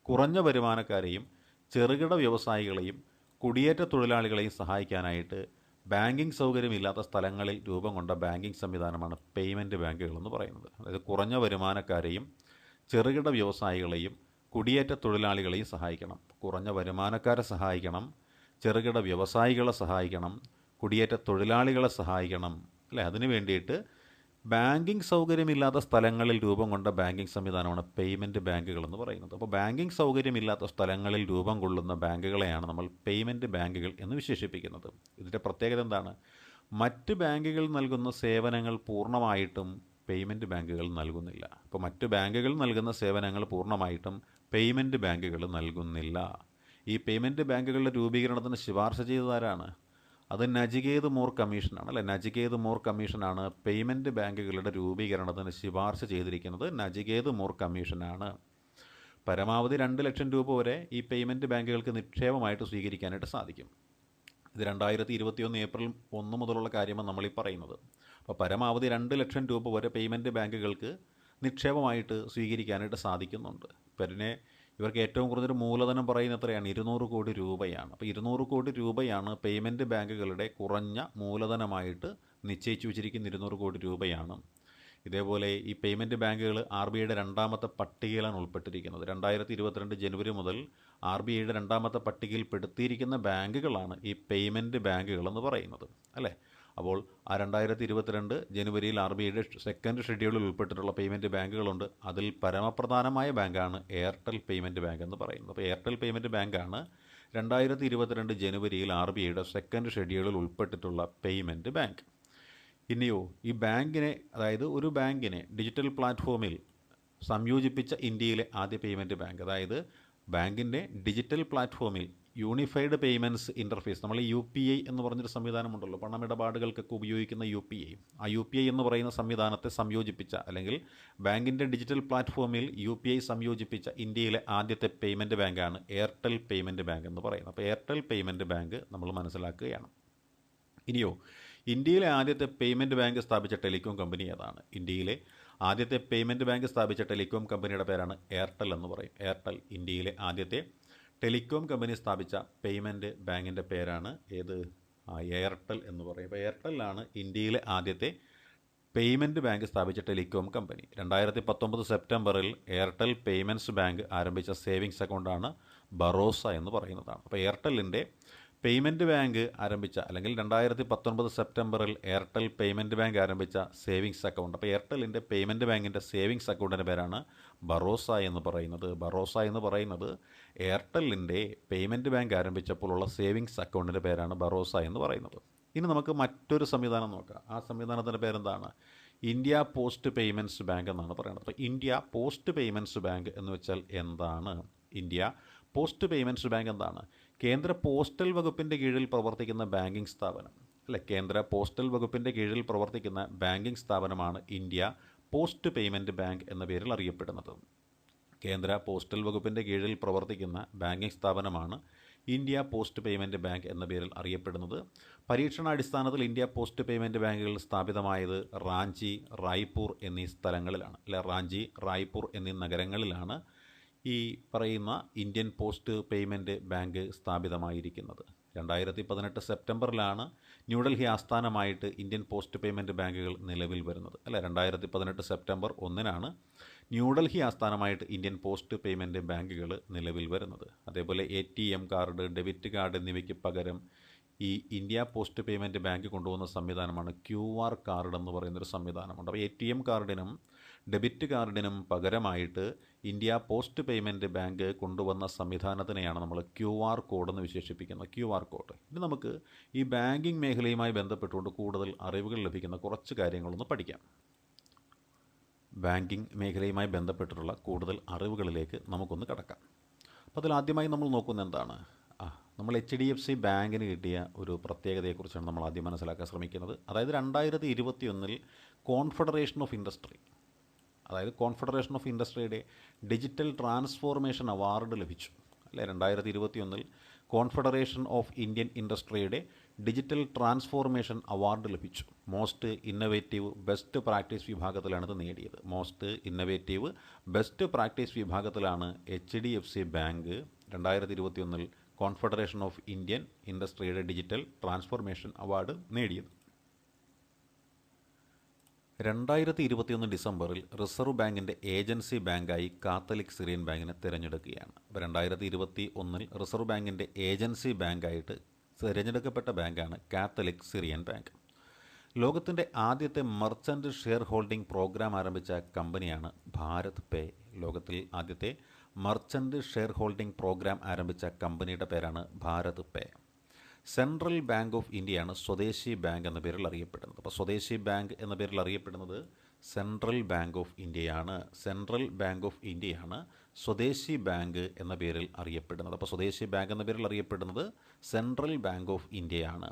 കുറഞ്ഞ വരുമാനക്കാരെയും ചെറുകിട വ്യവസായികളെയും കുടിയേറ്റ തൊഴിലാളികളെയും സഹായിക്കാനായിട്ട് ബാങ്കിങ് സൗകര്യമില്ലാത്ത സ്ഥലങ്ങളിൽ രൂപം കൊണ്ട ബാങ്കിങ് സംവിധാനമാണ് പേയ്മെൻറ്റ് ബാങ്കുകൾ എന്ന് പറയുന്നത്. അതായത് കുറഞ്ഞ വരുമാനക്കാരെയും ചെറുകിട വ്യവസായികളെയും കുടിയേറ്റ തൊഴിലാളികളെയും സഹായിക്കണം. കുറഞ്ഞ വരുമാനക്കാരെ സഹായിക്കണം, ചെറുകിട വ്യവസായികളെ സഹായിക്കണം, കുടിയേറ്റ തൊഴിലാളികളെ സഹായിക്കണം അല്ലേ. അതിനു വേണ്ടിയിട്ട് ബാങ്കിങ് സൗകര്യമില്ലാത്ത സ്ഥലങ്ങളിൽ രൂപം കൊണ്ട ബാങ്കിങ് സംവിധാനമാണ് പേയ്മെൻറ്റ് ബാങ്കുകൾ എന്ന് പറയുന്നത്. അപ്പോൾ ബാങ്കിങ് സൗകര്യമില്ലാത്ത സ്ഥലങ്ങളിൽ രൂപം കൊള്ളുന്ന ബാങ്കുകളെയാണ് നമ്മൾ പേയ്മെൻറ്റ് ബാങ്കുകൾ എന്ന് വിശേഷിപ്പിക്കുന്നത്. ഇതിൻ്റെ പ്രത്യേകത എന്താണ്? മറ്റ് ബാങ്കുകൾ നൽകുന്ന സേവനങ്ങൾ പൂർണ്ണമായിട്ടും പേയ്മെൻറ്റ് ബാങ്കുകൾ നൽകുന്നില്ല. അപ്പോൾ മറ്റ് ബാങ്കുകൾ നൽകുന്ന സേവനങ്ങൾ പൂർണ്ണമായിട്ടും പേയ്മെൻറ്റ് ബാങ്കുകൾ നൽകുന്നില്ല. ഈ പേയ്മെൻറ്റ് ബാങ്കുകളുടെ രൂപീകരണത്തിന് ശുപാർശ ചെയ്തതാരാണ്? അത് നചികേത് മോർ കമ്മീഷനാണ് അല്ലേ. നചികേത് മോർ കമ്മീഷനാണ് പേയ്മെൻറ്റ് ബാങ്കുകളുടെ രൂപീകരണത്തിന് ശുപാർശ ചെയ്തിരിക്കുന്നത്. നചികേത് മോർ കമ്മീഷനാണ്. പരമാവധി 2 ലക്ഷം രൂപ വരെ ഈ പേയ്മെൻറ്റ് ബാങ്കുകൾക്ക് നിക്ഷേപമായിട്ട് സ്വീകരിക്കാനായിട്ട് സാധിക്കും. ഇത് 2021 ഏപ്രിൽ 1 മുതലുള്ള കാര്യമാണ് നമ്മളീ പറയുന്നത്. അപ്പോൾ പരമാവധി 2 ലക്ഷം രൂപ വരെ പേയ്മെൻറ്റ് ബാങ്കുകൾക്ക് നിക്ഷേപമായിട്ട് സ്വീകരിക്കാനായിട്ട് സാധിക്കുന്നുണ്ട്. പിന്നെ ഇവർക്ക് ഏറ്റവും കുറഞ്ഞൊരു മൂലധനം പറയുന്നത് എത്രയാണ്? 200 കോടി രൂപയാണ്. അപ്പോൾ 200 കോടി രൂപയാണ് പേയ്മെൻറ്റ് ബാങ്കുകളുടെ കുറഞ്ഞ മൂലധനമായിട്ട് നിശ്ചയിച്ചു വച്ചിരിക്കുന്ന 200 കോടി രൂപയാണ്. ഇതേപോലെ ഈ പേയ്മെൻറ്റ് ബാങ്കുകൾ RBIയുടെ 2ാമത്തെ പട്ടികയിലാണ് ഉൾപ്പെട്ടിരിക്കുന്നത്. 2022 ജനുവരി മുതൽ RBIയുടെ 2ാമത്തെ പട്ടികയിൽ പെടുത്തിയിരിക്കുന്ന ബാങ്കുകളാണ് ഈ പേയ്മെൻറ്റ് ബാങ്കുകളെന്ന് പറയുന്നത് അല്ലേ. അപ്പോൾ ആ 2022 ജനുവരിയിൽ RBIയുടെ സെക്കൻഡ് ഷെഡ്യൂളിൽ ഉൾപ്പെട്ടിട്ടുള്ള പേയ്മെൻറ്റ് ബാങ്കുകളുണ്ട്. അതിൽ പരമപ്രധാനമായ ബാങ്കാണ് എയർടെൽ പേയ്മെൻറ്റ് ബാങ്ക് എന്ന് പറയുന്നത്. അപ്പോൾ എയർടെൽ പേയ്മെൻറ്റ് ബാങ്കാണ് 2022 ജനുവരിയിൽ RBIയുടെ സെക്കൻഡ് ഷെഡ്യൂളിൽ ഉൾപ്പെട്ടിട്ടുള്ള പേയ്മെൻറ്റ് ബാങ്ക്. ഇനിയോ ഈ ബാങ്കിനെ, അതായത് ഒരു ബാങ്കിനെ ഡിജിറ്റൽ പ്ലാറ്റ്ഫോമിൽ സംയോജിപ്പിച്ച ഇന്ത്യയിലെ ആദ്യ പേയ്മെൻറ്റ് ബാങ്ക്, അതായത് ബാങ്കിൻ്റെ ഡിജിറ്റൽ പ്ലാറ്റ്ഫോമിൽ യൂണിഫൈഡ് പേയ്മെൻറ്റ്സ് ഇൻ്റർഫേസ്, നമ്മൾ UPI എന്ന് പറഞ്ഞൊരു സംവിധാനമുണ്ടല്ലോ, പണമിടപാടുകൾക്കൊക്കെ ഉപയോഗിക്കുന്ന UPI, ആ UPI എന്ന് പറയുന്ന സംവിധാനത്തെ സംയോജിപ്പിച്ച, അല്ലെങ്കിൽ ബാങ്കിൻ്റെ ഡിജിറ്റൽ പ്ലാറ്റ്ഫോമിൽ UPI സംയോജിപ്പിച്ച ഇന്ത്യയിലെ ആദ്യത്തെ പേയ്മെൻറ്റ് ബാങ്കാണ് എയർടെൽ പേയ്മെൻറ്റ് ബാങ്ക് എന്ന് പറയുന്നത്. അപ്പോൾ എയർടെൽ പേയ്മെൻറ്റ് ബാങ്ക് നമ്മൾ മനസ്സിലാക്കുകയാണ്. ഇനിയോ ഇന്ത്യയിലെ ആദ്യത്തെ പേയ്മെൻറ്റ് ബാങ്ക് സ്ഥാപിച്ച ടെലികോം കമ്പനി ഏതാണ്? ഇന്ത്യയിലെ ആദ്യത്തെ പേയ്മെൻറ്റ് ബാങ്ക് സ്ഥാപിച്ച ടെലികോം കമ്പനിയുടെ പേരാണ് എയർടെൽ എന്ന് പറയും. എയർടെൽ ഇന്ത്യയിലെ ആദ്യത്തെ ടെലികോം കമ്പനി സ്ഥാപിച്ച പേയ്മെൻറ്റ് ബാങ്കിൻ്റെ പേരാണ് ഏത്? എയർടെൽ എന്ന് പറയും. അപ്പോൾ എയർടെല്ലാണ് ഇന്ത്യയിലെ ആദ്യത്തെ പേയ്മെൻറ്റ് ബാങ്ക് സ്ഥാപിച്ച ടെലികോം കമ്പനി. 2019 സെപ്റ്റംബറിൽ എയർടെൽ പേയ്മെൻറ്റ്സ് ബാങ്ക് ആരംഭിച്ച സേവിങ്സ് അക്കൗണ്ടാണ് ബറോസ എന്ന് പറയുന്നതാണ്. അപ്പോൾ എയർടെല്ലിൻ്റെ പേയ്മെൻറ്റ് ബാങ്ക് ആരംഭിച്ച, അല്ലെങ്കിൽ 2019 സെപ്റ്റംബറിൽ എയർടെൽ പേയ്മെൻറ്റ് ബാങ്ക് ആരംഭിച്ച സേവിങ്സ് അക്കൗണ്ട്, അപ്പോൾ എയർടെല്ലിൻ്റെ പേയ്മെൻറ്റ് ബാങ്കിൻ്റെ സേവിങ്സ് അക്കൗണ്ടിൻ്റെ പേരാണ് ബറോസ എന്ന് പറയുന്നത്. ബറോസ എന്ന് പറയുന്നത് എയർടെല്ലിൻ്റെ പേയ്മെൻറ്റ് ബാങ്ക് ആരംഭിച്ചപ്പോഴുള്ള സേവിങ്സ് അക്കൗണ്ടിൻ്റെ പേരാണ് ബറോസ എന്ന് പറയുന്നത്. ഇനി നമുക്ക് മറ്റൊരു സംവിധാനം നോക്കാം. ആ സംവിധാനത്തിൻ്റെ പേരെന്താണ്? ഇന്ത്യ പോസ്റ്റ് പേയ്മെൻറ്റ്സ് ബാങ്ക് എന്നാണ് പറയുന്നത്. അപ്പോൾ ഇന്ത്യ പോസ്റ്റ് പേയ്മെൻറ്റ്സ് ബാങ്ക് എന്ന് വെച്ചാൽ എന്താണ്? ഇന്ത്യ പോസ്റ്റ് പേയ്മെൻറ്റ്സ് ബാങ്ക് എന്താണ്? കേന്ദ്ര പോസ്റ്റൽ വകുപ്പിൻ്റെ കീഴിൽ പ്രവർത്തിക്കുന്ന ബാങ്കിങ് സ്ഥാപനം അല്ലെ. കേന്ദ്ര പോസ്റ്റൽ വകുപ്പിൻ്റെ കീഴിൽ പ്രവർത്തിക്കുന്ന ബാങ്കിങ് സ്ഥാപനമാണ് ഇന്ത്യ പോസ്റ്റ് പേയ്മെൻറ്റ് ബാങ്ക് എന്ന പേരിൽ അറിയപ്പെടുന്നത്. കേന്ദ്ര പോസ്റ്റൽ വകുപ്പിൻ്റെ കീഴിൽ പ്രവർത്തിക്കുന്ന ബാങ്കിങ് സ്ഥാപനമാണ് ഇന്ത്യ പോസ്റ്റ് പേയ്മെൻറ്റ് ബാങ്ക് എന്ന പേരിൽ അറിയപ്പെടുന്നത്. പരീക്ഷണാടിസ്ഥാനത്തിൽ ഇന്ത്യ പോസ്റ്റ് പേയ്മെൻറ്റ് ബാങ്കുകൾ സ്ഥാപിതമായത് റാഞ്ചി, റായ്പൂർ എന്നീ സ്ഥലങ്ങളിലാണ് അല്ലെ. റാഞ്ചി, റായ്പൂർ എന്നീ നഗരങ്ങളിലാണ് ഈ പറയുന്ന ഇന്ത്യൻ പോസ്റ്റ് പേയ്മെൻറ്റ് ബാങ്ക് സ്ഥാപിതമായിരിക്കുന്നത്. 2018 സെപ്റ്റംബറിലാണ് ന്യൂഡൽഹി ആസ്ഥാനമായിട്ട് ഇന്ത്യൻ പോസ്റ്റ് പേയ്മെൻറ്റ് ബാങ്കുകൾ നിലവിൽ വരുന്നത് അല്ലേ. 2018 സെപ്റ്റംബർ 1 ന്യൂഡൽഹി ആസ്ഥാനമായിട്ട് ഇന്ത്യൻ പോസ്റ്റ് പേയ്മെൻറ്റ് ബാങ്കുകൾ നിലവിൽ വരുന്നത്. അതേപോലെ ATM കാർഡ്, ഡെബിറ്റ് കാർഡ് എന്നിവയ്ക്ക് പകരം ഈ ഇന്ത്യ പോസ്റ്റ് പേയ്മെൻറ്റ് ബാങ്ക് കൊണ്ടുവന്ന സംവിധാനമാണ് QR കാർഡ് എന്ന് പറയുന്നൊരു സംവിധാനമുണ്ട്. അപ്പോൾ ATM കാർഡിനും ഡെബിറ്റ് കാർഡിനും പകരമായിട്ട് ഇന്ത്യ പോസ്റ്റ് പേയ്മെൻറ്റ് ബാങ്ക് കൊണ്ടുവന്ന സംവിധാനത്തിനെയാണ് നമ്മൾ QR കോഡ് എന്ന് വിശേഷിപ്പിക്കുന്നത്. QR code. ഇനി നമുക്ക് ഈ ബാങ്കിങ് മേഖലയുമായി ബന്ധപ്പെട്ടുകൊണ്ട് കൂടുതൽ അറിവുകൾ ലഭിക്കുന്ന കുറച്ച് കാര്യങ്ങളൊന്ന് പഠിക്കാം. ബാങ്കിങ് മേഖലയുമായി ബന്ധപ്പെട്ടിട്ടുള്ള കൂടുതൽ അറിവുകളിലേക്ക് നമുക്കൊന്ന് കടക്കാം. അപ്പോൾ അതിൽ ആദ്യമായി നമ്മൾ നോക്കുന്നത് എന്താണ്? നമ്മൾ HDFC ബാങ്കിന് കിട്ടിയ ഒരു പ്രത്യേകതയെക്കുറിച്ചാണ് നമ്മൾ ആദ്യം മനസ്സിലാക്കാൻ ശ്രമിക്കുന്നത്. അതായത് 2021 കോൺഫെഡറേഷൻ ഓഫ് ഇൻഡസ്ട്രി, അതായത് കോൺഫെഡറേഷൻ ഓഫ് ഇൻഡസ്ട്രിയുടെ ഡിജിറ്റൽ ട്രാൻസ്ഫോർമേഷൻ അവാർഡ് ലഭിച്ചു അല്ലേ. 2021 കോൺഫെഡറേഷൻ ഓഫ് ഇന്ത്യൻ ഇൻഡസ്ട്രിയുടെ ഡിജിറ്റൽ ട്രാൻസ്ഫോർമേഷൻ അവാർഡ് ലഭിച്ചു. മോസ്റ്റ് ഇന്നവേറ്റീവ് ബെസ്റ്റ് പ്രാക്ടീസ് വിഭാഗത്തിലാണ് ഇത് നേടിയത്. മോസ്റ്റ് ഇന്നവേറ്റീവ് ബെസ്റ്റ് പ്രാക്ടീസ് വിഭാഗത്തിലാണ് HDFC bank 2021 confederation of Indian ഇൻഡസ്ട്രിയുടെ ഡിജിറ്റൽ ട്രാൻസ്ഫോർമേഷൻ അവാർഡ് നേടിയത്. 2021 ഡിസംബറിൽ റിസർവ് ബാങ്കിൻ്റെ ഏജൻസി ബാങ്കായി കാത്തലിക് സിറിയൻ ബാങ്കിനെ തിരഞ്ഞെടുക്കുകയാണ്. അപ്പോൾ 2021 റിസർവ് ബാങ്കിൻ്റെ ഏജൻസി ബാങ്കായിട്ട് തിരഞ്ഞെടുക്കപ്പെട്ട ബാങ്കാണ് കാത്തലിക് സിറിയൻ ബാങ്ക്. ലോകത്തിൻ്റെ ആദ്യത്തെ മർച്ചൻ്റ് ഷെയർ ഹോൾഡിംഗ് പ്രോഗ്രാം ആരംഭിച്ച കമ്പനിയാണ് ഭാരത് പേ. ലോകത്തിൽ ആദ്യത്തെ മർച്ചൻ്റ് ഷെയർ ഹോൾഡിംഗ് പ്രോഗ്രാം ആരംഭിച്ച കമ്പനിയുടെ പേരാണ് ഭാരത് പേ. സെൻട്രൽ ബാങ്ക് ഓഫ് ഇന്ത്യയാണ് സ്വദേശി ബാങ്ക് എന്ന പേരിൽ അറിയപ്പെടുന്നത്. അപ്പോൾ സ്വദേശി ബാങ്ക് എന്ന പേരിൽ അറിയപ്പെടുന്നത് സെൻട്രൽ ബാങ്ക് ഓഫ് ഇന്ത്യയാണ്. സെൻട്രൽ ബാങ്ക് ഓഫ് ഇന്ത്യയാണ് സ്വദേശി ബാങ്ക് എന്ന പേരിൽ അറിയപ്പെടുന്നത്. അപ്പോൾ സ്വദേശി ബാങ്ക് എന്ന പേരിൽ അറിയപ്പെടുന്നത് സെൻട്രൽ ബാങ്ക് ഓഫ് ഇന്ത്യയാണ്.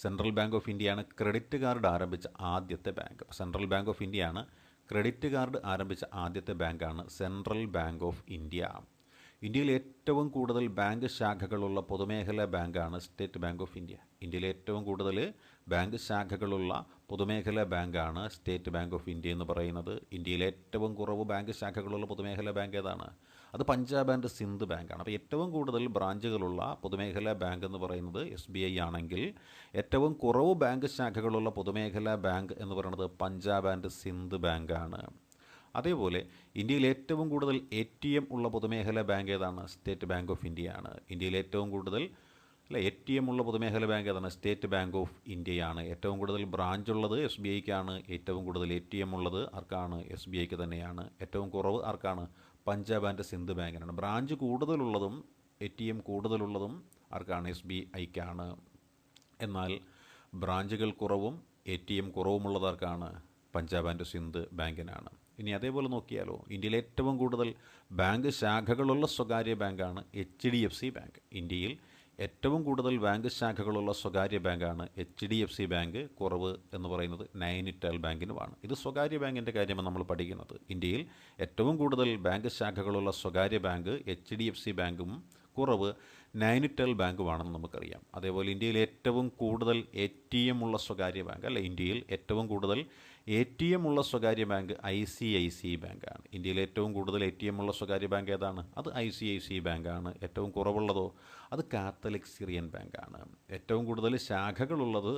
സെൻട്രൽ ബാങ്ക് ഓഫ് ഇന്ത്യയാണ് ക്രെഡിറ്റ് കാർഡ് ആരംഭിച്ച ആദ്യത്തെ ബാങ്ക്. സെൻട്രൽ ബാങ്ക് ഓഫ് ഇന്ത്യയാണ് ക്രെഡിറ്റ് കാർഡ് ആരംഭിച്ച ആദ്യത്തെ ബാങ്കാണ് സെൻട്രൽ ബാങ്ക് ഓഫ് ഇന്ത്യ. ഇന്ത്യയിൽ ഏറ്റവും കൂടുതൽ ബാങ്ക് ശാഖകളുള്ള പൊതുമേഖലാ ബാങ്കാണ് സ്റ്റേറ്റ് ബാങ്ക് ഓഫ് ഇന്ത്യ. ഇന്ത്യയിൽ ഏറ്റവും കൂടുതൽ ബാങ്ക് ശാഖകളുള്ള പൊതുമേഖലാ ബാങ്കാണ് സ്റ്റേറ്റ് ബാങ്ക് ഓഫ് ഇന്ത്യ എന്ന് പറയുന്നത്. ഇന്ത്യയിൽ ഏറ്റവും കുറവ് ബാങ്ക് ശാഖകളുള്ള പൊതുമേഖലാ ബാങ്ക് ഏതാണ്? അത് പഞ്ചാബ് ആൻഡ് സിന്ധ് ബാങ്കാണ്. അപ്പോൾ ഏറ്റവും കൂടുതൽ ബ്രാഞ്ചുകളുള്ള പൊതുമേഖലാ ബാങ്ക് എന്ന് പറയുന്നത് SBI ആണെങ്കിൽ ഏറ്റവും കുറവ് ബാങ്ക് ശാഖകളുള്ള പൊതുമേഖലാ ബാങ്ക് എന്ന് പറയുന്നത് പഞ്ചാബ് ആൻഡ് സിന്ധ് ബാങ്കാണ്. അതേപോലെ ഇന്ത്യയിൽ ഏറ്റവും കൂടുതൽ ATM ഉള്ള പൊതുമേഖലാ ബാങ്ക് ഏതാണ്? സ്റ്റേറ്റ് ബാങ്ക് ഓഫ് ഇന്ത്യയാണ്. ഇന്ത്യയിൽ ഏറ്റവും കൂടുതൽ ATM ഉള്ള പൊതുമേഖലാ ബാങ്ക് ഏതാണ്? സ്റ്റേറ്റ് ബാങ്ക് ഓഫ് ഇന്ത്യയാണ്. ഏറ്റവും കൂടുതൽ ബ്രാഞ്ച് ഉള്ളത് SBIക്കാണ്. ഏറ്റവും കൂടുതൽ ATM ഉള്ളത് ആർക്കാണ്? SBIക്ക് തന്നെയാണ്. ഏറ്റവും കുറവ് ആർക്കാണ്? പഞ്ചാബ് ആൻഡ് സിന്ധ് ബാങ്കിനാണ്. ബ്രാഞ്ച് കൂടുതലുള്ളതും ATM കൂടുതലുള്ളതും ആർക്കാണ്? SBIക്കാണ്. എന്നാൽ ബ്രാഞ്ചുകൾ കുറവും ATM കുറവുമുള്ളത് ആർക്കാണ്? പഞ്ചാബ് ആൻഡ് സിന്ധ് ബാങ്കിനാണ്. ഇനി അതേപോലെ നോക്കിയാലോ, ഇന്ത്യയിൽ ഏറ്റവും കൂടുതൽ ബാങ്ക് ശാഖകളുള്ള സ്വകാര്യ ബാങ്കാണ് HDFC ബാങ്ക്. ഇന്ത്യയിൽ ഏറ്റവും കൂടുതൽ ബാങ്ക് ശാഖകളുള്ള സ്വകാര്യ ബാങ്കാണ് HDFC ബാങ്ക്. കുറവ് എന്ന് പറയുന്നത് നൈനിറ്റാൽ ബാങ്കിനുമാണ്. ഇത് സ്വകാര്യ ബാങ്കിൻ്റെ കാര്യമാണ് നമ്മൾ പഠിക്കുന്നത്. ഇന്ത്യയിൽ ഏറ്റവും കൂടുതൽ ബാങ്ക് ശാഖകളുള്ള സ്വകാര്യ ബാങ്ക് HDFC ബാങ്കും കുറവ് നൈനിറ്റാൽ ബാങ്കുമാണെന്ന് നമുക്കറിയാം. അതേപോലെ ഇന്ത്യയിൽ ഏറ്റവും കൂടുതൽ ATM ഉള്ള സ്വകാര്യ ബാങ്ക് ഇന്ത്യയിൽ ഏറ്റവും കൂടുതൽ ATM ഉള്ള സ്വകാര്യ ബാങ്ക് ICICI ബാങ്കാണ്. ഇന്ത്യയിൽ ഏറ്റവും കൂടുതൽ ATM ഉള്ള സ്വകാര്യ ബാങ്ക് ഏതാണ്? അത് ICICI ബാങ്കാണ്. ഏറ്റവും കുറവുള്ളതോ? അത് കാത്തലിക് സിറിയൻ ബാങ്കാണ്. ഏറ്റവും കൂടുതൽ ശാഖകളുള്ളത്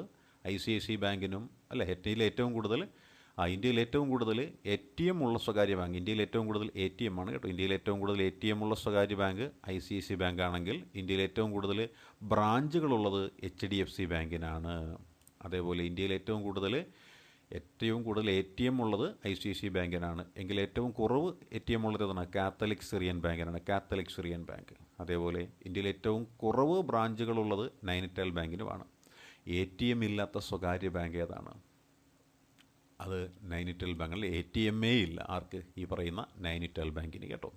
ICICI ബാങ്കിനും ഇന്ത്യയിൽ ഏറ്റവും കൂടുതൽ ATM ഉള്ള സ്വകാര്യ ബാങ്ക്, ഇന്ത്യയിൽ ഏറ്റവും കൂടുതൽ ATM ആണ് കേട്ടോ. ഇന്ത്യയിൽ ഏറ്റവും കൂടുതൽ ATM ഉള്ള സ്വകാര്യ ബാങ്ക് ICICI ബാങ്കാണെങ്കിൽ ഇന്ത്യയിൽ ഏറ്റവും കൂടുതൽ ബ്രാഞ്ചുകളുള്ളത് HDFC ബാങ്കിനാണ്. അതേപോലെ ഇന്ത്യയിൽ ഏറ്റവും കൂടുതൽ ATM ഉള്ളത് ICICI ബാങ്കിനാണ്. എങ്കിൽ ഏറ്റവും കുറവ് ATM ഉള്ളത് ഏതാണ്? കാത്തലിക് സിറിയൻ ബാങ്കിനാണ്. Catholic Syrian bank. അതേപോലെ ഇന്ത്യയിൽ ഏറ്റവും കുറവ് ബ്രാഞ്ചുകളുള്ളത് നൈനിറ്റാൽ ബാങ്കിനുമാണ്. ATM ഇല്ലാത്ത സ്വകാര്യ ബാങ്ക് ഏതാണ്? അത് നൈനിറ്റാൽ ബാങ്ക്. ATM ഇല്ല ആർക്ക്? ഈ പറയുന്ന നൈനിറ്റാൽ ബാങ്കിന് കേട്ടോ.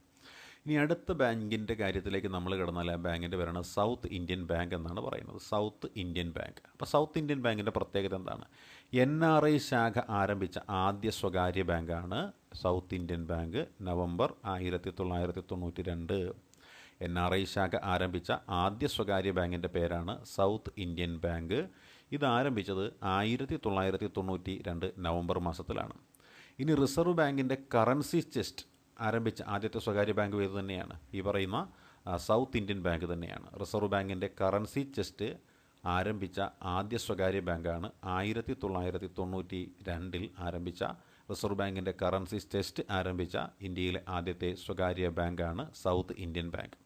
ഇനി അടുത്ത ബാങ്കിൻ്റെ കാര്യത്തിലേക്ക് നമ്മൾ കിടന്നാൽ ആ ബാങ്കിൻ്റെ പേരാണ് സൗത്ത് ഇന്ത്യൻ ബാങ്ക് എന്നാണ് പറയുന്നത്. South Indian bank. അപ്പോൾ സൗത്ത് ഇന്ത്യൻ ബാങ്കിൻ്റെ പ്രത്യേകത എന്താണ്? NRI ശാഖ ആരംഭിച്ച ആദ്യ സ്വകാര്യ ബാങ്കാണ് south Indian bank. November 1992 NRI ശാഖ ആരംഭിച്ച ആദ്യ സ്വകാര്യ ബാങ്കിൻ്റെ പേരാണ് സൗത്ത് ഇന്ത്യൻ ബാങ്ക്. ഇത് ആരംഭിച്ചത് 1992 നവംബർ മാസത്തിലാണ്. ഇനി റിസർവ് ബാങ്കിൻ്റെ കറൻസി ചെസ്റ്റ് ആരംഭിച്ച ആദ്യത്തെ സ്വകാര്യ ബാങ്ക് ഏത് തന്നെയാണ്? ഈ പറയുന്ന സൗത്ത് ഇന്ത്യൻ ബാങ്ക് തന്നെയാണ്. റിസർവ് ബാങ്കിൻ്റെ കറൻസി ചെസ്റ്റ് ആരംഭിച്ച ആദ്യ സ്വകാര്യ ബാങ്കാണ് 1992 ആരംഭിച്ച റിസർവ് ബാങ്കിൻ്റെ കറൻസി ചെസ്റ്റ് ആരംഭിച്ച ഇന്ത്യയിലെ ആദ്യത്തെ സ്വകാര്യ ബാങ്കാണ് സൗത്ത് ഇന്ത്യൻ ബാങ്ക്.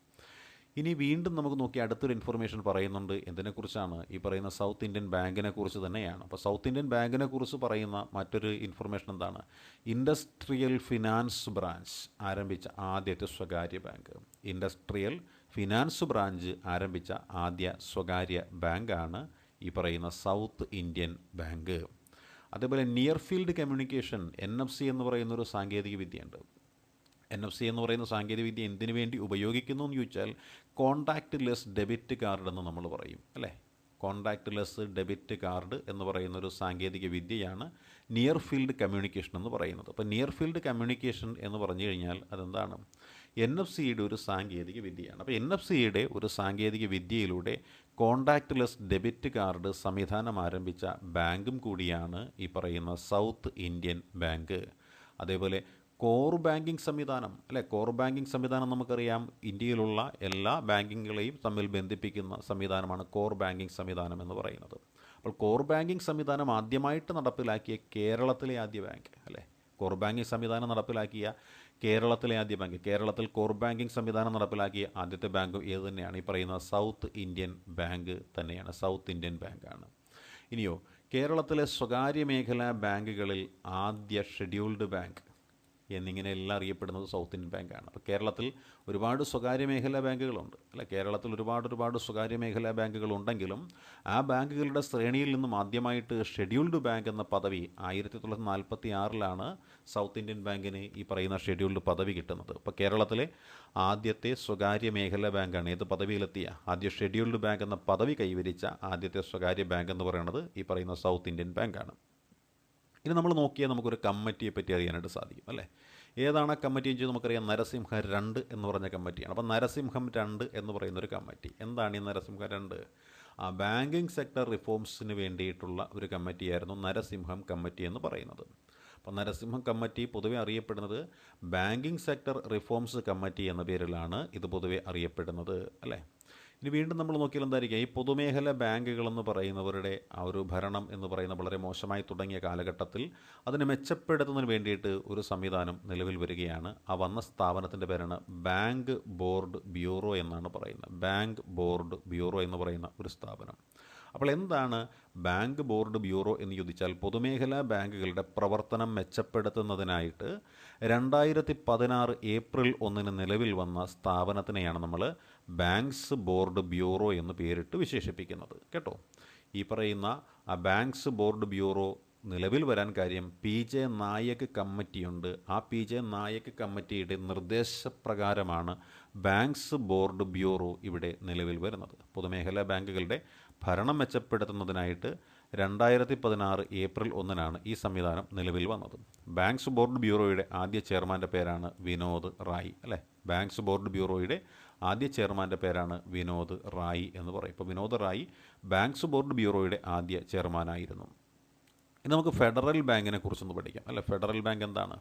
ഇനി വീണ്ടും നമുക്ക് നോക്കി അടുത്തൊരു ഇൻഫർമേഷൻ പറയുന്നുണ്ട്. എന്തിനെക്കുറിച്ചാണ്? ഈ പറയുന്ന സൗത്ത് ഇന്ത്യൻ ബാങ്കിനെ കുറിച്ച് തന്നെയാണ്. അപ്പോൾ സൗത്ത് ഇന്ത്യൻ ബാങ്കിനെ കുറിച്ച് പറയുന്ന മറ്റൊരു ഇൻഫർമേഷൻ എന്താണ്? ഇൻഡസ്ട്രിയൽ ഫിനാൻസ് ബ്രാഞ്ച് ആരംഭിച്ച ആദ്യത്തെ സ്വകാര്യ ബാങ്ക്. ഇൻഡസ്ട്രിയൽ ഫിനാൻസ് ബ്രാഞ്ച് ആരംഭിച്ച ആദ്യ സ്വകാര്യ ബാങ്കാണ് ഈ പറയുന്ന സൗത്ത് ഇന്ത്യൻ ബാങ്ക്. അതേപോലെ നിയർ ഫീൽഡ് കമ്മ്യൂണിക്കേഷൻ NFC എന്ന് പറയുന്നൊരു സാങ്കേതിക വിദ്യയുണ്ട്. NFC എന്ന് പറയുന്ന സാങ്കേതികവിദ്യ എന്തിനു വേണ്ടി ഉപയോഗിക്കുന്നു എന്ന് ചോദിച്ചാൽ കോൺടാക്റ്റ് ലെസ് ഡെബിറ്റ് കാർഡ് എന്ന് നമ്മൾ പറയും കോൺടാക്റ്റ് ലെസ് ഡെബിറ്റ് കാർഡ് എന്ന് പറയുന്നൊരു സാങ്കേതിക വിദ്യയാണ് നിയർ ഫീൽഡ് കമ്മ്യൂണിക്കേഷൻ എന്ന് പറയുന്നത്. അപ്പോൾ നിയർ ഫീൽഡ് കമ്മ്യൂണിക്കേഷൻ എന്ന് പറഞ്ഞു കഴിഞ്ഞാൽ അതെന്താണ്? NFC-യുടെ ഒരു സാങ്കേതിക വിദ്യയാണ്. അപ്പോൾ NFC-യുടെ ഒരു സാങ്കേതിക വിദ്യയിലൂടെ കോൺടാക്റ്റ് ലെസ് ഡെബിറ്റ് കാർഡ് സംവിധാനം ആരംഭിച്ച ബാങ്കും കൂടിയാണ് ഈ പറയുന്ന സൗത്ത് ഇന്ത്യൻ ബാങ്ക്. അതേപോലെ കോർ ബാങ്കിങ് സംവിധാനം കോർ ബാങ്കിങ് സംവിധാനം നമുക്കറിയാം. ഇന്ത്യയിലുള്ള എല്ലാ ബാങ്കിങ്ങുകളെയും തമ്മിൽ ബന്ധിപ്പിക്കുന്ന സംവിധാനമാണ് കോർ ബാങ്കിങ് സംവിധാനം എന്ന് പറയുന്നത്. അപ്പോൾ കോർ ബാങ്കിങ് സംവിധാനം ആദ്യമായിട്ട് നടപ്പിലാക്കിയ കേരളത്തിലെ ആദ്യ ബാങ്ക് കോർ ബാങ്കിങ് സംവിധാനം നടപ്പിലാക്കിയ കേരളത്തിലെ ആദ്യ ബാങ്ക്. കേരളത്തിൽ കോർ ബാങ്കിങ് സംവിധാനം നടപ്പിലാക്കിയ ആദ്യത്തെ ബാങ്ക് ഏത് തന്നെയാണ്? ഈ പറയുന്ന സൗത്ത് ഇന്ത്യൻ ബാങ്ക് തന്നെയാണ്. സൗത്ത് ഇന്ത്യൻ ബാങ്കാണ്. ഇനിയോ കേരളത്തിലെ സ്വകാര്യ മേഖലാ ബാങ്കുകളിൽ ആദ്യ ഷെഡ്യൂൾഡ് ബാങ്ക് എന്നിങ്ങനെയെല്ലാം അറിയപ്പെടുന്നത് സൗത്ത് ഇന്ത്യൻ ബാങ്കാണ്. അപ്പോൾ കേരളത്തിൽ ഒരുപാട് സ്വകാര്യ മേഖലാ ബാങ്കുകളുണ്ട് അല്ല, കേരളത്തിൽ ഒരുപാട് സ്വകാര്യ മേഖലാ ബാങ്കുകളുണ്ടെങ്കിലും ആ ബാങ്കുകളുടെ ശ്രേണിയിൽ നിന്നും ആദ്യമായിട്ട് ഷെഡ്യൂൾഡ് ബാങ്ക് എന്ന പദവി 1946 സൗത്ത് ഇന്ത്യൻ ബാങ്കിന് ഈ പറയുന്ന ഷെഡ്യൂൾഡ് പദവി കിട്ടുന്നത്. അപ്പോൾ കേരളത്തിലെ ആദ്യത്തെ സ്വകാര്യ മേഖലാ ബാങ്കാണ് ഏത് പദവിയിലെത്തിയ ആദ്യ ഷെഡ്യൂൾഡ് ബാങ്ക് എന്ന പദവി കൈവരിച്ച ആദ്യത്തെ സ്വകാര്യ ബാങ്ക് എന്ന് പറയുന്നത് ഈ പറയുന്ന സൗത്ത് ഇന്ത്യൻ ബാങ്കാണ്. ഇനി നമ്മൾ നോക്കിയാൽ നമുക്കൊരു കമ്മിറ്റിയെ പറ്റി അറിയാനായിട്ട് സാധിക്കും അല്ലേ. ഏതാണ് ആ കമ്മിറ്റി എന്ന് വെച്ചാൽ നമുക്കറിയാം, നരസിംഹ 2 എന്ന് പറഞ്ഞ കമ്മിറ്റിയാണ്. അപ്പോൾ നരസിംഹം 2 എന്ന് പറയുന്നൊരു കമ്മിറ്റി. എന്താണ് ഈ നരസിംഹം 2? ആ ബാങ്കിങ് സെക്ടർ റിഫോംസിന് വേണ്ടിയിട്ടുള്ള ഒരു കമ്മിറ്റിയായിരുന്നു നരസിംഹം കമ്മിറ്റി എന്ന് പറയുന്നത്. അപ്പോൾ നരസിംഹം കമ്മിറ്റി പൊതുവെ അറിയപ്പെടുന്നത് ബാങ്കിങ് സെക്ടർ റിഫോംസ് കമ്മിറ്റി എന്ന പേരിലാണ് ഇത് പൊതുവെ അറിയപ്പെടുന്നത് അല്ലേ. ഇനി വീണ്ടും നമ്മൾ നോക്കിയാൽ എന്തായിരിക്കും, ഈ പൊതുമേഖല ബാങ്കുകളെന്ന് പറയുന്നവരുടെ ആ ഒരു ഭരണം എന്ന് പറയുന്ന വളരെ മോശമായി തുടങ്ങിയ കാലഘട്ടത്തിൽ അതിനെ മെച്ചപ്പെടുത്തുന്നതിന് വേണ്ടിയിട്ട് ഒരു സംവിധാനം നിലവിൽ വരികയാണ്. ആ വന്ന സ്ഥാപനത്തിൻ്റെ പേരാണ് ബാങ്ക് ബോർഡ് ബ്യൂറോ എന്നാണ് പറയുന്നത്. ബാങ്ക് ബോർഡ് ബ്യൂറോ എന്ന് പറയുന്ന ഒരു സ്ഥാപനം. അപ്പോൾ എന്താണ് ബാങ്ക് ബോർഡ് ബ്യൂറോ എന്ന് ചോദിച്ചാൽ, പൊതുമേഖലാ ബാങ്കുകളുടെ പ്രവർത്തനം മെച്ചപ്പെടുത്തുന്നതിനായിട്ട് 2016 ഏപ്രിൽ 1 നിലവിൽ വന്ന സ്ഥാപനത്തിനെയാണ് നമ്മൾ ബാങ്ക്സ് ബോർഡ് ബ്യൂറോ എന്ന് പേരിട്ട് വിശേഷിപ്പിക്കുന്നത് കേട്ടോ. ഈ പറയുന്ന ആ ബാങ്ക്സ് ബോർഡ് ബ്യൂറോ നിലവിൽ വരാൻ കാര്യം PJ നായക് കമ്മിറ്റിയുണ്ട്. ആ PJ നായക് കമ്മിറ്റിയുടെ നിർദ്ദേശപ്രകാരമാണ് ബാങ്ക്സ് ബോർഡ് ബ്യൂറോ ഇവിടെ നിലവിൽ വരുന്നത്. പൊതുമേഖലാ ബാങ്കുകളുടെ ഭരണം മെച്ചപ്പെടുത്തുന്നതിനായിട്ട് 2016 ഏപ്രിൽ 1 ഈ സംവിധാനം നിലവിൽ വന്നത്. ബാങ്ക്സ് ബോർഡ് ബ്യൂറോയുടെ ആദ്യ ചെയർമാൻ്റെ പേരാണ് വിനോദ് റായ് അല്ലേ. ബാങ്ക്സ് ബോർഡ് ബ്യൂറോയുടെ ആദ്യ ചെയർമാൻ്റെ പേരാണ് വിനോദ് റായ് എന്ന് പറയും. ഇപ്പോൾ വിനോദ് റായ് ബാങ്ക്സ് ബോർഡ് ബ്യൂറോയുടെ ആദ്യ ചെയർമാനായിരുന്നു. ഇനി നമുക്ക് ഫെഡറൽ ബാങ്കിനെ കുറിച്ചൊന്ന് പഠിക്കാം അല്ലേ. ഫെഡറൽ ബാങ്ക് എന്താണ്?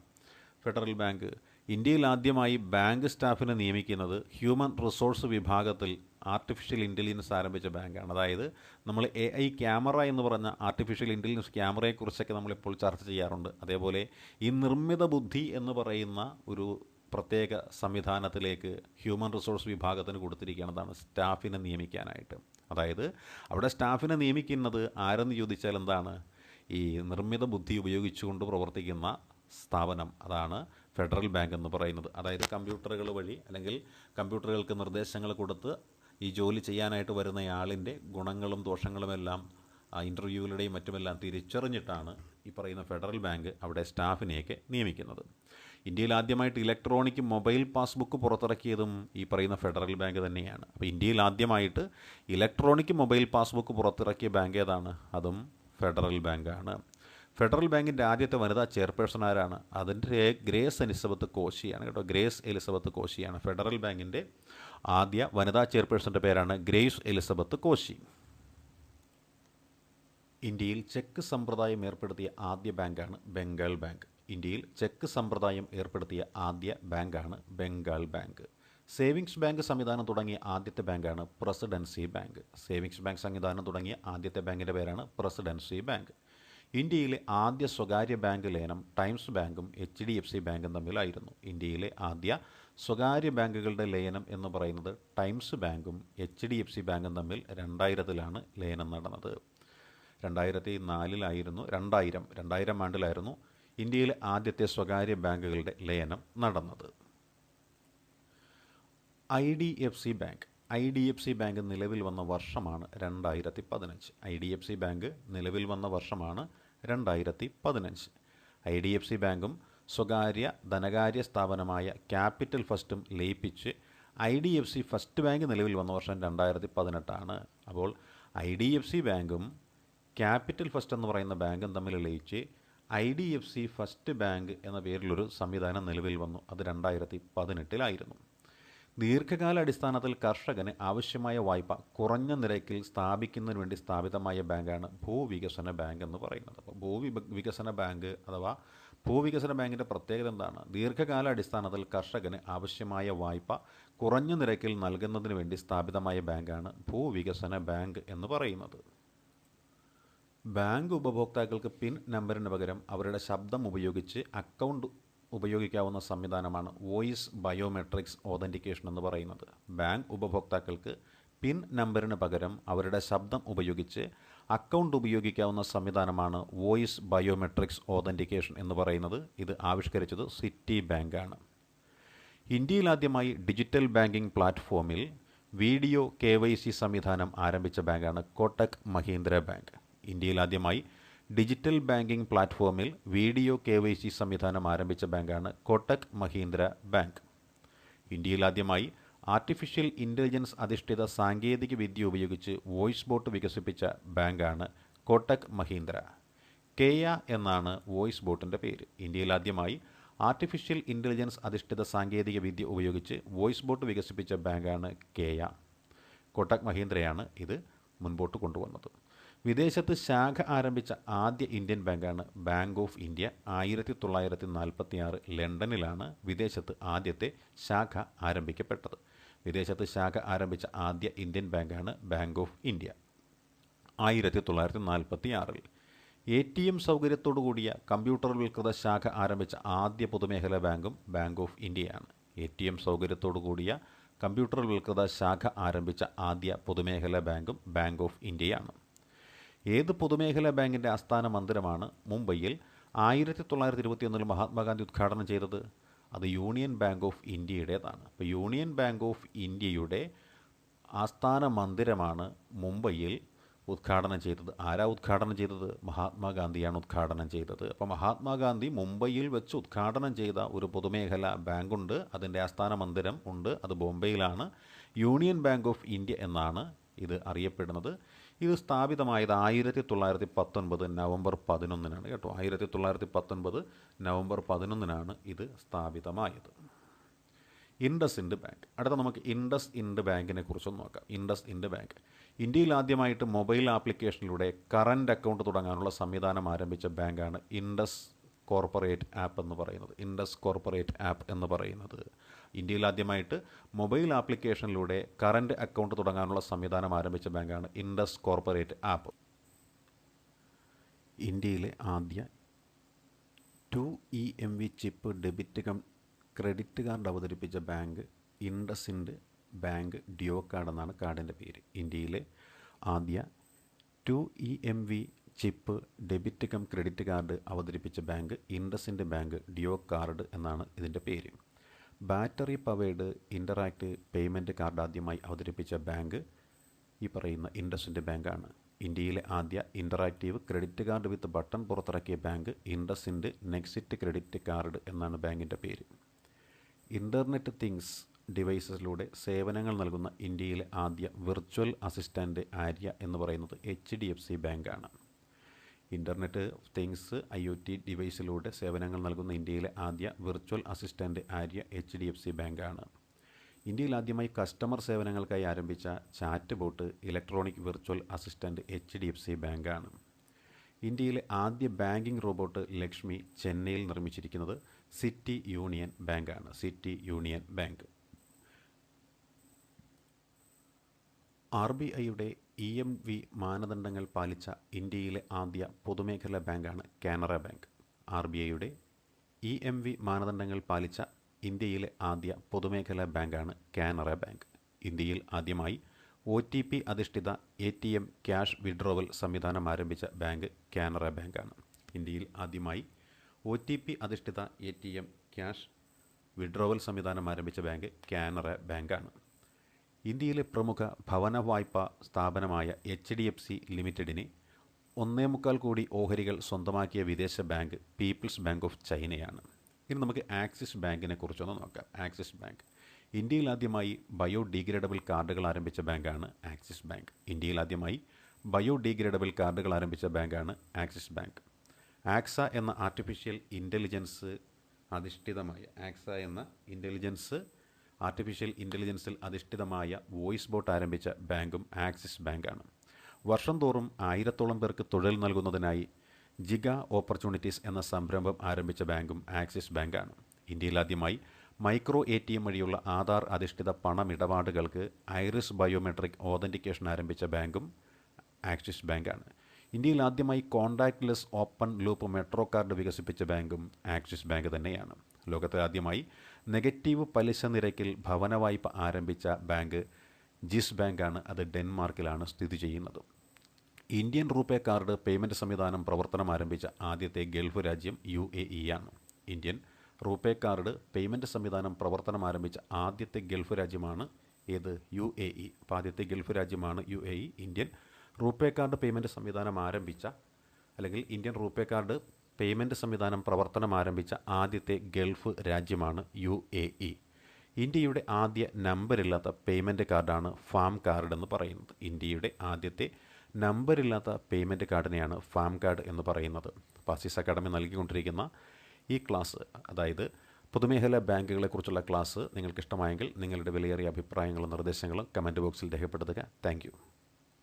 ഫെഡറൽ ബാങ്ക് ഇന്ത്യയിൽ ആദ്യമായി ബാങ്ക് സ്റ്റാഫിനെ നിയമിക്കുന്നത് ഹ്യൂമൻ റിസോഴ്സ് വിഭാഗത്തിൽ ആർട്ടിഫിഷ്യൽ ഇൻ്റലിജൻസ് ആരംഭിച്ച ബാങ്കാണ്. അതായത് നമ്മൾ AI ക്യാമറ എന്ന് പറഞ്ഞ ആർട്ടിഫിഷ്യൽ ഇൻ്റലിജൻസ് ക്യാമറയെക്കുറിച്ചൊക്കെ നമ്മളിപ്പോൾ ചർച്ച ചെയ്യാറുണ്ട്. അതേപോലെ ഈ നിർമ്മിത ബുദ്ധി എന്ന് പറയുന്ന ഒരു പ്രത്യേക സംവിധാനത്തിലേക്ക് ഹ്യൂമൻ റിസോഴ്സ് വിഭാഗത്തിന് കൊടുത്തിരിക്കുന്നതാണ് സ്റ്റാഫിനെ നിയമിക്കാനായിട്ട്. അതായത് അവിടെ സ്റ്റാഫിനെ നിയമിക്കുന്നത് ആരെന്ന് ചോദിച്ചാൽ എന്താണ്, ഈ നിർമ്മിത ബുദ്ധി ഉപയോഗിച്ചുകൊണ്ട് പ്രവർത്തിക്കുന്ന സ്ഥാപനം, അതാണ് ഫെഡറൽ ബാങ്ക് എന്ന് പറയുന്നത്. അതായത് കമ്പ്യൂട്ടറുകൾ വഴി അല്ലെങ്കിൽ കമ്പ്യൂട്ടറുകൾക്ക് നിർദ്ദേശങ്ങൾ കൊടുത്ത് ഈ ജോലി ചെയ്യാനായിട്ട് വരുന്നയാളിൻ്റെ ഗുണങ്ങളും ദോഷങ്ങളുമെല്ലാം ഇൻ്റർവ്യൂവിലൂടെയും മറ്റുമെല്ലാം തിരിച്ചറിഞ്ഞിട്ടാണ് ഈ പറയുന്ന ഫെഡറൽ ബാങ്ക് അവിടെ സ്റ്റാഫിനെയൊക്കെ നിയമിക്കുന്നത്. ഇന്ത്യയിൽ ആദ്യമായിട്ട് ഇലക്ട്രോണിക് മൊബൈൽ പാസ്ബുക്ക് പുറത്തിറക്കിയതും ഈ പറയുന്ന ഫെഡറൽ ബാങ്ക് തന്നെയാണ്. അപ്പോൾ ഇന്ത്യയിൽ ആദ്യമായിട്ട് ഇലക്ട്രോണിക് മൊബൈൽ പാസ്ബുക്ക് പുറത്തിറക്കിയ ബാങ്ക് ഏതാണ്? അതും ഫെഡറൽ ബാങ്കാണ്. ഫെഡറൽ ബാങ്കിൻ്റെ ആദ്യത്തെ വനിതാ ചെയർപേഴ്സൺ ആരാണ്? അതിൻ്റെ ഗ്രേസ് എലിസബത്ത് കോശിയാണ് കേട്ടോ. ഗ്രേസ് എലിസബത്ത് കോശിയാണ് ഫെഡറൽ ബാങ്കിൻ്റെ ആദ്യ വനിതാ ചെയർപേഴ്സൻ്റെ പേരാണ് ഗ്രേസ് എലിസബത്ത് കോശി. ഇന്ത്യയിൽ ചെക്ക് സമ്പ്രദായം ഏർപ്പെടുത്തിയ ആദ്യ ബാങ്കാണ് ബംഗാൾ ബാങ്ക്. ഇന്ത്യയിൽ ചെക്ക് സമ്പ്രദായം ഏർപ്പെടുത്തിയ ആദ്യ ബാങ്കാണ് ബംഗാൾ ബാങ്ക്. സേവിങ്സ് ബാങ്ക് സംവിധാനം തുടങ്ങിയ ആദ്യത്തെ ബാങ്കാണ് പ്രസിഡൻസി ബാങ്ക്. സേവിങ്സ് ബാങ്ക് സംവിധാനം തുടങ്ങിയ ആദ്യത്തെ ബാങ്കിൻ്റെ പേരാണ് പ്രസിഡൻസി ബാങ്ക്. ഇന്ത്യയിലെ ആദ്യ സ്വകാര്യ ബാങ്ക് ലയനം ടൈംസ് ബാങ്കും HDFC ബാങ്കും തമ്മിലായിരുന്നു. ഇന്ത്യയിലെ ആദ്യ സ്വകാര്യ ബാങ്കുകളുടെ ലയനം എന്ന് പറയുന്നത് ടൈംസ് ബാങ്കും HDFC ബാങ്കും തമ്മിൽ 2000 ലയനം നടന്നത്. 2004 2000 ആണ്ടിലായിരുന്നു ഇന്ത്യയിലെ ആദ്യത്തെ സ്വകാര്യ ബാങ്കുകളുടെ ലയനം നടന്നത്. IDFC ബാങ്ക് നിലവിൽ വന്ന വർഷമാണ് 2015. IDFC ബാങ്ക് നിലവിൽ വന്ന വർഷമാണ് 2015. IDFC ബാങ്കും സ്വകാര്യ ധനകാര്യ സ്ഥാപനമായ ക്യാപിറ്റൽ ഫസ്റ്റും ലയിപ്പിച്ച് IDFC ഫസ്റ്റ് ബാങ്ക് നിലവിൽ വന്ന വർഷം 2018. അപ്പോൾ IDFC ബാങ്കും ക്യാപിറ്റൽ ഫസ്റ്റ് എന്ന് പറയുന്ന ബാങ്കും തമ്മിൽ ലയിച്ച് IDFC ഫസ്റ്റ് ബാങ്ക് എന്ന പേരിലൊരു സംവിധാനം നിലവിൽ വന്നു. അത് 2018 ദീർഘകാല അടിസ്ഥാനത്തിൽ കർഷകന് ആവശ്യമായ വായ്പ കുറഞ്ഞ നിരക്കിൽ സ്ഥാപിക്കുന്നതിന് വേണ്ടി സ്ഥാപിതമായ ബാങ്കാണ് ഭൂവികസന ബാങ്ക് എന്ന് പറയുന്നത്. അപ്പോൾ ഭൂവികസന ബാങ്ക് അഥവാ ഭൂവികസന ബാങ്കിൻ്റെ പ്രത്യേകത എന്താണ്? ദീർഘകാല അടിസ്ഥാനത്തിൽ കർഷകന് ആവശ്യമായ വായ്പ കുറഞ്ഞ നിരക്കിൽ നൽകുന്നതിന് വേണ്ടി സ്ഥാപിതമായ ബാങ്കാണ് ഭൂവികസന ബാങ്ക് എന്ന് പറയുന്നത്. ബാങ്ക് ഉപഭോക്താക്കൾക്ക് പിൻ നമ്പറിന് പകരം അവരുടെ ശബ്ദം ഉപയോഗിച്ച് അക്കൗണ്ട് ഉപയോഗിക്കാവുന്ന സംവിധാനമാണ് വോയിസ് ബയോമെട്രിക്സ് ഓതൻറ്റിക്കേഷൻ എന്ന് പറയുന്നത്. ബാങ്ക് ഉപഭോക്താക്കൾക്ക് പിൻ നമ്പറിന് പകരം അവരുടെ ശബ്ദം ഉപയോഗിച്ച് അക്കൗണ്ട് ഉപയോഗിക്കാവുന്ന സംവിധാനമാണ് വോയിസ് ബയോമെട്രിക്സ് ഓതൻറ്റിക്കേഷൻ എന്ന് പറയുന്നത്. ഇത് ആവിഷ്കരിച്ചത് സിറ്റി ബാങ്കാണ്. ഇന്ത്യയിൽ ആദ്യമായി ഡിജിറ്റൽ ബാങ്കിംഗ് പ്ലാറ്റ്ഫോമിൽ വീഡിയോ KYC സംവിധാനം ആരംഭിച്ച ബാങ്കാണ് കോട്ടക് മഹീന്ദ്ര ബാങ്ക്. ഇന്ത്യയിൽ ആദ്യമായി ഡിജിറ്റൽ ബാങ്കിംഗ് പ്ലാറ്റ്ഫോമിൽ വീഡിയോ KYC സംവിധാനം ആരംഭിച്ച ബാങ്കാണ് കോട്ടക് മഹീന്ദ്ര ബാങ്ക്. ഇന്ത്യയിൽ ആദ്യമായി ആർട്ടിഫിഷ്യൽ ഇൻ്റലിജൻസ് അധിഷ്ഠിത സാങ്കേതിക വിദ്യ ഉപയോഗിച്ച് വോയിസ് ബോട്ട് വികസിപ്പിച്ച ബാങ്കാണ് കോട്ടക് മഹീന്ദ്ര. കേയ എന്നാണ് വോയിസ് ബോട്ടിൻ്റെ പേര്. ഇന്ത്യയിൽ ആദ്യമായി ആർട്ടിഫിഷ്യൽ ഇൻ്റലിജൻസ് അധിഷ്ഠിത സാങ്കേതിക വിദ്യ ഉപയോഗിച്ച് വോയിസ് ബോട്ട് വികസിപ്പിച്ച ബാങ്കാണ് കേയ. കോട്ടക് മഹീന്ദ്രയാണ് ഇത് മുൻപോട്ട് കൊണ്ടുവന്നത്. വിദേശത്ത് ശാഖ ആരംഭിച്ച ആദ്യ ഇന്ത്യൻ ബാങ്കാണ് ബാങ്ക് ഓഫ് ഇന്ത്യ. 1946 ലണ്ടനിലാണ് വിദേശത്ത് ആദ്യത്തെ ശാഖ ആരംഭിക്കപ്പെട്ടത്. വിദേശത്ത് ശാഖ ആരംഭിച്ച ആദ്യ ഇന്ത്യൻ ബാങ്കാണ് ബാങ്ക് ഓഫ് ഇന്ത്യ 1946. ATM സൗകര്യത്തോടു കൂടിയ കമ്പ്യൂട്ടർവൽകൃത ശാഖ ആരംഭിച്ച ആദ്യ പൊതുമേഖലാ ബാങ്കും ബാങ്ക് ഓഫ് ഇന്ത്യയാണ്. ATM സൗകര്യത്തോടു കൂടിയ കമ്പ്യൂട്ടർവൽകൃത ശാഖ ആരംഭിച്ച ആദ്യ പൊതുമേഖലാ ബാങ്കും ബാങ്ക് ഓഫ് ഇന്ത്യയാണ്. ഏത് പൊതുമേഖലാ ബാങ്കിൻ്റെ ആസ്ഥാന മന്ദിരമാണ് മുംബൈയിൽ 1921 മഹാത്മാഗാന്ധി ഉദ്ഘാടനം ചെയ്തത്? അത് യൂണിയൻ ബാങ്ക് ഓഫ് ഇന്ത്യയുടേതാണ്. അപ്പോൾ യൂണിയൻ ബാങ്ക് ഓഫ് ഇന്ത്യയുടെ ആസ്ഥാന മന്ദിരമാണ് മുംബൈയിൽ ഉദ്ഘാടനം ചെയ്തത്. ആരാ ഉദ്ഘാടനം ചെയ്തത്? മഹാത്മാഗാന്ധിയാണ് ഉദ്ഘാടനം ചെയ്തത്. അപ്പോൾ മഹാത്മാഗാന്ധി മുംബൈയിൽ വെച്ച് ഉദ്ഘാടനം ചെയ്ത ഒരു പൊതുമേഖലാ ബാങ്കുണ്ട്. അതിൻ്റെ ആസ്ഥാന മന്ദിരം ഉണ്ട്. അത് ബോംബെയിലാണ്. യൂണിയൻ ബാങ്ക് ഓഫ് ഇന്ത്യ എന്നാണ് ഇത് അറിയപ്പെടുന്നത്. ഇത് സ്ഥാപിതമായത് 1919 നവംബർ 11 കേട്ടോ. 1919 നവംബർ 11 ഇത് സ്ഥാപിതമായത്. ഇൻഡസ് ഇൻഡ് ബാങ്ക്. അടുത്ത നമുക്ക് ഇൻഡസ് ഇൻഡ് ബാങ്കിനെ കുറിച്ചൊന്ന് നോക്കാം. ഇൻഡസ് ഇൻഡ് ബാങ്ക് ഇന്ത്യയിൽ ആദ്യമായിട്ട് മൊബൈൽ ആപ്ലിക്കേഷനിലൂടെ കറൻറ്റ് അക്കൗണ്ട് തുടങ്ങാനുള്ള സംവിധാനം ആരംഭിച്ച ബാങ്കാണ് ഇൻഡസ് കോർപ്പറേറ്റ് ആപ്പ് എന്ന് പറയുന്നത്. ഇൻഡസ് കോർപ്പറേറ്റ് ആപ്പ് എന്ന് പറയുന്നത് ഇന്ത്യയിൽ ആദ്യമായിട്ട് മൊബൈൽ ആപ്ലിക്കേഷനിലൂടെ കറൻറ്റ് അക്കൗണ്ട് തുടങ്ങാനുള്ള സംവിധാനം ആരംഭിച്ച ബാങ്കാണ് ഇൻഡസ് കോർപ്പറേറ്റ് ആപ്പ്. ഇന്ത്യയിലെ ആദ്യ 2 EMV chip debit cum credit card അവതരിപ്പിച്ച bank IndusInd bank duo card എന്നാണ് കാർഡിൻ്റെ പേര്. ഇന്ത്യയിലെ ആദ്യ 2 EMV chip debit cum credit card അവതരിപ്പിച്ച bank IndusInd bank duo card എന്നാണ് ഇതിൻ്റെ പേര്. Battery powered interact payment card ആദ്യമായി അവതരിപ്പിച്ച ബാങ്ക് ഈ പറയുന്ന ഇൻഡസ് ഇൻഡ് ബാങ്കാണ്. ഇന്ത്യയിലെ ആദ്യ ഇൻ്ററാക്റ്റീവ് ക്രെഡിറ്റ് കാർഡ് വിത്ത് ബട്ടൺ പുറത്തിറക്കിയ ബാങ്ക് ഇൻഡസ് ഇൻഡ് നെക്സിറ്റ് ക്രെഡിറ്റ് കാർഡ് എന്നാണ് ബാങ്കിൻ്റെ പേര്. ഇൻ്റർനെറ്റ് തിങ്സ് ഡിവൈസസിലൂടെ സേവനങ്ങൾ നൽകുന്ന ഇന്ത്യയിലെ ആദ്യ വിർച്വൽ അസിസ്റ്റൻ്റ് ആര്യ എന്ന് പറയുന്നത് HDFC ബാങ്കാണ്. ഇൻ്റർനെറ്റ് തിങ്സ് IoT ഡിവൈസിലൂടെ സേവനങ്ങൾ നൽകുന്ന ഇന്ത്യയിലെ ആദ്യ വിർച്വൽ അസിസ്റ്റൻ്റ് ആര്യ HDFC ബാങ്കാണ്. ഇന്ത്യയിൽ ആദ്യമായി കസ്റ്റമർ സേവനങ്ങൾക്കായി ആരംഭിച്ച chat bot electronic virtual assistant HDFC ബാങ്കാണ്. ഇന്ത്യയിലെ ആദ്യ ബാങ്കിംഗ് റോബോട്ട് ലക്ഷ്മി ചെന്നൈയിൽ നിർമ്മിച്ചിരിക്കുന്നത് സിറ്റി യൂണിയൻ ബാങ്കാണ്. City union bank. RBIയുടെ EMV മാനദണ്ഡങ്ങൾ പാലിച്ച ഇന്ത്യയിലെ ആദ്യ പൊതുമേഖലാ ബാങ്കാണ് കാനറ ബാങ്ക്. RBIയുടെ EMV മാനദണ്ഡങ്ങൾ പാലിച്ച ഇന്ത്യയിലെ ആദ്യ പൊതുമേഖലാ ബാങ്കാണ് കാനറ ബാങ്ക്. ഇന്ത്യയിൽ ആദ്യമായി OTP അധിഷ്ഠിത ATM ക്യാഷ് വിഡ്രോവൽ സംവിധാനം ആരംഭിച്ച ബാങ്ക് കാനറ ബാങ്കാണ്. ഇന്ത്യയിൽ ആദ്യമായി OTP അധിഷ്ഠിത ATM ക്യാഷ് വിഡ്രോവൽ സംവിധാനം ആരംഭിച്ച ബാങ്ക് കാനറ ബാങ്കാണ്. ഇന്ത്യയിലെ പ്രമുഖ ഭവന വായ്പാ സ്ഥാപനമായ HDFC ലിമിറ്റഡിന് 1.25 കോടി ഓഹരികൾ സ്വന്തമാക്കിയ വിദേശ ബാങ്ക് പീപ്പിൾസ് ബാങ്ക് ഓഫ് ചൈനയാണ്. ഇനി നമുക്ക് ആക്സിസ് ബാങ്കിനെ കുറിച്ചൊന്ന് നോക്കാം. ആക്സിസ് ബാങ്ക് ഇന്ത്യയിൽ ആദ്യമായി ബയോഡീഗ്രേഡബിൾ കാർഡുകൾ ആരംഭിച്ച ബാങ്കാണ് ആക്സിസ് ബാങ്ക്. ഇന്ത്യയിൽ ആദ്യമായി ബയോഡീഗ്രേഡബിൾ കാർഡുകൾ ആരംഭിച്ച ബാങ്കാണ് ആക്സിസ് ബാങ്ക്. ആക്സ എന്ന ആർട്ടിഫിഷ്യൽ ഇൻ്റലിജൻസിൽ അധിഷ്ഠിതമായ വോയിസ് ബോട്ട് ആരംഭിച്ച ബാങ്കും ആക്സിസ് ബാങ്കാണ്. വർഷം തോറും 1000ഓളം പേർക്ക് തൊഴിൽ നൽകുന്നതിനായി ജിഗ ഓപ്പർച്യൂണിറ്റീസ് എന്ന സംരംഭം ആരംഭിച്ച ബാങ്കും ആക്സിസ് ബാങ്കാണ്. ഇന്ത്യയിൽ ആദ്യമായി മൈക്രോ ATM വഴിയുള്ള ആധാർ അധിഷ്ഠിത പണമിടപാടുകൾക്ക് ഐറിസ് ബയോമെട്രിക് ഓതൻറ്റിക്കേഷൻ ആരംഭിച്ച ബാങ്കും ആക്സിസ് ബാങ്കാണ്. ഇന്ത്യയിൽ ആദ്യമായി contactless open loop metro card വികസിപ്പിച്ച ബാങ്കും ആക്സിസ് ബാങ്ക് തന്നെയാണ്. ലോകത്തെ ആദ്യമായി നെഗറ്റീവ് പലിശ നിരക്കിൽ ഭവന വായ്പ ആരംഭിച്ച ബാങ്ക് ജിസ് ബാങ്കാണ്. അത് ഡെൻമാർക്കിലാണ് സ്ഥിതി ചെയ്യുന്നത്. ഇന്ത്യൻ റൂപേ കാർഡ് പേയ്മെൻറ്റ് സംവിധാനം പ്രവർത്തനം ആരംഭിച്ച ആദ്യത്തെ ഗൾഫ് രാജ്യം UAE ആണ്. ഇന്ത്യൻ റൂപേ കാർഡ് പേയ്മെൻറ്റ് സംവിധാനം പ്രവർത്തനം ആരംഭിച്ച ആദ്യത്തെ ഗൾഫ് രാജ്യമാണ് ഏത്? UAE. അപ്പോൾ ആദ്യത്തെ ഗൾഫ് രാജ്യമാണ് UAE. Indian RuPay card payment സംവിധാനം ആരംഭിച്ച അല്ലെങ്കിൽ ഇന്ത്യൻ റൂപേ കാർഡ് പേയ്മെൻറ്റ് സംവിധാനം പ്രവർത്തനം ആരംഭിച്ച ആദ്യത്തെ ഗൾഫ് രാജ്യമാണ് UAE. ഇന്ത്യയുടെ ആദ്യ നമ്പറില്ലാത്ത പേയ്മെൻറ്റ് കാർഡാണ് ഫാം കാർഡ് എന്ന് പറയുന്നത്. ഇന്ത്യയുടെ ആദ്യത്തെ നമ്പറില്ലാത്ത പേയ്മെൻറ്റ് കാർഡിനെയാണ് ഫാം കാർഡ് എന്ന് പറയുന്നത്. പാസിസ് അക്കാഡമി നൽകിക്കൊണ്ടിരിക്കുന്ന ഈ ക്ലാസ്, അതായത് പൊതുമേഖലാ ബാങ്കുകളെക്കുറിച്ചുള്ള ക്ലാസ് നിങ്ങൾക്ക് ഇഷ്ടമായെങ്കിൽ നിങ്ങളുടെ വിലയേറിയ അഭിപ്രായങ്ങളും നിർദ്ദേശങ്ങളും കമൻറ്റ് ബോക്സിൽ രേഖപ്പെടുത്തുക. താങ്ക്